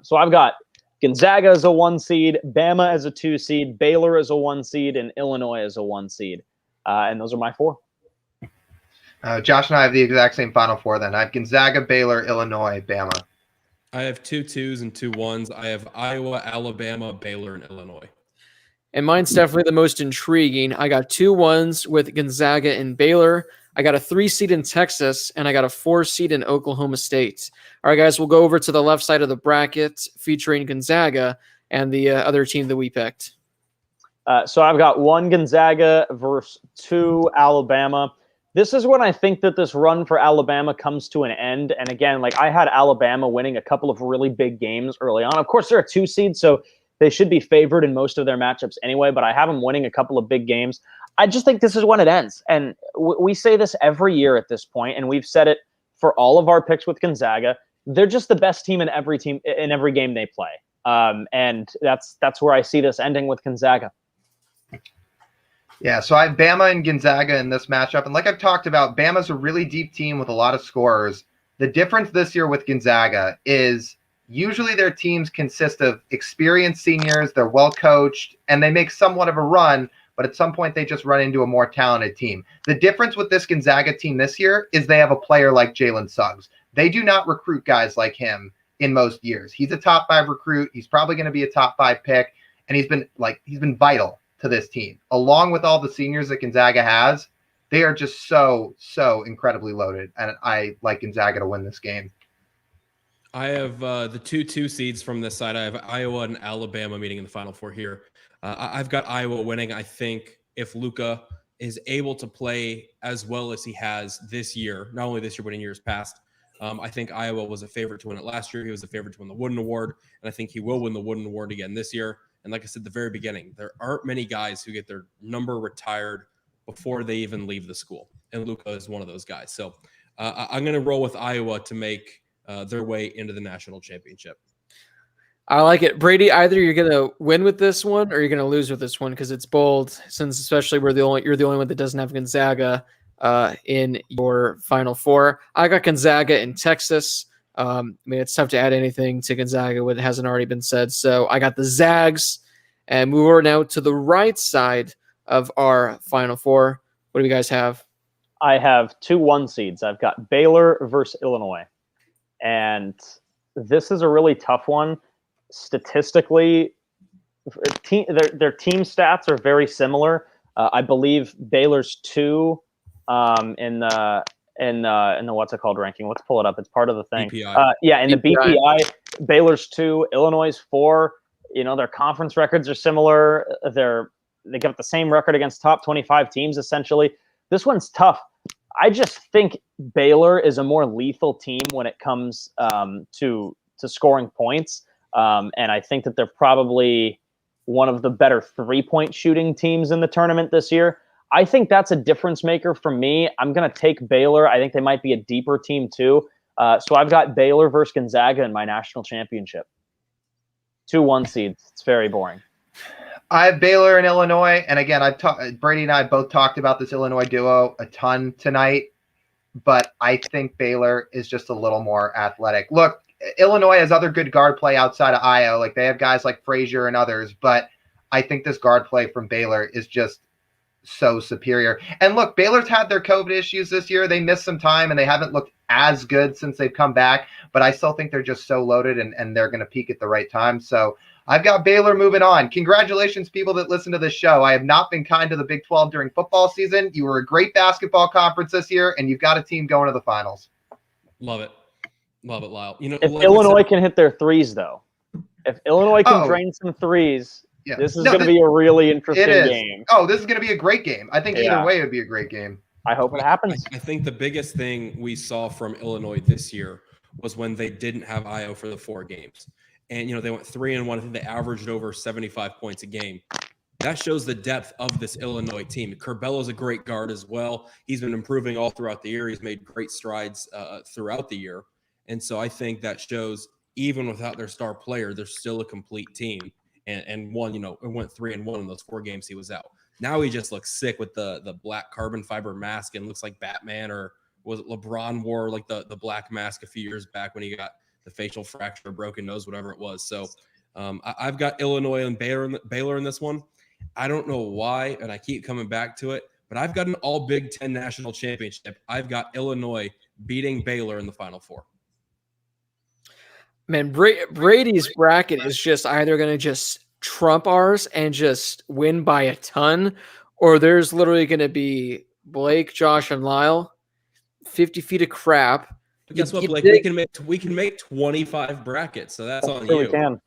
So I've got Gonzaga as a 1 seed, Bama as a 2 seed, Baylor as a 1 seed, and Illinois as a 1 seed. And those are my 4. Josh and I have the exact same Final Four then. I have Gonzaga, Baylor, Illinois, Bama. I have 2 2s and 2 1s. I have Iowa, Alabama, Baylor, and Illinois. And mine's definitely the most intriguing. I got 2 1s with Gonzaga and Baylor. I got a 3 seed in Texas, and I got a 4 seed in Oklahoma State. All right, guys, we'll go over to the left side of the bracket featuring Gonzaga and the other team that we picked. So I've got 1 Gonzaga versus 2 Alabama. This is when I think that this run for Alabama comes to an end. And again, like I had Alabama winning a couple of really big games early on. Of course, they're a 2 seed, so they should be favored in most of their matchups anyway, but I have them winning a couple of big games. I just think this is when it ends. And we say this every year at this point, and we've said it for all of our picks with Gonzaga. They're just the best team in every game they play. And that's where I see this ending with Gonzaga. Yeah, so I have Bama and Gonzaga in this matchup. And like I've talked about, Bama's a really deep team with a lot of scorers. The difference this year with Gonzaga is usually their teams consist of experienced seniors, they're well coached, and they make somewhat of a run, but at some point they just run into a more talented team. The difference with this Gonzaga team this year is they have a player like Jalen Suggs. They do not recruit guys like him in most years. He's a top 5 recruit. He's probably going to be a top 5 pick, and he's been vital to this team. Along with all the seniors that Gonzaga has, they are just so incredibly loaded, and I like Gonzaga to win this game. I have the 2 seeds from this side. I have Iowa and Alabama meeting in the Final Four here. I've got Iowa winning. I think if Luka is able to play as well as he has this year, not only this year but in years past, I think Iowa was a favorite to win it last year. He was a favorite to win the Wooden Award, and I think he will win the Wooden Award again this year. And like I said at the very beginning, there aren't many guys who get their number retired before they even leave the school, and Luka is one of those guys. So I'm going to roll with Iowa to make their way into the national championship. I like it. Brady, either you're going to win with this one or you're going to lose with this one because it's bold, since especially you're the only one that doesn't have Gonzaga in your Final Four. I got Gonzaga in Texas. I mean, it's tough to add anything to Gonzaga when it hasn't already been said. So I got the Zags, and move over now to the right side of our Final Four. What do you guys have? I have 2 1 seeds. I've got Baylor versus Illinois. And this is a really tough one. Statistically, their team stats are very similar. I believe Baylor's 2 in the what's it called ranking. Let's pull it up. It's part of the thing. BPI. In the BPI, Baylor's 2, Illinois' 4. You know, their conference records are similar. They got the same record against top 25 teams, essentially. This one's tough. I just think Baylor is a more lethal team when it comes to scoring points. And I think that they're probably one of the better 3-point shooting teams in the tournament this year. I think that's a difference maker for me. I'm going to take Baylor. I think they might be a deeper team too. So I've got Baylor versus Gonzaga in my national championship. 2 1 seeds. It's very boring. I have Baylor and Illinois, and again, Brady and I both talked about this Illinois duo a ton tonight, but I think Baylor is just a little more athletic. Look, Illinois has other good guard play outside of Io. Like, they have guys like Frazier and others, but I think this guard play from Baylor is just so superior. And look, Baylor's had their COVID issues this year. They missed some time, and they haven't looked as good since they've come back, but I still think they're just so loaded, and they're going to peak at the right time. So I've got Baylor moving on. Congratulations, people that listen to this show. I have not been kind to the Big 12 during football season. You were a great basketball conference this year, and you've got a team going to the finals. Love it. Love it, Lyle. You know, if Illinois can hit their threes, though, if Illinois can drain some threes, this is going to be a really interesting game. Oh, this is going to be a great game. I think either way it would be a great game. I hope it happens. I think the biggest thing we saw from Illinois this year was when they didn't have Io for the 4 games. And, you know, they went 3-1. I think they averaged over 75 points a game. That shows the depth of this Illinois team. Curbelo's a great guard as well. He's been improving all throughout the year. He's made great strides throughout the year. And so I think that shows even without their star player, they're still a complete team. And one, you know, it went 3-1 in those 4 games he was out. Now he just looks sick with the black carbon fiber mask and looks like Batman, or was it LeBron wore like the black mask a few years back when he got the facial fracture, broken nose, whatever it was. So I've got Illinois and Baylor in this one. I don't know why, and I keep coming back to it, but I've got an all Big Ten national championship. I've got Illinois beating Baylor in the Final Four. Man, Brady's bracket is just either going to just trump ours and just win by a ton, or there's literally going to be Blake, Josh, and Lyle, 50 feet of crap. But guess what, Blake? We can make 25 brackets, so that's on sure you. We can.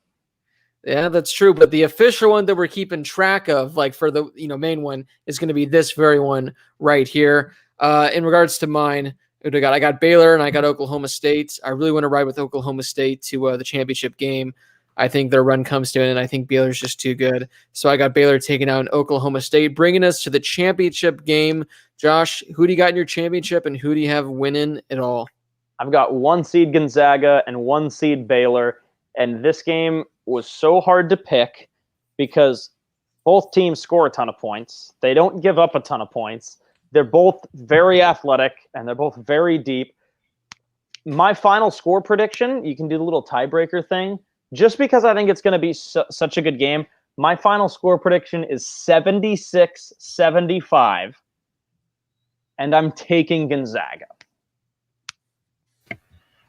Yeah, that's true. But the official one that we're keeping track of, like for the main one, is going to be this very one right here. In regards to mine, I got Baylor and I got Oklahoma State. I really want to ride with Oklahoma State to the championship game. I think their run comes to an end, and I think Baylor's just too good. So I got Baylor taking out Oklahoma State, bringing us to the championship game. Josh, who do you got in your championship, and who do you have winning it all? I've got 1 seed Gonzaga and 1 seed Baylor, and this game was so hard to pick because both teams score a ton of points. They don't give up a ton of points. They're both very athletic, and they're both very deep. My final score prediction, you can do the little tiebreaker thing. Just because I think it's going to be such a good game, my final score prediction is 76-75, and I'm taking Gonzaga.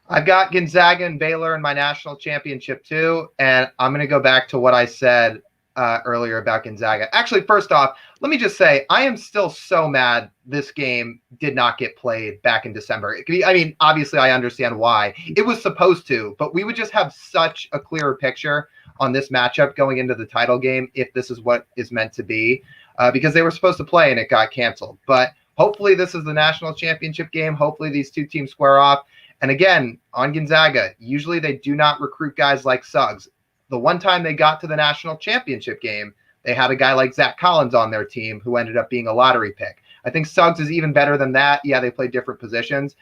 I've got Gonzaga and Baylor in my national championship too, and I'm going to go back to what I said earlier about Gonzaga. Actually, first off, let me just say I am still so mad this game did not get played back in December. I mean, obviously I understand why. It was supposed to, but we would just have such a clearer picture on this matchup going into the title game if this is what is meant to be, because they were supposed to play and it got canceled. But hopefully this is the national championship game. Hopefully these two teams square off. And again, on Gonzaga, usually they do not recruit guys like Suggs. The one time they got to the national championship game, they had a guy like Zach Collins on their team who ended up being a lottery pick. I think Suggs is even better than that. Yeah, they play different positions.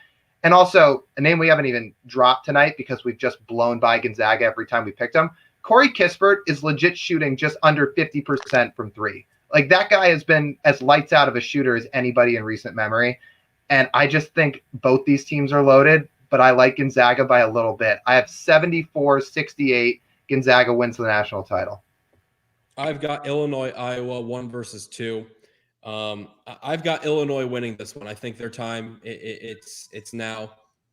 And also, a name we haven't even dropped tonight because we've just blown by Gonzaga every time we picked them. Corey Kispert is legit shooting just under 50% from three. Like, that guy has been as lights out of a shooter as anybody in recent memory. And I just think both these teams are loaded, but I like Gonzaga by a little bit. I have 74-68. Gonzaga wins the national title. I've got Illinois, Iowa 1-2. I've got Illinois winning this one. I think their time it's now,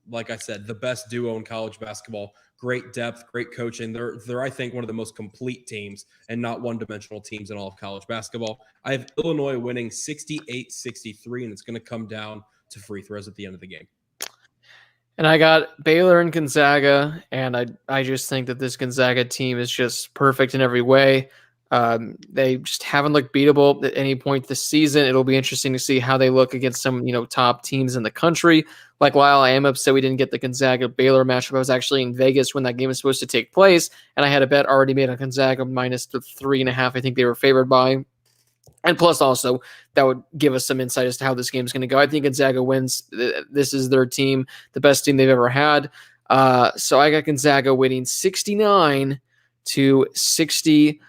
like I said, the best duo in college basketball. Great depth, great coaching. They're I think one of the most complete teams and not one-dimensional teams in all of college basketball. I have Illinois winning 68-63, and it's going to come down to free throws at the end of the game. And I got Baylor and Gonzaga, and I just think that this Gonzaga team is just perfect in every way. They just haven't looked beatable at any point this season. It'll be interesting to see how they look against some, top teams in the country. Like Lyle, I am upset we didn't get the Gonzaga-Baylor matchup. I was actually in Vegas when that game was supposed to take place, and I had a bet already made on Gonzaga minus the 3.5. I think they were favored by. And plus, also, that would give us some insight as to how this game is going to go. I think Gonzaga wins. This is their team, the best team they've ever had. So I got Gonzaga winning 69-65.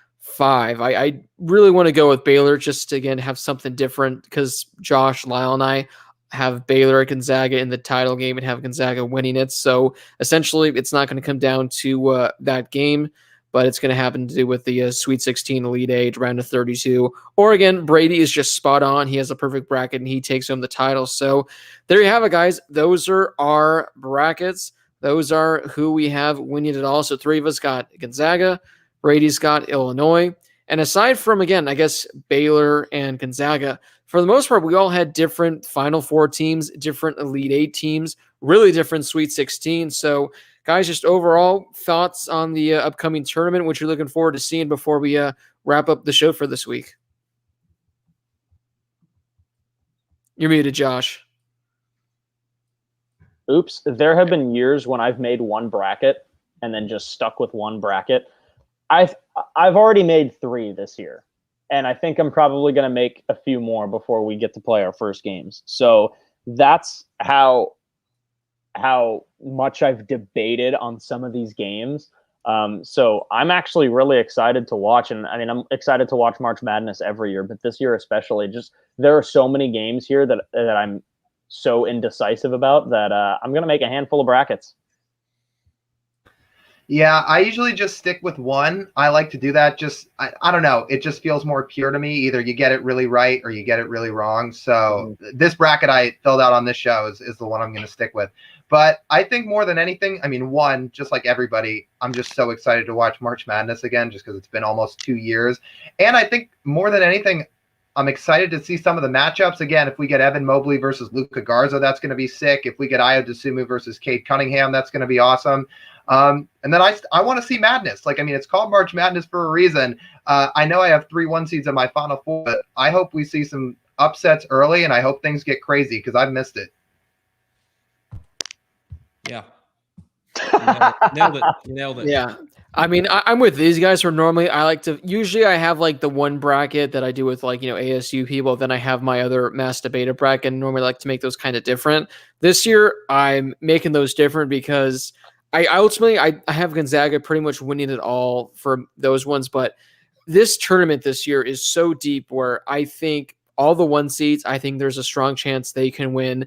I really want to go with Baylor just to, again, have something different because Josh, Lyle, and I have Baylor and Gonzaga in the title game and have Gonzaga winning it. So essentially, it's not going to come down to that game, but it's going to happen to do with the Sweet 16 Elite Eight, round of 32. Or again, Brady is just spot on. He has a perfect bracket, and he takes home the title. So there you have it, guys. Those are our brackets. Those are who we have winning it all. So 3 of us got Gonzaga. Brady's got Illinois. And aside from, again, I guess Baylor and Gonzaga, for the most part, we all had different Final Four teams, different Elite Eight teams, really different Sweet 16. So guys, just overall thoughts on the upcoming tournament, what you're looking forward to seeing before we wrap up the show for this week. You're muted, Josh. Oops. There have been years when I've made one bracket and then just stuck with one bracket. I've already made 3 this year, and I think I'm probably going to make a few more before we get to play our first games. So that's how much I've debated on some of these games. So I'm actually really excited to watch. And I mean, I'm excited to watch March Madness every year, but this year especially, just there are so many games here that I'm so indecisive about that I'm going to make a handful of brackets. Yeah, I usually just stick with one. I like to do that. I don't know. It just feels more pure to me. Either you get it really right or you get it really wrong. So this bracket I filled out on this show is the one I'm going to stick with. But I think more than anything, I mean, one, just like everybody, I'm just so excited to watch March Madness again just because it's been almost 2 years. And I think more than anything, I'm excited to see some of the matchups. Again, if we get Evan Mobley versus Luka Garza, that's going to be sick. If we get Ayo Dosunmu versus Cade Cunningham, that's going to be awesome. And then I want to see madness. Like, I mean, it's called March Madness for a reason. I know I have 3 1 seeds in my Final Four, but I hope we see some upsets early, and I hope things get crazy because I've missed it. Yeah. You nailed it. Yeah. I mean, I'm with these guys where normally usually I have like the one bracket that I do with like, ASU people. Then I have my other Mass Debata bracket, and normally like to make those kind of different. This year, I'm making those different because I ultimately have Gonzaga pretty much winning it all for those ones. But this tournament this year is so deep where I think all the 1 seeds, I think there's a strong chance they can win.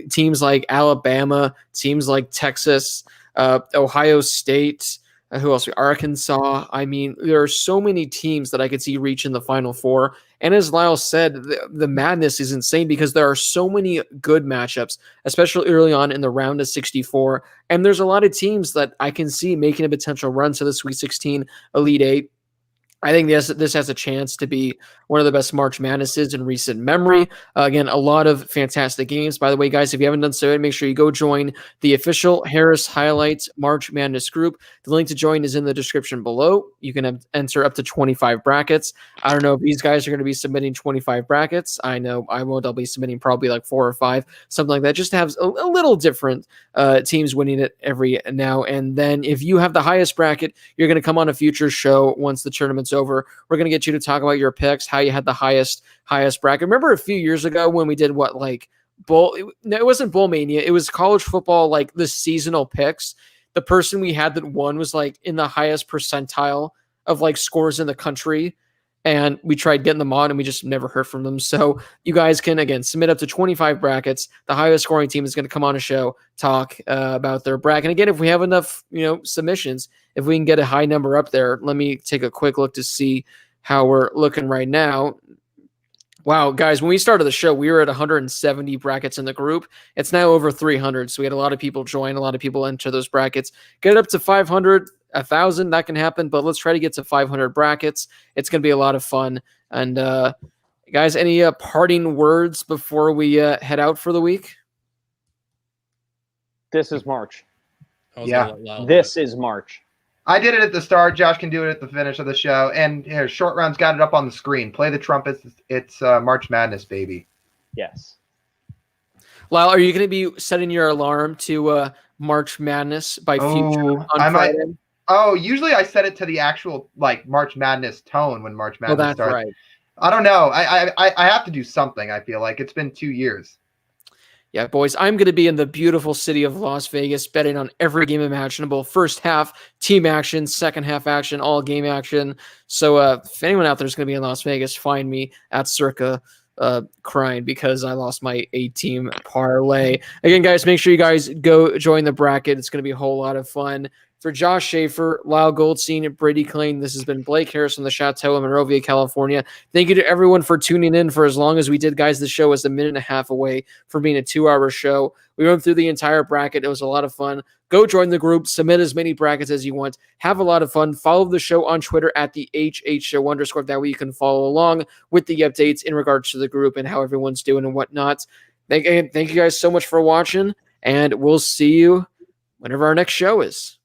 Teams like Alabama, teams like Texas, Ohio State, who else? Arkansas. I mean, there are so many teams that I could see reach in the Final Four. And as Lyle said, the madness is insane because there are so many good matchups, especially early on in the round of 64. And there's a lot of teams that I can see making a potential run to the Sweet 16, Elite 8. I think this has a chance to be one of the best March Madnesses in recent memory. Again, a lot of fantastic games. By the way, guys, if you haven't done so yet, make sure you go join the official Harris Highlights March Madness group. The link to join is in the description below. You can enter up to 25 brackets. I don't know if these guys are going to be submitting 25 brackets. I know I won't. I'll be submitting probably like 4 or 5, something like that, just to have a little different teams winning it every now and then. If you have the highest bracket, you're going to come on a future show once the tournament's over. We're going to get you to talk about your picks, how you had the highest bracket. Remember a few years ago when we did it wasn't Bowl Mania, it was college football, like the seasonal picks. The person we had that won was like in the highest percentile of like scores in the country, and we tried getting them on and we just never heard from them. So you guys can, again, submit up to 25 brackets. The highest scoring team is going to come on a show, talk about their bracket. And again, if we have enough, submissions, if we can get a high number up there, let me take a quick look to see how we're looking right now. Wow, guys, when we started the show, we were at 170 brackets in the group. It's now over 300. So we had a lot of people join, a lot of people enter those brackets. Get it up to 500, 1,000, that can happen, but let's try to get to 500 brackets. It's going to be a lot of fun. And guys, any parting words before we head out for the week? This is March. Yeah, this is March. I did it at the start. Josh can do it at the finish of the show. And here, Short Round's got it up on the screen. Play the trumpets. It's March Madness, baby. Yes. Lyle, are you going to be setting your alarm to March Madness by future on Friday? Usually I set it to the actual like March Madness tone when March Madness starts. Right. I don't know. I have to do something. I feel like it's been 2 years. Yeah, boys, I'm going to be in the beautiful city of Las Vegas, betting on every game imaginable. First half, team action. Second half action, all game action. So if anyone out there is going to be in Las Vegas, find me at Circa crying because I lost my 8-team parlay. Again, guys, make sure you guys go join the bracket. It's going to be a whole lot of fun. For Josh Schaefer, Lyle Goldstein, Brady Klein, this has been Blake Harris from the Chateau in Monrovia, California. Thank you to everyone for tuning in for as long as we did, guys. The show is a minute and a half away from being a 2-hour show. We went through the entire bracket. It was a lot of fun. Go join the group. Submit as many brackets as you want. Have a lot of fun. Follow the show on Twitter at the HHShow_. That way you can follow along with the updates in regards to the group and how everyone's doing and whatnot. Thank you guys so much for watching, and we'll see you whenever our next show is.